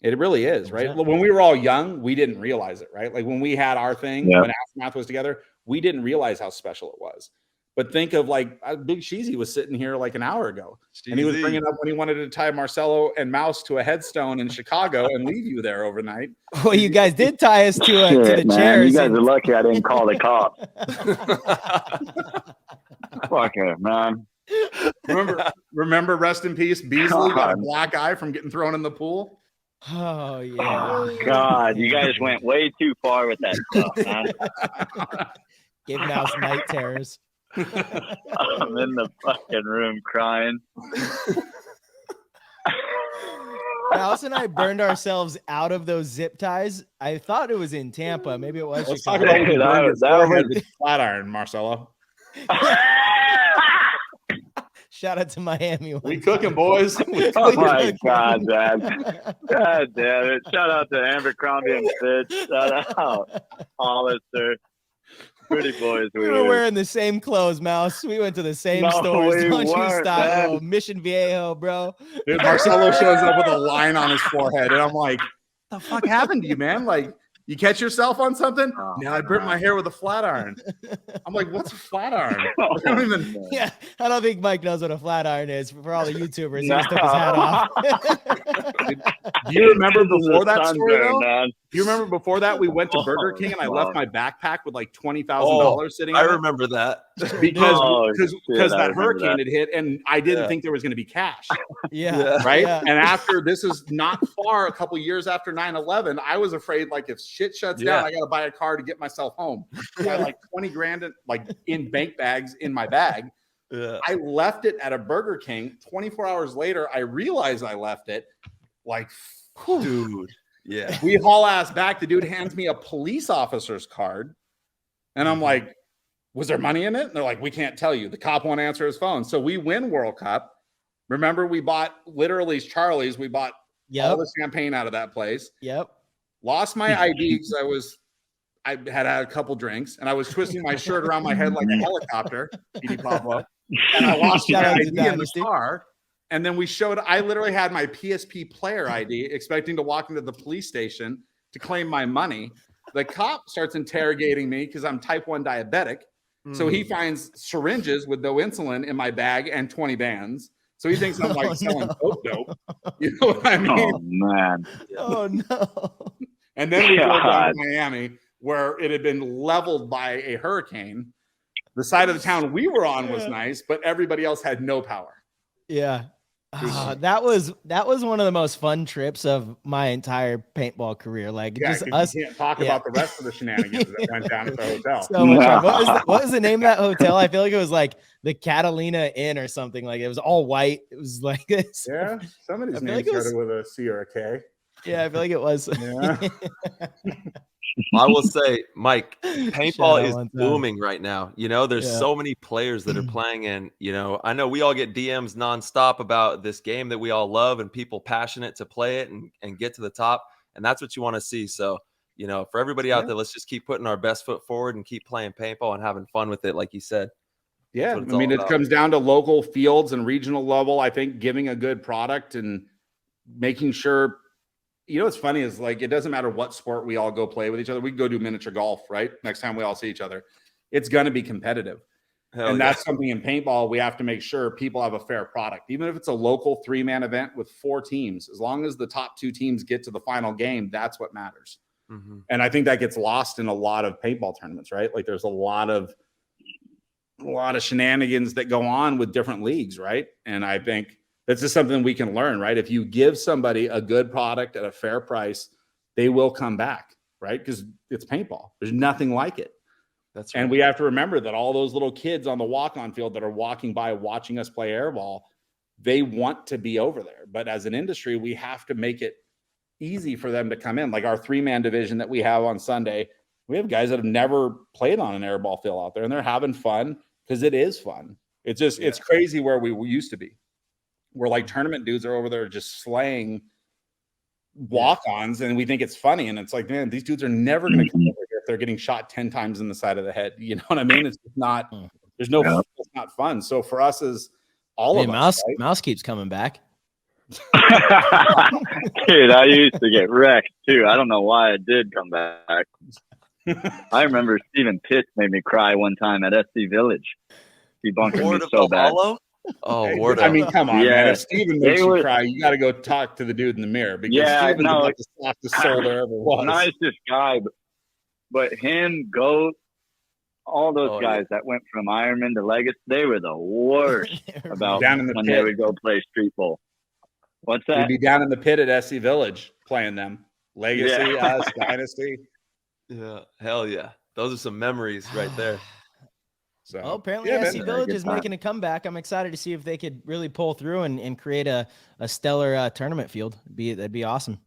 Speaker 7: It really is, right? When we were all young, we didn't realize it, right? Like when we had our thing, when Aftermath was together, we didn't realize how special it was. But think of Big Sheezy was sitting here an hour ago, and he was bringing up when he wanted to tie Marcelo and Mouse to a headstone in Chicago and leave you there overnight.
Speaker 2: Well, you guys did tie us to the chairs.
Speaker 6: You guys are lucky I didn't call the cops. Fuck it, man.
Speaker 7: Remember, rest in peace, Beasley got a black eye from getting thrown in the pool.
Speaker 2: Oh yeah.
Speaker 6: Oh, God, you guys went way too far with that stuff, man.
Speaker 2: Gave Mouse night terrors.
Speaker 6: I'm in the fucking room crying.
Speaker 2: Mouse and I burned ourselves out of those zip ties. I thought it was in Tampa. Maybe it was.
Speaker 7: Let's talk
Speaker 2: Chicago.
Speaker 7: about when you
Speaker 6: That
Speaker 7: burned your
Speaker 6: was- that
Speaker 7: forehead
Speaker 6: was-
Speaker 7: with a flat iron, Marcelo.
Speaker 2: Shout out to Miami.
Speaker 7: We cooking, boys.
Speaker 6: Oh my God, man. God damn it. Shout out to Abercrombie and Fitch. Shout out Hollister. Pretty boys
Speaker 2: We were wearing the same clothes, Mouse. We went to the same
Speaker 6: No,
Speaker 2: stores.
Speaker 6: we
Speaker 2: Don't you
Speaker 6: weren't,
Speaker 2: style.
Speaker 6: man.
Speaker 2: Mission Viejo, bro.
Speaker 7: Dude, Marcelo shows up with a line on his forehead, and I'm like, "The fuck happened to you, man? Like, you catch yourself on something?"
Speaker 6: Oh,
Speaker 7: Now I burnt my hair with a flat iron. I'm like, "What's a flat iron?" I don't even.
Speaker 2: Yeah, I don't think Mike knows what a flat iron is. For all the YouTubers, he
Speaker 6: No.
Speaker 2: just took his hat off.
Speaker 7: Do you remember
Speaker 6: This is
Speaker 7: before
Speaker 6: a
Speaker 7: that story
Speaker 6: sunburn,
Speaker 7: though?
Speaker 6: man.
Speaker 7: Do you remember before that we went to
Speaker 6: Oh,
Speaker 7: Burger King and I left my backpack with like $20,000
Speaker 1: Oh,
Speaker 7: sitting?
Speaker 1: I
Speaker 7: in it?
Speaker 1: remember that.
Speaker 7: because
Speaker 6: Oh,
Speaker 7: because
Speaker 6: shit,
Speaker 7: because
Speaker 6: I
Speaker 7: that
Speaker 6: remember
Speaker 7: hurricane
Speaker 6: that.
Speaker 7: had hit and I didn't
Speaker 1: Yeah.
Speaker 7: think there was going to be cash.
Speaker 2: Yeah,
Speaker 7: Right.
Speaker 2: yeah.
Speaker 7: And after this is not far, a couple years after 9/11, I was afraid like if shit shuts down,
Speaker 1: Yeah.
Speaker 7: I got to buy a car to get myself home. I had like 20 grand in bank bags in my bag.
Speaker 1: Yeah.
Speaker 7: I left it at a Burger King. 24 hours later, I realized I left it. Like,
Speaker 1: Dude. Yeah.
Speaker 7: we haul ass back. The dude hands me a police officer's card. And I'm like, was there money in it? And they're like, we can't tell you. The cop won't answer his phone. So we win World Cup. Remember, we bought literally Charlie's. We bought all
Speaker 2: Yep.
Speaker 7: the champagne out of that place.
Speaker 2: Yep.
Speaker 7: Lost my ID because I had a couple drinks and I was twisting my shirt around my head like a helicopter. Petey Pablo. And I lost
Speaker 2: Shout
Speaker 7: my
Speaker 2: out to
Speaker 7: ID in the
Speaker 2: Dynasty.
Speaker 7: car. And then I literally had my PSP player ID, expecting to walk into the police station to claim my money. The cop starts interrogating me because I'm type 1 diabetic. So he finds syringes with no insulin in my bag and 20 bands. So he thinks I'm like
Speaker 2: Oh,
Speaker 7: selling
Speaker 2: no.
Speaker 7: dope. You know what I mean?
Speaker 6: Oh, man.
Speaker 2: Oh no.
Speaker 7: And then we go down
Speaker 6: God.
Speaker 7: to Miami where it had been leveled by a hurricane. The side of the town we were on was nice, but everybody else had no power.
Speaker 2: Yeah. That was one of the most fun trips of my entire paintball career. Like
Speaker 7: Yeah,
Speaker 2: just
Speaker 7: 'cause
Speaker 2: us.
Speaker 7: you can't talk
Speaker 2: yeah.
Speaker 7: about the rest of the shenanigans that went down at the hotel.
Speaker 2: So much fun. What was the name of that hotel? I feel like it was like the Catalina Inn or something. Like it was all white. It was like this.
Speaker 7: Yeah, some of
Speaker 2: I
Speaker 7: these
Speaker 2: feel
Speaker 7: names
Speaker 2: like it was-
Speaker 7: started with a C or a K.
Speaker 2: Yeah, I feel like it was.
Speaker 7: Yeah.
Speaker 1: I will say, Mike,
Speaker 2: Shout
Speaker 1: paintball
Speaker 2: out
Speaker 1: is
Speaker 2: one time.
Speaker 1: booming right now. You know, there's
Speaker 2: Yeah.
Speaker 1: so many players that are playing, and I know we all get DMs nonstop about this game that we all love, and people passionate to play it and get to the top, and that's what you want to see. So, for everybody out there, let's just keep putting our best foot forward and keep playing paintball and having fun with it, like you said.
Speaker 7: Yeah,
Speaker 1: what it's
Speaker 7: I mean,
Speaker 1: all
Speaker 7: it
Speaker 1: about.
Speaker 7: comes down to local fields and regional level. I think giving a good product and making sure, what's funny is like, it doesn't matter what sport we all go play with each other. We can go do miniature golf, right? Next time we all see each other, it's going to be competitive.
Speaker 1: Hell
Speaker 7: And
Speaker 1: yeah.
Speaker 7: that's something in paintball, we have to make sure people have a fair product. Even if it's a local 3-man event with 4 teams, as long as the top 2 teams get to the final game, that's what matters.
Speaker 1: Mhm.
Speaker 7: And I think that gets lost in a lot of paintball tournaments, right? Like there's a lot of shenanigans that go on with different leagues, right? And I think that's just something we can learn, right? If you give somebody a good product at a fair price, they will come back, right? Because it's paintball. There's nothing like it.
Speaker 1: That's right.
Speaker 7: And we have to remember that all those little kids on the walk-on field that are walking by watching us play airball, they want to be over there. But as an industry, we have to make it easy for them to come in. Like our 3-man division that we have on Sunday, we have guys that have never played on an airball field out there, and they're having fun because it is fun. It's just, it's crazy where we used to be. Where like tournament dudes are over there just slaying walk-ons, and we think it's funny. And it's like, man, these dudes are never going to come over here if they're getting shot 10 times in the side of the head. You know what I mean? It's just not, there's no, it's not fun. So for us as all
Speaker 2: Hey,
Speaker 7: of
Speaker 2: Mouse,
Speaker 7: us, right?
Speaker 2: Mouse keeps coming back.
Speaker 6: Dude, I used to get wrecked too. I don't know why I did come back. I remember Stephen Pitts made me cry one time at SC Village. He bunkered
Speaker 1: Ward
Speaker 6: me
Speaker 1: of
Speaker 6: so bad.
Speaker 1: Valhalla? Oh,
Speaker 7: Hey,
Speaker 1: Ward
Speaker 7: I
Speaker 1: of-
Speaker 7: mean, come on,
Speaker 6: Yeah.
Speaker 7: man. If Steven makes
Speaker 6: They
Speaker 7: you
Speaker 6: were-
Speaker 7: cry, you got to go talk to the dude in the mirror because
Speaker 6: Yeah,
Speaker 7: Steven's
Speaker 6: no,
Speaker 7: about the softest soul there ever was.
Speaker 6: Nicest guy, but him, Goat, all those
Speaker 1: Oh,
Speaker 6: guys that went from Ironman to Legacy, they were the worst about
Speaker 7: Down in the
Speaker 6: when
Speaker 7: pit.
Speaker 6: they would go play street bowl. What's
Speaker 7: We'd
Speaker 6: that?
Speaker 7: be down in the pit at SC Village playing them. Legacy,
Speaker 6: Yeah.
Speaker 7: us, Dynasty.
Speaker 1: Yeah, hell yeah. Those are some memories right there.
Speaker 7: So
Speaker 2: well, apparently
Speaker 7: yeah,
Speaker 2: SC
Speaker 7: man.
Speaker 2: Village is making a comeback. I'm excited to see if they could really pull through and create a stellar tournament field. That'd be awesome.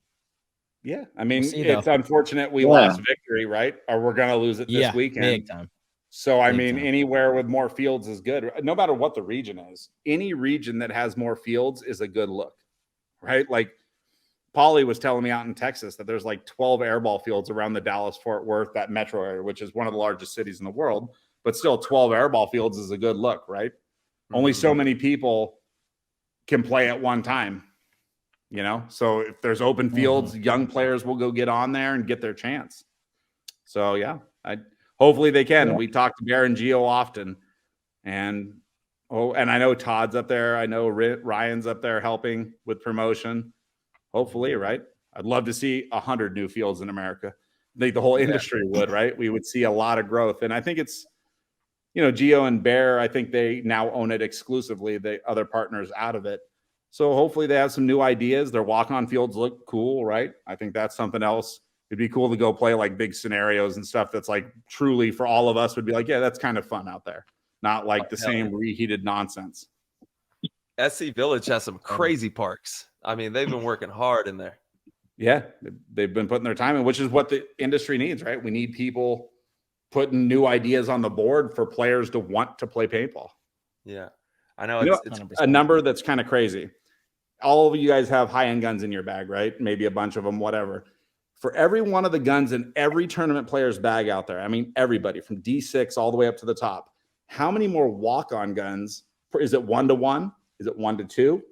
Speaker 7: Yeah, I mean,
Speaker 2: see,
Speaker 7: it's
Speaker 2: though.
Speaker 7: unfortunate we lost Victory, right? Or we're gonna lose it this
Speaker 2: Yeah,
Speaker 7: weekend.
Speaker 2: big time.
Speaker 7: So I
Speaker 2: Big
Speaker 7: mean,
Speaker 2: time.
Speaker 7: anywhere with more fields is good, no matter what the region is. Any region that has more fields is a good look, right? Like Paulie was telling me out in Texas that there's like 12 airball fields around the Dallas-Fort Worth, that metro area, which is one of the largest cities in the world. But still, 12 airball fields is a good look, right? Only so many people can play at one time, you know? So if there's open fields, young players will go get on there and get their chance. So yeah, hopefully they can.
Speaker 6: Yeah.
Speaker 7: We talk to Bear and Gio often, and I know Todd's up there. I know Ryan's up there helping with promotion. Hopefully, right? I'd love to see 100 new fields in America. I think the whole industry would, right? We would see a lot of growth, and I think it's, you know, Gio and Bear, I think they now own it exclusively. The other partners out of it. So hopefully they have some new ideas. Their walk-on fields look cool, right? I think that's something else. It'd be cool to go play like big scenarios and stuff that's like truly for all of us would be like, yeah, that's kind of fun out there. Not like the same reheated nonsense.
Speaker 1: SC Village has some crazy parks. I mean, they've been working hard in there.
Speaker 7: Yeah, they've been putting their time in, which is what the industry needs, right? We need people putting new ideas on the board for players to want to play paintball.
Speaker 1: Yeah, I know
Speaker 7: it's a number that's kind of crazy. All of you guys have high-end guns in your bag, right? Maybe a bunch of them, whatever. For every one of the guns in every tournament player's bag out there, I mean, everybody from D6 all the way up to the top, how many more walk-on guns? Is it 1-to-1? Is it 1-to-2?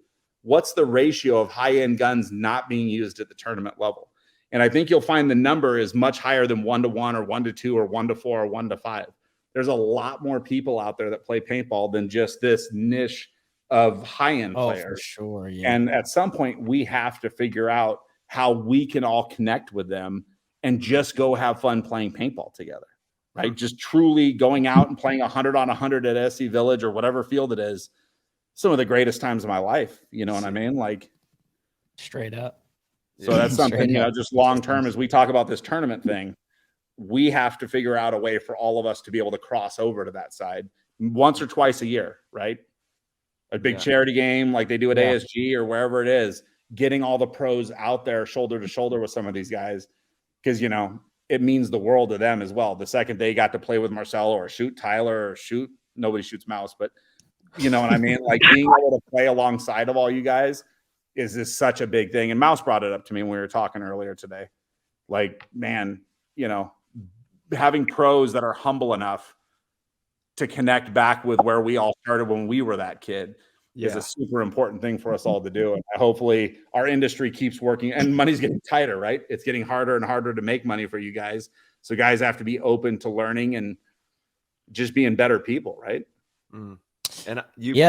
Speaker 7: What's the ratio of high-end guns not being used at the tournament level? And I think you'll find the number is much higher than 1-to-1 or 1-to-2 or 1-to-4 or 1-to-5. There's a lot more people out there that play paintball than just this niche of high-end players.
Speaker 2: For sure, yeah.
Speaker 7: And at some point, we have to figure out how we can all connect with them and just go have fun playing paintball together, right? Just truly going out and playing 100 on 100 at SC Village or whatever field it is. Some of the greatest times of my life, you know what I mean? Like
Speaker 2: straight up.
Speaker 7: So that's something, you know, just long-term as we talk about this tournament thing, we have to figure out a way for all of us to be able to cross over to that side once or twice a year, right? A big charity game like they do at ASG or wherever it is, getting all the pros out there shoulder to shoulder with some of these guys. Because, you know, it means the world to them as well. The second they got to play with Marcelo or shoot Tyler or shoot, nobody shoots Mouse, but you know what I mean? Like being able to play alongside of all you guys is such a big thing. And Mouse brought it up to me when we were talking earlier today. Like, man, you know, having pros that are humble enough to connect back with where we all started when we were that kid is a super important thing for us all to do. And hopefully our industry keeps working, and money's getting tighter, right? It's getting harder and harder to make money for you guys. So guys have to be open to learning and just being better people, right?
Speaker 1: Mm. And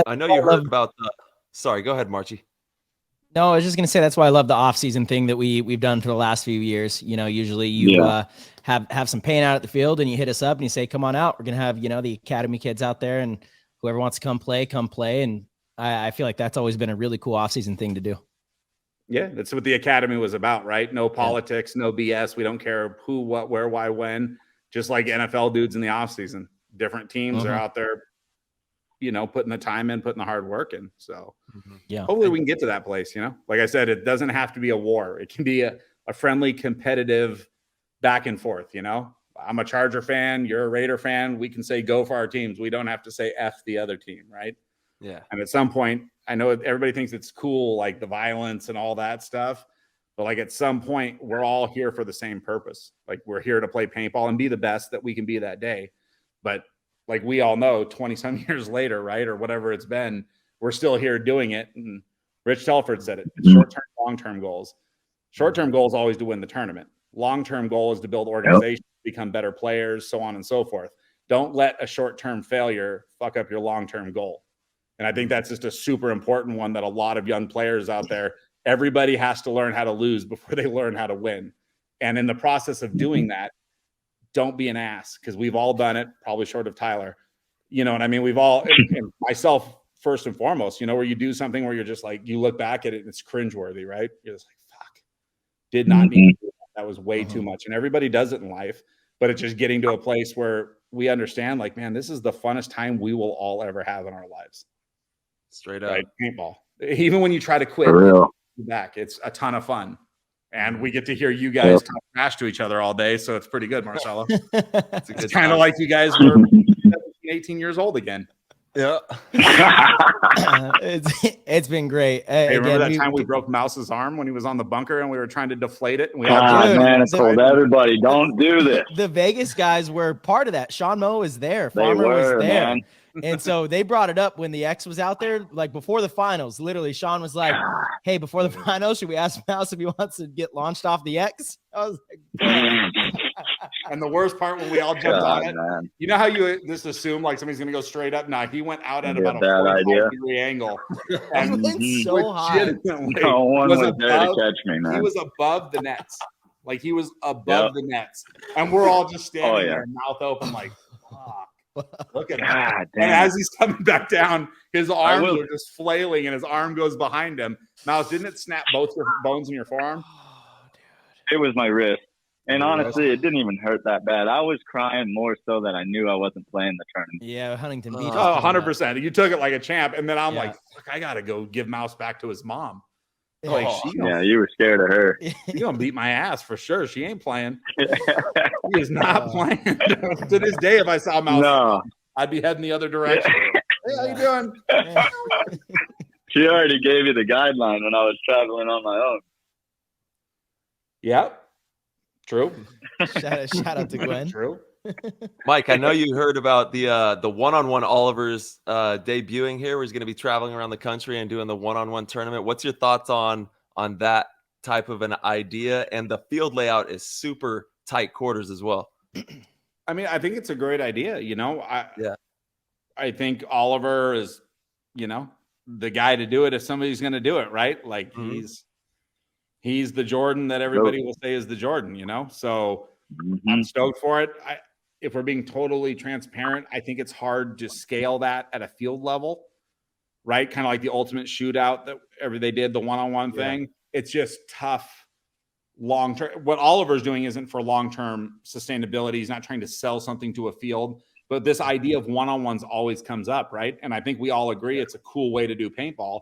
Speaker 1: I know you heard about the, sorry, go ahead, Marchie.
Speaker 2: No, I was just going to say, that's why I love the off-season thing that we've done for the last few years. You know, usually you have some paint out at the field and you hit us up and you say, come on out. We're going to have, you know, the academy kids out there, and whoever wants to come play. And I feel like that's always been a really cool off-season thing to do.
Speaker 7: Yeah, that's what the academy was about, right? No politics, no BS. We don't care who, what, where, why, when. Just like NFL dudes in the off-season. Different teams are out there, you know, putting the time in, putting the hard work in. So hopefully we can get to that place, you know. Like I said, it doesn't have to be a war. It can be a friendly, competitive back and forth, you know. I'm a Charger fan. You're a Raider fan. We can say go for our teams. We don't have to say F the other team, right?
Speaker 1: Yeah.
Speaker 7: And at some point, I know everybody thinks it's cool, like the violence and all that stuff. But like at some point, we're all here for the same purpose. Like we're here to play paintball and be the best that we can be that day. But like we all know 20 some years later, right? Or whatever it's been, we're still here doing it. And Rich Telford said it, it's short-term, long-term goals. Short-term goal is always to win the tournament. Long-term goal is to build organizations, become better players, so on and so forth. Don't let a short-term failure fuck up your long-term goal. And I think that's just a super important one that a lot of young players out there, everybody has to learn how to lose before they learn how to win. And in the process of doing that, don't be an ass, because we've all done it, probably short of Tyler. You know what I mean? We've all, and myself first and foremost, you know, where you do something where you're just like, you look back at it and it's cringeworthy, right? You're just like, fuck, did not need to do that. That was way too much. And everybody does it in life, but it's just getting to a place where we understand, like, man, this is the funnest time we will all ever have in our lives.
Speaker 1: Straight up.
Speaker 7: Right? Paintball. Even when you try to quit,
Speaker 6: For real.
Speaker 7: back, it's a ton of fun. And we get to hear you guys talk trash to each other all day. So it's pretty good, Marcelo. It's kind of like you guys were 18 years old again.
Speaker 1: Yeah.
Speaker 2: It's been great.
Speaker 7: Hey, remember that time we broke Mouse's arm when he was on the bunker and we were trying to deflate it? And we
Speaker 6: told everybody, don't do this.
Speaker 2: The Vegas guys were part of that. Sean Moe was there. Farmer was there.
Speaker 6: Man.
Speaker 2: And so they brought it up when the X was out there, like before the finals. Literally, Sean was like, hey, before the finals, should we ask Mouse if he wants to get launched off the X? I was like,
Speaker 7: and the worst part when we all jumped on it, man. You know how you just assume like somebody's going to go straight up? Nah, he went out at about a 45-degree angle. And
Speaker 2: he went so high.
Speaker 6: No one was there to catch me, man.
Speaker 7: He was above the nets. Like he was above the nets. And we're all just standing there, mouth open like, fuck. Look at that. And as he's coming back down, his arms are just flailing and his arm goes behind him. Mouse, didn't it snap both your bones in your forearm?
Speaker 2: Oh,
Speaker 6: dude. It was my wrist. And honestly, it didn't even hurt that bad. I was crying more so that I knew I wasn't playing the tournament.
Speaker 2: Yeah, Huntington Beach.
Speaker 7: 100%. You took it like a champ. And then I'm like, fuck, I got to go give Mouse back to his mom. Like,
Speaker 6: you were scared of her.
Speaker 7: She's going to beat my ass for sure. She ain't playing. She is not playing. To this day, if I saw Mouse, I'd be heading the other direction. Hey, how you doing?
Speaker 6: She already gave you the guideline when I was traveling on my own.
Speaker 7: Yep. True.
Speaker 2: Shout out to Glenn.
Speaker 7: True.
Speaker 1: Mike, I know you heard about the one-on-one Oliver's debuting here, where he's going to be traveling around the country and doing the one-on-one tournament. What's your thoughts on that type of an idea? And the field layout is super tight quarters as well.
Speaker 7: I mean, I think it's a great idea. You know, I think Oliver is, you know, the guy to do it if somebody's going to do it, right? Like he's the Jordan that everybody will say is the Jordan, you know? So I'm stoked for it. If we're being totally transparent, I think it's hard to scale that at a field level, right? Kind of like the ultimate shootout that they did, the one-on-one thing. It's just tough long-term. What Oliver's doing isn't for long-term sustainability. He's not trying to sell something to a field, but this idea of one-on-ones always comes up, right? And I think we all agree it's a cool way to do paintball.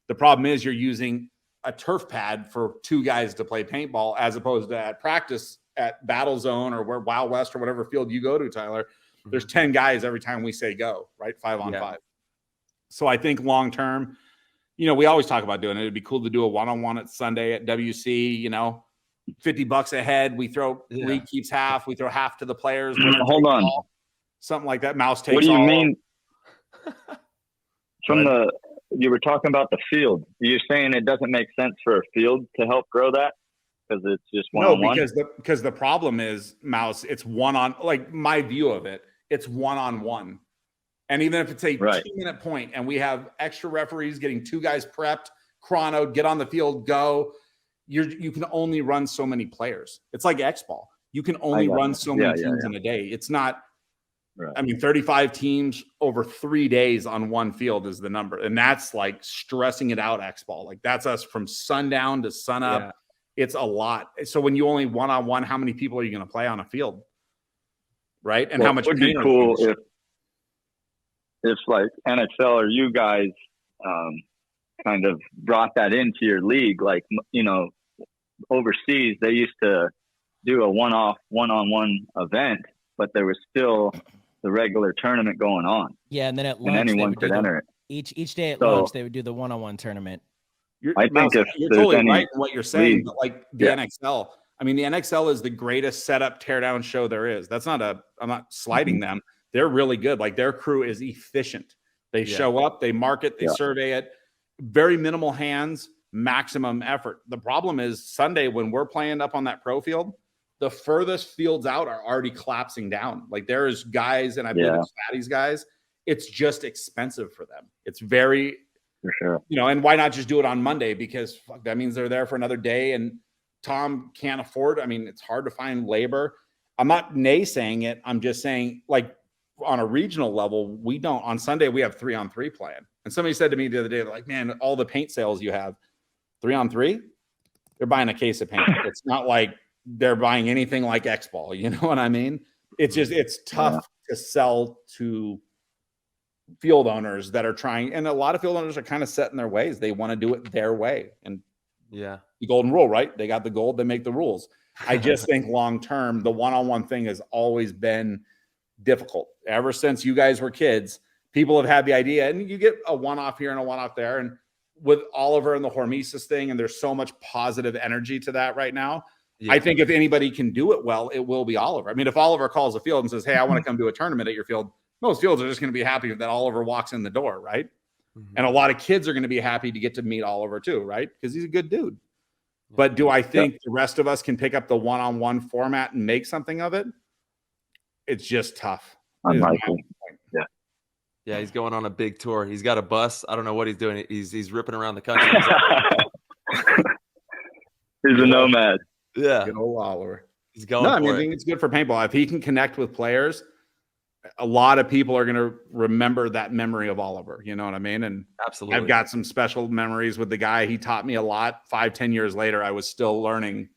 Speaker 7: The problem is you're using a turf pad for two guys to play paintball as opposed to at practice at Battle Zone or where Wild West or whatever field you go to, Tyler. There's 10 guys every time we say go, right? 5-on-5. So I think long-term, you know, we always talk about doing it. It'd be cool to do a one-on-one at Sunday at WC, you know, $50 a head. We throw, league keeps half. We throw half to the players.
Speaker 6: Hold on.
Speaker 7: Something like that. Mouse takes
Speaker 6: What do you
Speaker 7: all.
Speaker 6: mean? You were talking about the field. You're saying it doesn't make sense for a field to help grow that? Because it's just one-on-one?
Speaker 7: No, because the problem is, Mouse, it's one-on, like my view of it, it's one-on-one. And even if it's a 2-minute point and we have extra referees getting two guys prepped, chronoed, get on the field, go, you can only run so many players. It's like X-Ball. You can only run so many teams in a day. It's not, I mean, 35 teams over 3 days on one field is the number. And that's like stressing it out, X-Ball. Like that's us from sundown to sunup. Yeah. It's a lot. So when you only one-on-one, how many people are you going to play on a field? Right. And how much
Speaker 6: would be cool if like NXL or you guys kind of brought that into your league. Like, you know, overseas, they used to do a one-on-one event, but there was still the regular tournament going on.
Speaker 2: Yeah, and then at lunch,
Speaker 6: anyone could enter it.
Speaker 2: Each day at lunch, they would do the one-on-one tournament.
Speaker 7: I think you're totally right in what you're saying, but like the NXL, I mean, the NXL is the greatest setup teardown show there is. That's not I'm not sliding them. They're really good. Like their crew is efficient. They show up, they mark it, they survey it. Very minimal hands, maximum effort. The problem is Sunday when we're playing up on that pro field, the furthest fields out are already collapsing down. Like there's guys, and I believe it's Fatty's guys. It's just expensive for them. It's very,
Speaker 6: for sure.
Speaker 7: You know, and why not just do it on Monday? Because that means they're there for another day and Tom can't afford. I mean, it's hard to find labor. I'm not naysaying it. I'm just saying, like, on a regional level, we don't. On Sunday, we have 3-on-3 playing. And somebody said to me the other day, they're like, man, all the paint sales you have, 3-on-3, they're buying a case of paint. It's not like they're buying anything like X-Ball. You know what I mean? It's just, it's tough to sell to field owners that are trying, and a lot of field owners are kind of set in their ways. They want to do it their way. And
Speaker 1: Yeah.
Speaker 7: the golden rule, right? They got the gold, they make the rules. I just think long term, the one-on-one thing has always been difficult. Ever since you guys were kids, people have had the idea, and you get a one-off here and a one-off there. And with Oliver and the Hormesis thing, and there's so much positive energy to that right now.
Speaker 1: Yeah.
Speaker 7: I think if anybody can do it well, it will be Oliver. I mean, if Oliver calls a field and says, hey, I want to come to a tournament at your field, most fields are just going to be happy that Oliver walks in the door, right?
Speaker 1: Mhm.
Speaker 7: And a lot of kids are going to be happy to get to meet Oliver too, right? Because he's a good dude. But do I think the rest of us can pick up the one-on-one format and make something of it? It's just tough.
Speaker 6: Unlikely.
Speaker 1: Yeah, he's going on a big tour. He's got a bus. I don't know what he's doing. He's ripping around the country.
Speaker 6: He's a nomad.
Speaker 1: Yeah,
Speaker 7: Good old Oliver.
Speaker 1: he's going.
Speaker 7: No, I
Speaker 1: for
Speaker 7: mean, I
Speaker 1: it.
Speaker 7: think it's good for paintball. If he can connect with players, a lot of people are going to remember that memory of Oliver. You know what I mean? And
Speaker 1: Absolutely.
Speaker 7: I've got some special memories with the guy. He taught me a lot. 5-10 years later, I was still learning.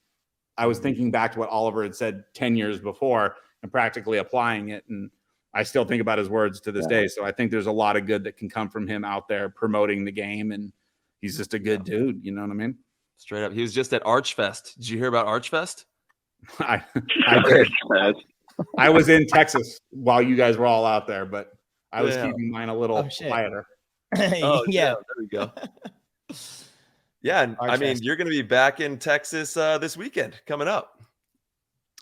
Speaker 7: I was thinking back to what Oliver had said 10 years before and practically applying it. And I still think about his words to this day. So I think there's a lot of good that can come from him out there promoting the game. And he's just a good dude. You know what I mean?
Speaker 1: Straight up. He was just at Archfest. Did you hear about Archfest?
Speaker 7: I did. I was in Texas while you guys were all out there, but I was
Speaker 1: Yeah.
Speaker 7: keeping mine a little quieter.
Speaker 1: Oh,
Speaker 2: yeah.
Speaker 1: There we go. Yeah, and I mean,
Speaker 2: Archfest.
Speaker 1: you're going to be back in Texas this weekend coming up.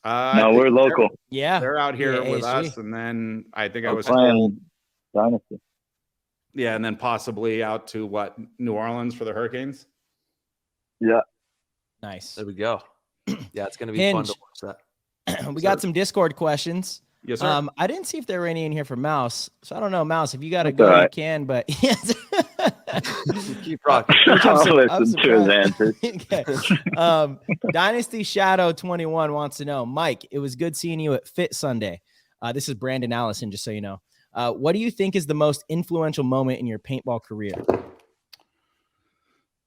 Speaker 6: No, we're local.
Speaker 2: Yeah.
Speaker 7: They're out here
Speaker 2: Yeah,
Speaker 7: with
Speaker 2: ASG.
Speaker 7: us, and then I think I
Speaker 6: I'm
Speaker 7: was
Speaker 6: playing Dynasty.
Speaker 7: yeah, and then possibly out to what, New Orleans for the Hurricanes.
Speaker 6: Yeah.
Speaker 2: Nice.
Speaker 1: There we go. Yeah, it's going to be fun
Speaker 2: Hinge.
Speaker 1: to watch that.
Speaker 2: We got some Discord questions.
Speaker 7: Yes, sir.
Speaker 2: I didn't see if there were any in here for Mouse, so I don't know, Mouse. If you got to
Speaker 6: That's
Speaker 2: go,
Speaker 6: all
Speaker 2: you
Speaker 6: right.
Speaker 2: can. But yes.
Speaker 1: Keep rocking.
Speaker 6: I'll
Speaker 2: I'm
Speaker 6: listen to his answers.
Speaker 2: Okay. Dynasty Shadow 21 wants to know, Mike, it was good seeing you at Fit Sunday. This is Brandon Allison, just so you know. What do you think is the most influential moment in your paintball career?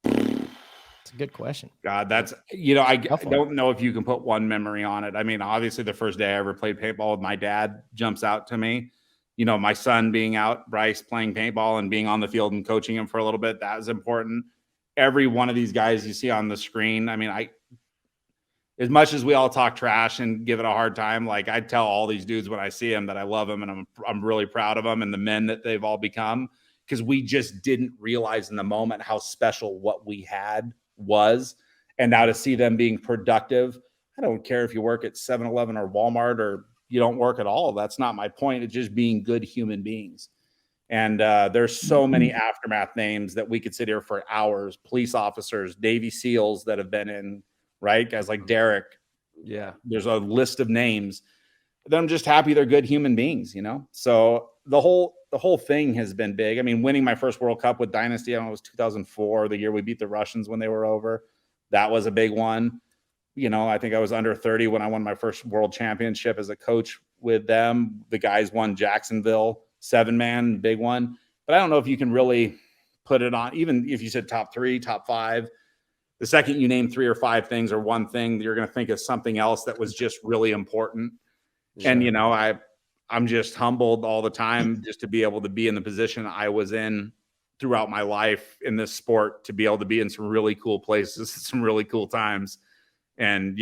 Speaker 2: It's a good question.
Speaker 7: God, that's, I
Speaker 2: Tough one.
Speaker 7: don't know if you can put one memory on it. I mean, obviously the first day I ever played paintball with my dad jumps out to me. My son being out, Bryce playing paintball and being on the field and coaching him for a little bit, that was important. Every one of these guys you see on the screen, I mean, as much as we all talk trash and give it a hard time, like I tell all these dudes when I see them that I love them and I'm really proud of them and the men that they've all become, because we just didn't realize in the moment how special what we had was. And now to see them being productive, I don't care if you work at 7-Eleven or Walmart or you don't work at all. That's not my point. It's just being good human beings. And there's so many aftermath names that we could sit here for hours. Police officers, Navy SEALs that have been in, right? Guys like Derek.
Speaker 1: Yeah.
Speaker 7: There's a list of names. Then I'm just happy they're good human beings, So the whole thing has been big. I mean, winning my first World Cup with Dynasty, I don't know, it was 2004, the year we beat the Russians when they were over. That was a big one. I think I was under 30 when I won my first world championship as a coach with them. The guys won Jacksonville, 7-man, big one. But I don't know if you can really put it on, even if you said top 3, top 5. The second you name 3 or 5 things or one thing, you're going to think of something else that was just really important.
Speaker 1: Sure.
Speaker 7: And, I'm just humbled all the time just to be able to be in the position I was in throughout my life in this sport, to be able to be in some really cool places, some really cool times. And,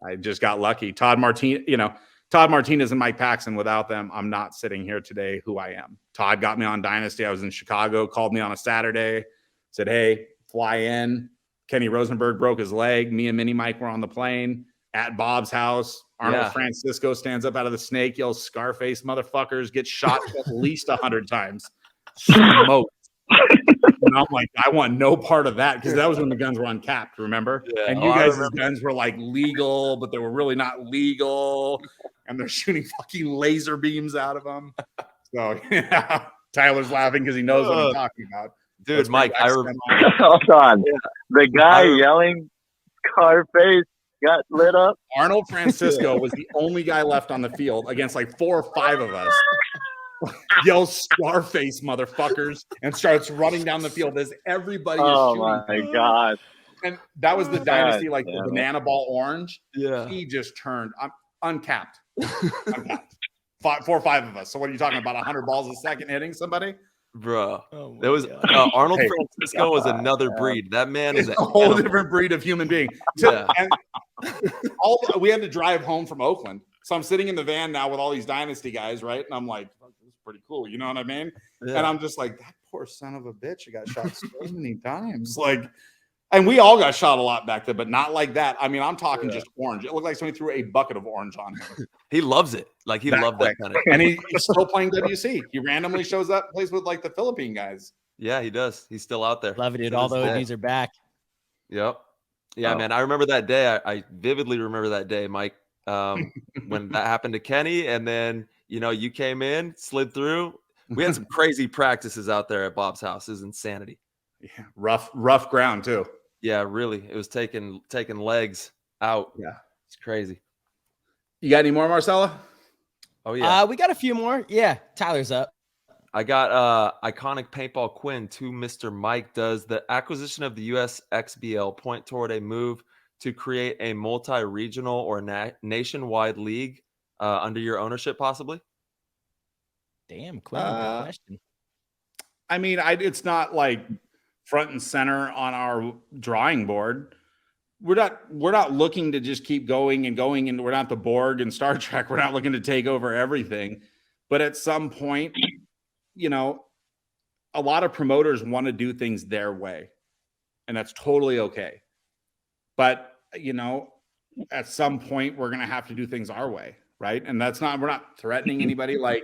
Speaker 7: I just got lucky. Todd Martinez and Mike Paxson, without them, I'm not sitting here today who I am. Todd got me on Dynasty. I was in Chicago, called me on a Saturday, said, hey, fly in. Kenny Rosenberg broke his leg. Me and Mini Mike were on the plane at Bob's house. Arnold Francisco stands up out of the snake, yells, Scarface motherfuckers, gets shot at least 100 times. Smoked. And I'm like, I want no part of that, because that was when the guns were uncapped, remember?
Speaker 1: Yeah.
Speaker 7: And you guys' guns were like legal, but they were really not legal. And they're shooting fucking laser beams out of them. So, yeah. Tyler's laughing because he knows what I'm talking about.
Speaker 1: Dude,
Speaker 7: That's
Speaker 1: Mike,
Speaker 6: Hold on. The guy yelling Scarface got lit up.
Speaker 7: Arnold Francisco was the only guy left on the field against like 4 or 5 of us. Yells Scarface motherfuckers and starts running down the field as everybody is shooting.
Speaker 6: Oh my God.
Speaker 7: And that was the Dynasty, like the
Speaker 6: damn it.
Speaker 7: banana ball orange.
Speaker 1: Yeah.
Speaker 7: He just turned uncapped. Uncapped. 4 or 5 of us. So what are you talking about? 100 balls a second hitting somebody?
Speaker 1: Bro,
Speaker 2: Oh
Speaker 1: there was
Speaker 2: God.
Speaker 1: Arnold
Speaker 7: Hey,
Speaker 1: Francisco was another breed. That man is
Speaker 7: It's
Speaker 1: a
Speaker 7: a whole
Speaker 1: animal.
Speaker 7: different breed of human being.
Speaker 1: Yeah.
Speaker 7: And we had to drive home from Oakland. So I'm sitting in the van now with all these dynasty guys, right? And I'm like, fuck, this is pretty cool. You know what I mean?
Speaker 1: Yeah.
Speaker 7: And I'm just like, that poor son of a bitch, got shot so many times. Like, and we all got shot a lot back then, but not like that. I mean, I'm talking just orange. It looked like somebody threw a bucket of orange on him.
Speaker 1: He loves it. Like he loved that kind of.
Speaker 7: And he's still playing WC. He randomly shows up, plays with like the Philippine guys.
Speaker 1: Yeah, he does. He's still out there.
Speaker 2: Love it, dude.
Speaker 1: to
Speaker 2: All
Speaker 1: this
Speaker 2: the
Speaker 1: day.
Speaker 2: OGs are back.
Speaker 1: Yep. Yeah,
Speaker 7: Oh.
Speaker 1: man. I remember that day. I vividly remember that day, Mike, when that happened to Kenny. And then, you came in, slid through. We had some crazy practices out there at Bob's house. It was insanity.
Speaker 7: Yeah, rough ground too.
Speaker 1: Yeah, really. It was taking legs out.
Speaker 7: Yeah.
Speaker 1: It's crazy.
Speaker 7: You got any more, Marcella?
Speaker 1: Oh, yeah.
Speaker 2: We got a few more. Yeah, Tyler's up.
Speaker 1: I got iconic paintball Quinn to Mr. Mike. Does the acquisition of the USXBL point toward a move to create a multi-regional or nationwide league under your ownership, possibly?
Speaker 2: Damn, Quinn, good question.
Speaker 7: I mean, it's not like front and center on our drawing board. We're not looking to just keep going, and we're not the Borg in Star Trek. We're not looking to take over everything. But at some point, a lot of promoters want to do things their way, and that's totally okay. But, at some point we're going to have to do things our way. Right. And we're not threatening anybody. Like,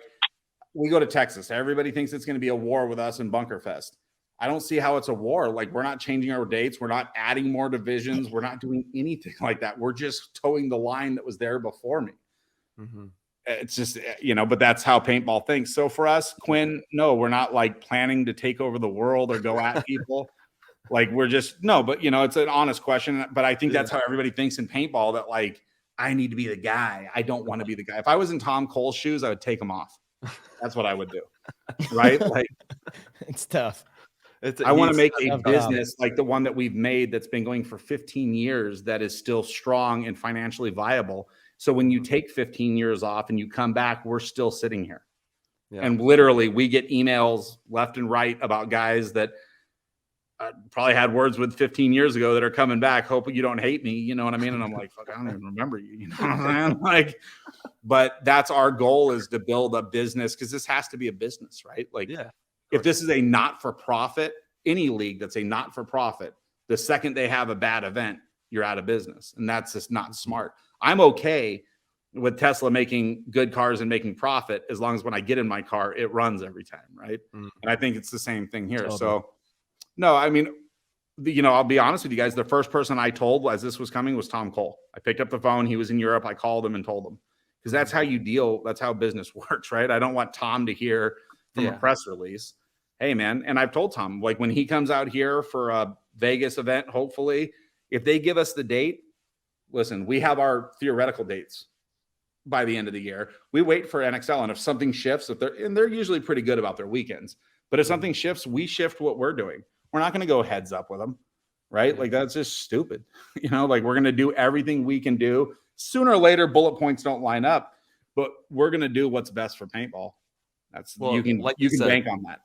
Speaker 7: we go to Texas. Everybody thinks it's going to be a war with us in Bunker Fest. I don't see how it's a war. Like, we're not changing our dates. We're not adding more divisions. We're not doing anything like that. We're just towing the line that was there before me.
Speaker 1: Mm-hmm.
Speaker 7: It's just, but that's how paintball thinks. So for us, Quinn, no, we're not like planning to take over the world or go at people. Like, we're just, no, but it's an honest question. But I think that's how everybody thinks in paintball, that like, I need to be the guy. I don't want to be the guy. If I was in Tom Cole's shoes, I would take him off. That's what I would do. Right? Like,
Speaker 2: It's tough.
Speaker 7: I want to make a
Speaker 2: tough
Speaker 7: business like the one that we've made that's been going for 15 years that is still strong and financially viable. So when you take 15 years off and you come back, we're still sitting here. Yeah. And literally we get emails left and right about guys that probably had words with 15 years ago that are coming back, hoping you don't hate me. You know what I mean? And I'm like, fuck, I don't even remember you. You know what I'm saying? Like, but that's our goal, is to build a business, because this has to be a business, right? Like, if this is a not-for-profit, any league that's a not-for-profit, the second they have a bad event, you're out of business. And that's just not smart. I'm okay with Tesla making good cars and making profit, as long as when I get in my car, it runs every time, right? Mm-hmm. And I think it's the same thing here. Totally. So, no, I mean, I'll be honest with you guys. The first person I told as this was coming was Tom Cole. I picked up the phone. He was in Europe. I called him and told him, because that's how you deal. That's how business works, right? I don't want Tom to hear from a press release, hey, man. And I've told Tom, like, when he comes out here for a Vegas event, hopefully, if they give us the date, listen, we have our theoretical dates by the end of the year. We wait for NXL. And if something shifts, they're usually pretty good about their weekends, but if something shifts, we shift what we're doing. We're not going to go heads up with them, right? Like, that's just stupid. Like, we're going to do everything we can do. Sooner or later, bullet points don't line up, but we're going to do what's best for paintball. You can bank on that.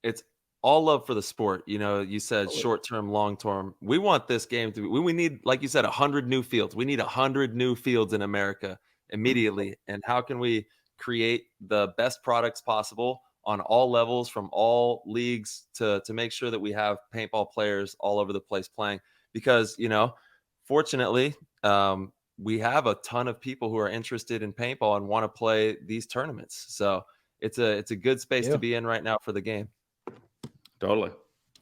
Speaker 1: It's all love for the sport. You said short-term, long-term. We want this game to be, we need, like you said, 100 new fields. We need 100 new fields in America immediately. And how can we create the best products possible on all levels, from all leagues, to make sure that we have paintball players all over the place playing? Because, fortunately, we have a ton of people who are interested in paintball and want to play these tournaments. So it's a good space to be in right now for the game.
Speaker 7: Totally.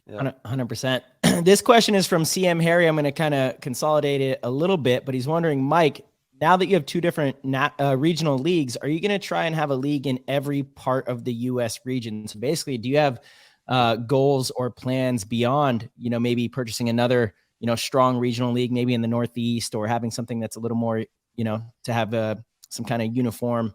Speaker 2: Yeah. 100%. This question is from CM Harry. I'm going to kind of consolidate it a little bit, but he's wondering, Mike, now that you have two different regional leagues, are you going to try and have a league in every part of the U.S. region? So basically, do you have goals or plans beyond, maybe purchasing another, strong regional league, maybe in the Northeast, or having something that's a little more, to have some kind of uniform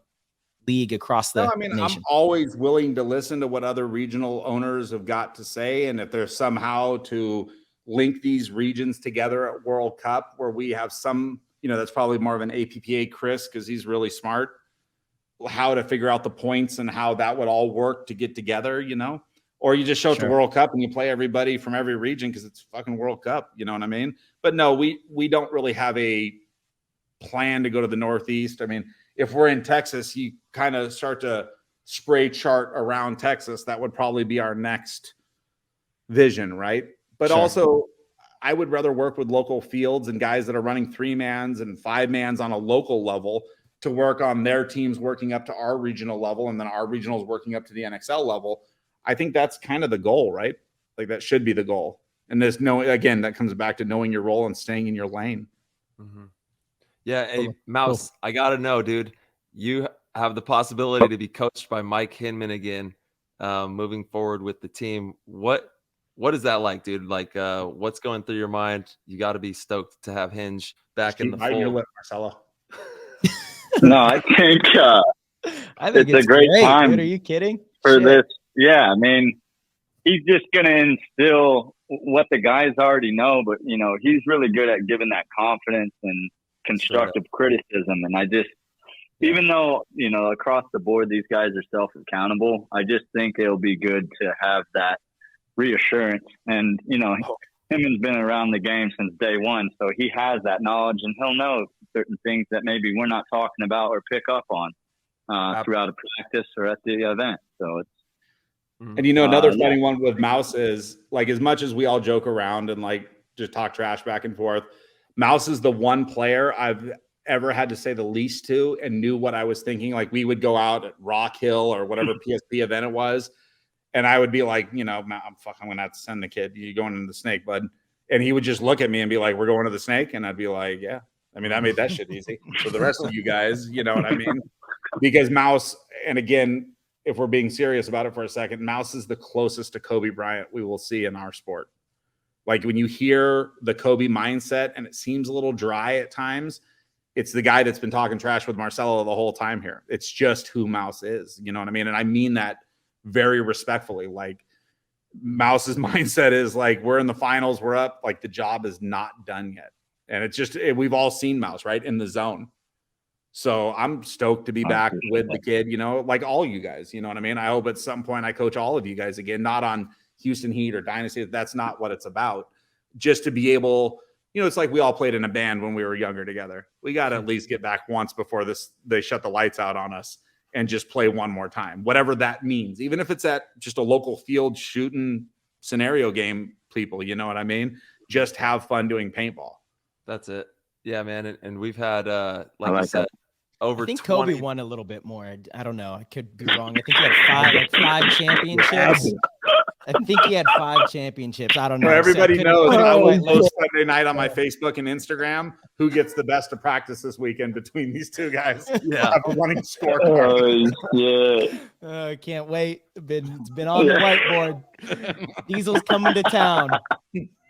Speaker 2: league across the nation?
Speaker 7: I'm always willing to listen to what other regional owners have got to say. And if there's somehow to link these regions together at World Cup, where we have some, that's probably more of an APPA Chris, because he's really smart. how to figure out the points and how that would all work to get together, or you just show up to World Cup and you play everybody from every region because it's fucking World Cup. You know what I mean? But no, we don't really have a plan to go to the Northeast. I mean, if we're in Texas, you kind of start to spray chart around Texas. That would probably be our next vision, right? But also, I would rather work with local fields and guys that are running 3-mans and 5-mans on a local level to work on their teams working up to our regional level, and then our regionals working up to the NXL level. I think that's kind of the goal, right? Like that should be the goal. And there's again, that comes back to knowing your role and staying in your lane.
Speaker 1: Mm-hmm. Yeah. Hey, Mouse, I got to know, dude, you have the possibility to be coached by Mike Hinman again, moving forward with the team. What is that like, dude? Like, what's going through your mind? You got to be stoked to have Hinge back in the fold.
Speaker 7: Your lip, Marcelo.
Speaker 6: No, I think
Speaker 2: it's
Speaker 6: a great time.
Speaker 2: Dude, are you kidding?
Speaker 6: For this, yeah. I mean, he's just going to instill what the guys already know, but he's really good at giving that confidence and constructive criticism. And I just, even though across the board these guys are self-accountable, I just think it'll be good to have that reassurance. And Hinman's been around the game since day one, so he has that knowledge, and he'll know certain things that maybe we're not talking about or pick up on throughout a practice or at the event. So it's
Speaker 7: and another funny one with Mouse is, like, as much as we all joke around and like just talk trash back and forth, Mouse is the one player I've ever had to say the least to and knew what I was thinking. Like, we would go out at Rock Hill or whatever PSP event it was, and I would be like, I'm gonna have to send the kid. You going into the snake, bud? And he would just look at me and be like, "We're going to the snake," and I'd be like, "Yeah." I mean, I made that shit easy for the rest of you guys. You know what I mean? Because Mouse, and again, if we're being serious about it for a second, Mouse is the closest to Kobe Bryant we will see in our sport. Like, when you hear the Kobe mindset and it seems a little dry at times, it's the guy that's been talking trash with Marcelo the whole time here. It's just who Mouse is. You know what I mean? And I mean that very respectfully. Like, Mouse's mindset is like, we're in the finals, we're up, like the job is not done yet. And it's just, we've all seen Mouse, right, in the zone. So I'm stoked to be back with the kid, like all you guys, you know what I mean? I hope at some point I coach all of you guys again, not on Houston Heat or Dynasty. That's not what it's about. Just to be able, it's like we all played in a band when we were younger together. We got to at least get back once before they shut the lights out on us and just play one more time, whatever that means. Even if it's at just a local field shooting scenario game, people, you know what I mean? Just have fun doing paintball.
Speaker 1: That's it. Yeah, man. And we've had, like I said, over 20.
Speaker 2: I think Kobe won a little bit more. I don't know. I could be wrong. I think he had five championships. I think he had 5 championships. I don't know.
Speaker 7: Everybody knows I will post Sunday night on my Facebook and Instagram who gets the best of practice this weekend between these two guys.
Speaker 1: Yeah.
Speaker 7: I have a running scorecard.
Speaker 2: I can't wait. It's been on the whiteboard. Diesel's coming to town.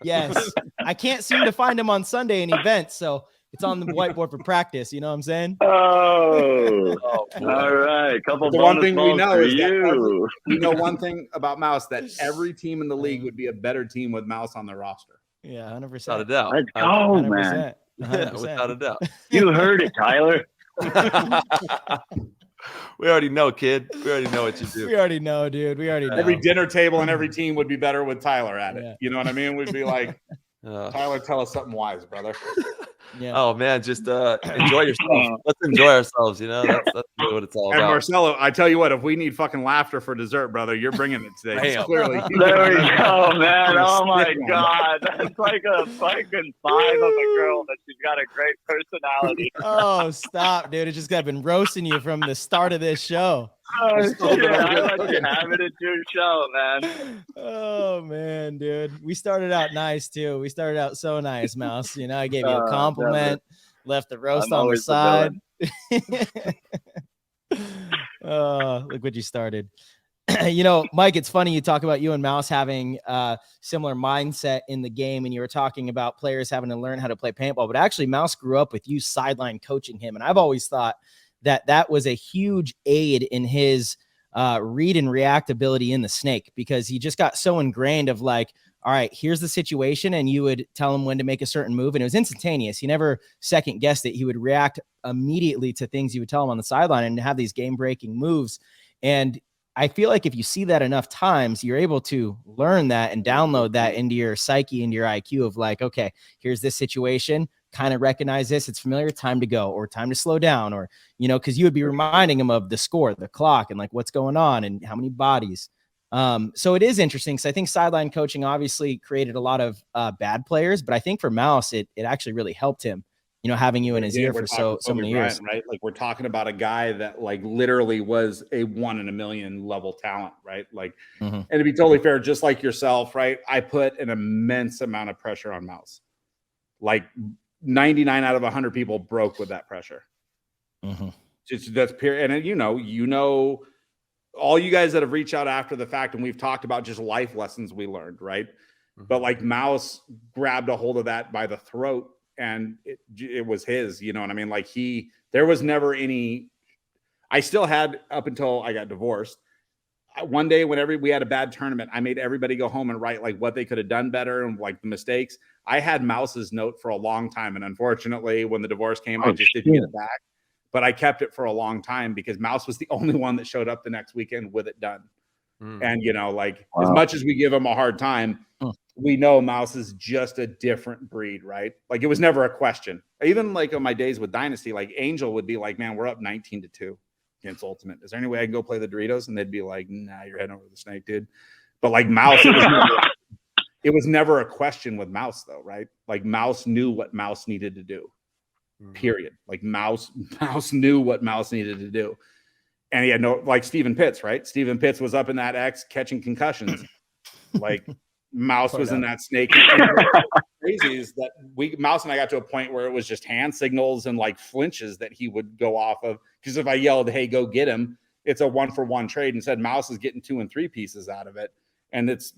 Speaker 2: Yes. I can't seem to find him on Sunday in events, so it's on the whiteboard for practice. You know what I'm saying?
Speaker 6: Oh, all right.
Speaker 7: The one thing we know is that we know one thing about Mouse, that every team in the league would be a better team with Mouse on their roster.
Speaker 2: Yeah, 100%.
Speaker 1: Without a doubt.
Speaker 6: Let's go, man.
Speaker 2: 100%.
Speaker 1: Without a doubt.
Speaker 6: You heard it, Tyler.
Speaker 1: We already know, kid. We already know what you do.
Speaker 2: We already know, dude. We already know.
Speaker 7: Every dinner table and every team would be better with Tyler at it. Yeah. You know what I mean? We'd be like, Tyler, tell us something wise, brother.
Speaker 2: Yeah.
Speaker 1: Oh man, just enjoy yourself. Let's enjoy ourselves. That's really what it's all about.
Speaker 7: And Marcelo, I tell you what, if we need fucking laughter for dessert, brother, you're bringing it today. Clearly,
Speaker 6: there we go, man. Oh my God, that's like a fucking 5 of a girl, but she's got a great personality.
Speaker 2: Oh, stop, dude! It's just I've been roasting you from the start of this show.
Speaker 6: Oh, shit. I let you have it at your show, man.
Speaker 2: Oh man, dude. We started out nice too. We started out so nice, Mouse. I gave you a compliment, left the roast on the side. Look what you started. Mike, it's funny you talk about you and Mouse having similar mindset in the game, and you were talking about players having to learn how to play paintball. But actually, Mouse grew up with you sideline coaching him, and I've always thought that was a huge aid in his read and react ability in the snake, because he just got so ingrained of like, all right, here's the situation. And you would tell him when to make a certain move. And it was instantaneous. He never second guessed it. He would react immediately to things you would tell him on the sideline and have these game breaking moves. And I feel like if you see that enough times, you're able to learn that and download that into your psyche, into your IQ of like, okay, here's this situation, kind of recognize this, it's familiar, time to go, or time to slow down, or, you know, because you would be reminding him of the score, the clock, and like what's going on and how many bodies. So it is interesting, because I think sideline coaching obviously created a lot of bad players, but I think for Mouse, it actually really helped him, you know, having you in his ear for so many years.
Speaker 7: Right? Like we're talking about a guy that like literally was a 1 in a million level talent, right? Like, and to be totally fair, just like yourself, right? I put an immense amount of pressure on Mouse. Like 99 out of 100 people broke with that pressure. Just that's period. And you know, all you guys that have reached out after the fact, and we've talked about just life lessons we learned, right? But like Mouse grabbed a hold of that by the throat, and it was his, you know what I mean? Like there was never any, I still had, up until I got divorced, one day whenever we had a bad tournament, I made everybody go home and write like what they could have done better and like the mistakes. I had Mouse's note for a long time. And unfortunately, when the divorce came, I just didn't get it back. But I kept it for a long time because Mouse was the only one that showed up the next weekend with it done. And, you know, like as much as we give him a hard time, we know Mouse is just a different breed, right? Like it was never a question. Even like on my days with Dynasty, like Angel would be like, man, we're up 19-2 against Ultimate. Is there any way I can go play the Doritos? And they'd be like, nah, you're heading over the snake, dude. But like Mouse, it was never a question with Mouse though, right? Like Mouse knew what Mouse needed to do. Period. Like Mouse knew what Mouse needed to do. And he had no, like Steven Pitts, right? Steven Pitts was up in that X catching concussions. Like Mouse was in that snake. Crazy is that Mouse and I got to a point where it was just hand signals and like flinches that he would go off of. Because if I yelled, hey, go get him, it's a 1-for-1 trade. And said Mouse is getting 2 and 3 pieces out of it. And it's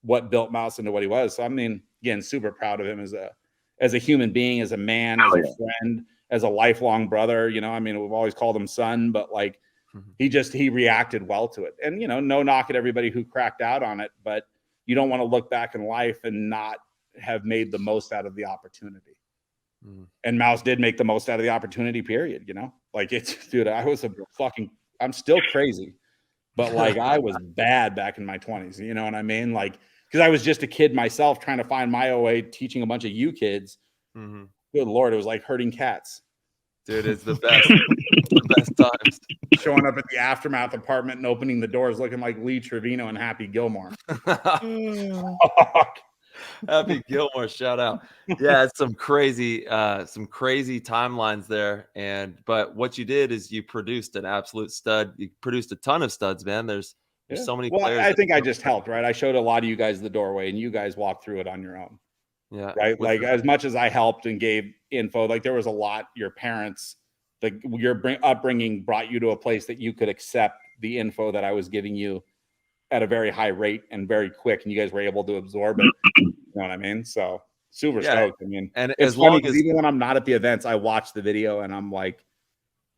Speaker 7: what built Mouse into what he was. So I mean, again, super proud of him as a human being, as a man, as a friend, as a lifelong brother. You know, I mean, we've always called him son, but like he reacted well to it. And, you know, no knock at everybody who cracked out on it, but you don't want to look back in life and not have made the most out of the opportunity. And Mouse did make the most out of the opportunity, period. You know, like dude, I'm still crazy, but like I was bad back in my 20s. You know what I mean? Like, because I was just a kid myself trying to find my way, teaching a bunch of you kids. Good Lord, it was like herding cats.
Speaker 1: Dude, it's the best. The best times.
Speaker 7: Showing up at the Aftermath apartment and opening the doors looking like Lee Trevino and Happy Gilmore.
Speaker 1: Happy Gilmore, shout out. Yeah, it's some crazy timelines there. But what you did is you produced an absolute stud. You produced a ton of studs, man. There's so many players.
Speaker 7: I think I just helped, right? I showed a lot of you guys the doorway and you guys walked through it on your own.
Speaker 1: Yeah.
Speaker 7: Right. Like as much as I helped and gave info, like there was a lot, your parents, like your upbringing brought you to a place that you could accept the info that I was giving you at a very high rate and very quick. And you guys were able to absorb it. You know what I mean? So super stoked. I mean,
Speaker 1: and
Speaker 7: it's
Speaker 1: as
Speaker 7: funny
Speaker 1: long
Speaker 7: because
Speaker 1: as
Speaker 7: even when I'm not at the events, I watch the video and I'm like,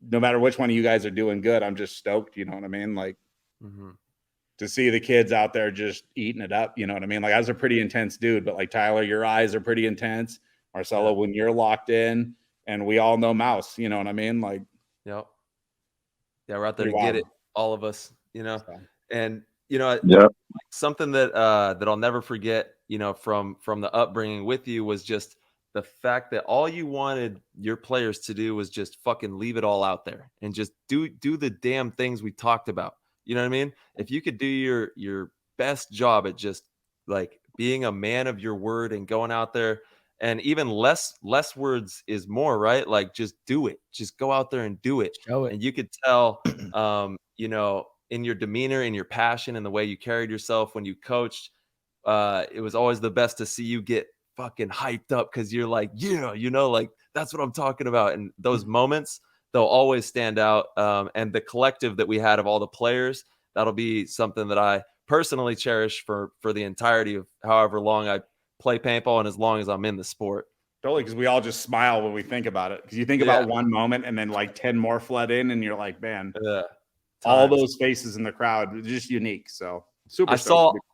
Speaker 7: no matter which one of you guys are doing good, I'm just stoked. You know what I mean? Like to see the kids out there just eating it up. You know what I mean? Like I was a pretty intense dude, but like Tyler, your eyes are pretty intense. Marcelo, when you're locked in, and we all know Mouse, you know what I mean? Like,
Speaker 1: yeah, we're out there to get it, all of us, you know. And you know, something that that I'll never forget, you know, from the upbringing with you was just the fact that all you wanted your players to do was just fucking leave it all out there and just do the damn things we talked about. You know what I mean? If you could do your best job at just like being a man of your word and going out there, and even less words is more, right? Like just do it. Just go out there and do it.
Speaker 2: Show it.
Speaker 1: And you could tell, you know, in your demeanor, in your passion, and the way you carried yourself when you coached, it was always the best to see you get fucking hyped up because you're like, yeah, you know, like that's what I'm talking about. And those moments, they'll always stand out. And the collective that we had of all the players, that'll be something that I personally cherish for the entirety of however long I play paintball and as long as I'm in the sport.
Speaker 7: Totally, because we all just smile when we think about it. Because you think about one moment and then like 10 more flood in and you're like, man, all
Speaker 1: times.
Speaker 7: those faces in the crowd, just unique. So super.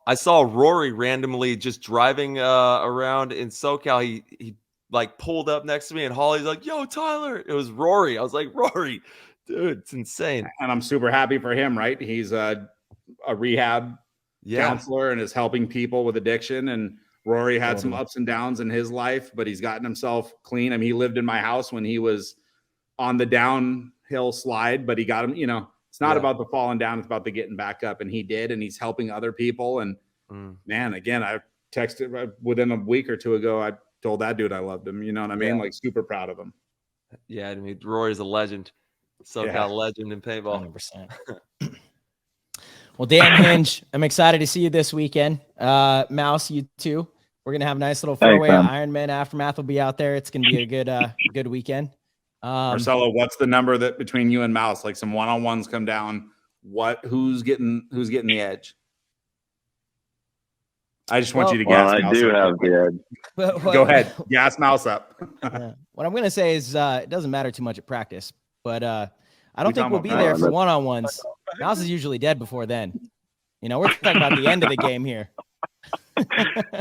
Speaker 1: I saw Rory randomly just driving around in SoCal. He like pulled up next to me, and Holly's like, "Yo, Tyler!" It was Rory. I was like, "Rory, dude, it's insane."
Speaker 7: And I'm super happy for him. Right, he's a rehab counselor and is helping people with addiction. And Rory had some ups and downs in his life, but he's gotten himself clean. I mean, he lived in my house when he was on the downhill slide, but he got him. You know, it's not about the falling down; it's about the getting back up. And he did, and he's helping other people. And man, again, I texted within a week or two ago. I told that dude I loved him. You know what I mean? Like super proud of him.
Speaker 1: Yeah, I mean, Rory's a legend. SoCal legend in paintball.
Speaker 2: 100%. Well, Dan Hinge, I'm excited to see you this weekend. Mouse, you too. We're gonna have a nice little four-way Ironman aftermath. Will be out there. It's gonna be a good weekend.
Speaker 7: Marcelo, what's the number that between you and Mouse? Like some one-on-ones come down. Who's getting the edge? I just want you to gas.
Speaker 6: I do have the edge.
Speaker 7: Go ahead, gas Mouse up.
Speaker 2: What I'm gonna say is it doesn't matter too much at practice, but I don't think we'll be there for one-on-ones. Mouse is usually dead before then. You know, we're talking about the end of the game here.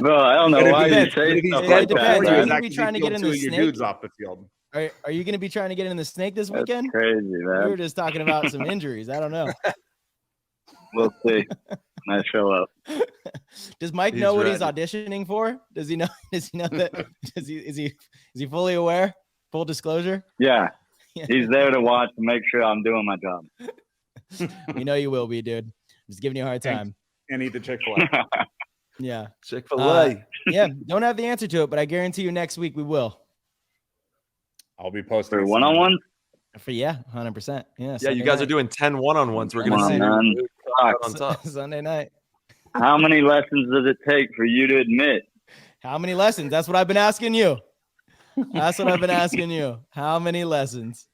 Speaker 6: No, I don't know why you say stuff like that.
Speaker 2: Are you going to be trying to get in the snake?
Speaker 7: Dudes off the field.
Speaker 2: Are you going to be trying to get in the snake this weekend?
Speaker 6: That's crazy, man.
Speaker 2: We were just talking about some injuries. I don't know.
Speaker 6: We'll see. I show up.
Speaker 2: Does Mike know what he's auditioning for? Does he know? Does he know that? Is he fully aware? Full disclosure.
Speaker 6: Yeah, he's there to watch and make sure I'm doing my job.
Speaker 2: You know you will be, dude. Just giving you a hard time.
Speaker 7: And eat the Chick-fil-A.
Speaker 2: Yeah,
Speaker 1: Chick-fil-A.
Speaker 2: Yeah, don't have the answer to it, but I guarantee you next week we will.
Speaker 7: I'll be posting
Speaker 6: for one-on-one.
Speaker 2: For 100%. Yeah.
Speaker 1: Yeah, you guys are doing 10 one-on-ones. We're gonna see on top.
Speaker 2: Sunday night.
Speaker 6: How many lessons does it take for you to admit?
Speaker 2: How many lessons? That's what I've been asking you. That's what I've been asking you. How many lessons?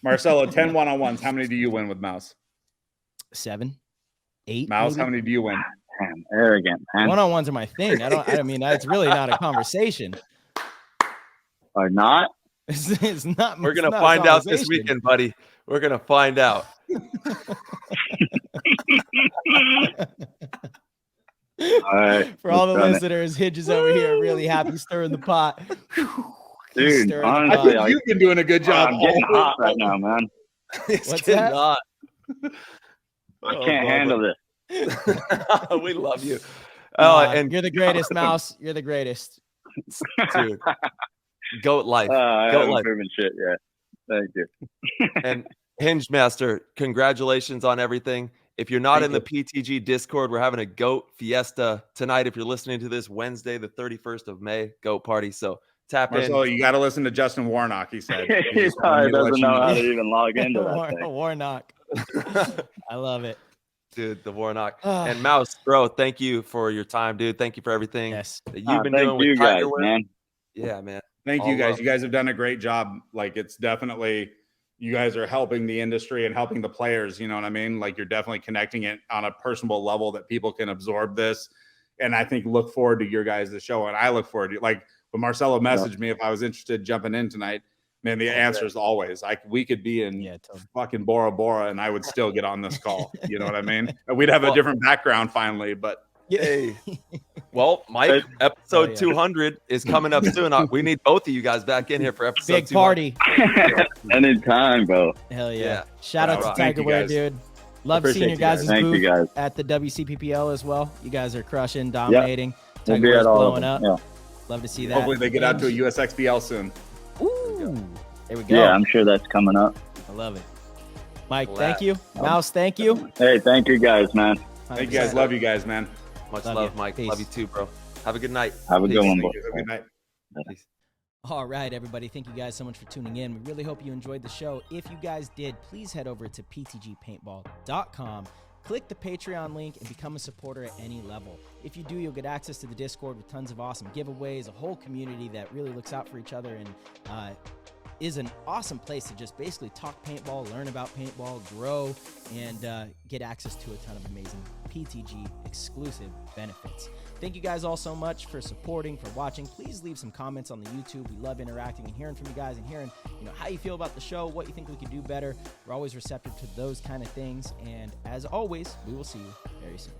Speaker 7: Marcelo, 10 one-on-ones. How many do you win with Mouse?
Speaker 2: 7, 8.
Speaker 7: Mouse,
Speaker 2: maybe?
Speaker 7: how many do you win?
Speaker 6: Damn, arrogant, man.
Speaker 2: One-on-ones are my thing. I mean, it's really not a conversation.
Speaker 6: Or not?
Speaker 2: It's not.
Speaker 1: We're gonna find out this weekend, buddy. We're gonna find out.
Speaker 6: All right.
Speaker 2: For all the listeners, Hinge is over here really happy stirring the pot.
Speaker 6: Dude, honestly,
Speaker 7: you've been doing a good job.
Speaker 6: I'm getting hot right now, man.
Speaker 2: What's that?
Speaker 1: Hot.
Speaker 6: I can't handle this.
Speaker 1: We love you.
Speaker 2: And you're the greatest, Mouse. You're the greatest.
Speaker 1: Dude. Goat life.
Speaker 6: I
Speaker 1: Goat
Speaker 6: haven't
Speaker 1: life.
Speaker 6: proven shit yet. Thank you.
Speaker 1: And Hinge Master, congratulations on everything. If you're not in the PTG Discord, we're having a goat fiesta tonight. If you're listening to this Wednesday, the 31st of May, goat party. So tap
Speaker 7: Marcelo,
Speaker 1: in.
Speaker 7: You got to listen to Justin Warnock. He said
Speaker 6: he doesn't know how to even log into that thing.
Speaker 2: Warnock. I love it.
Speaker 1: Dude, the Warnock. And Mouse, bro, thank you for your time, dude. Thank you for everything that you've been doing with
Speaker 6: Tiger guys, man.
Speaker 1: Yeah, man.
Speaker 7: Thank you guys. You guys have done a great job. Like, it's definitely, you guys are helping the industry and helping the players. You know what I mean? Like, you're definitely connecting it on a personal level that people can absorb this. And I think look forward to your guys' show. And I look forward to, like, when Marcelo messaged me if I was interested in jumping in tonight, man, the answer is always like, we could be in fucking Bora Bora and I would still get on this call. You know what I mean? We'd have a different background finally, but
Speaker 1: yay. Well, Mike, episode 200 is coming up soon. We need both of you guys back in here for episode
Speaker 2: Big 200.
Speaker 6: Party. Anytime, bro.
Speaker 2: Hell yeah. Shout out to Tiger Wear, dude. Love seeing your guys'
Speaker 6: booth guys.
Speaker 2: at the WCPPL as well. You guys are crushing, dominating.
Speaker 6: We'll
Speaker 2: Tiger Wear's blowing up.
Speaker 6: Yeah.
Speaker 2: Love to see that.
Speaker 7: Hopefully they get out to a USXBL soon.
Speaker 2: Ooh. There we go.
Speaker 6: Yeah, I'm sure that's coming up.
Speaker 2: I love it. Mike, thank you. Mouse, thank you.
Speaker 6: Hey, thank you guys, man.
Speaker 2: 100%.
Speaker 7: Thank you guys. Love you guys, man.
Speaker 1: Much love, Mike.
Speaker 2: Peace.
Speaker 1: Love you too, bro. Have a good night.
Speaker 6: Have a good one, boy.
Speaker 7: Have a good night.
Speaker 1: Peace.
Speaker 2: All right, everybody. Thank you guys so much for tuning in. We really hope you enjoyed the show. If you guys did, please head over to ptgpaintball.com. Click the Patreon link and become a supporter at any level. If you do, you'll get access to the Discord with tons of awesome giveaways, a whole community that really looks out for each other and is an awesome place to just basically talk paintball, learn about paintball, grow, and get access to a ton of amazing PTG exclusive benefits. Thank you guys all so much for supporting, for watching. Please leave some comments on the YouTube. We love interacting and hearing from you guys and hearing, how you feel about the show, what you think we could do better. We're always receptive to those kind of things. And as always, we will see you very soon.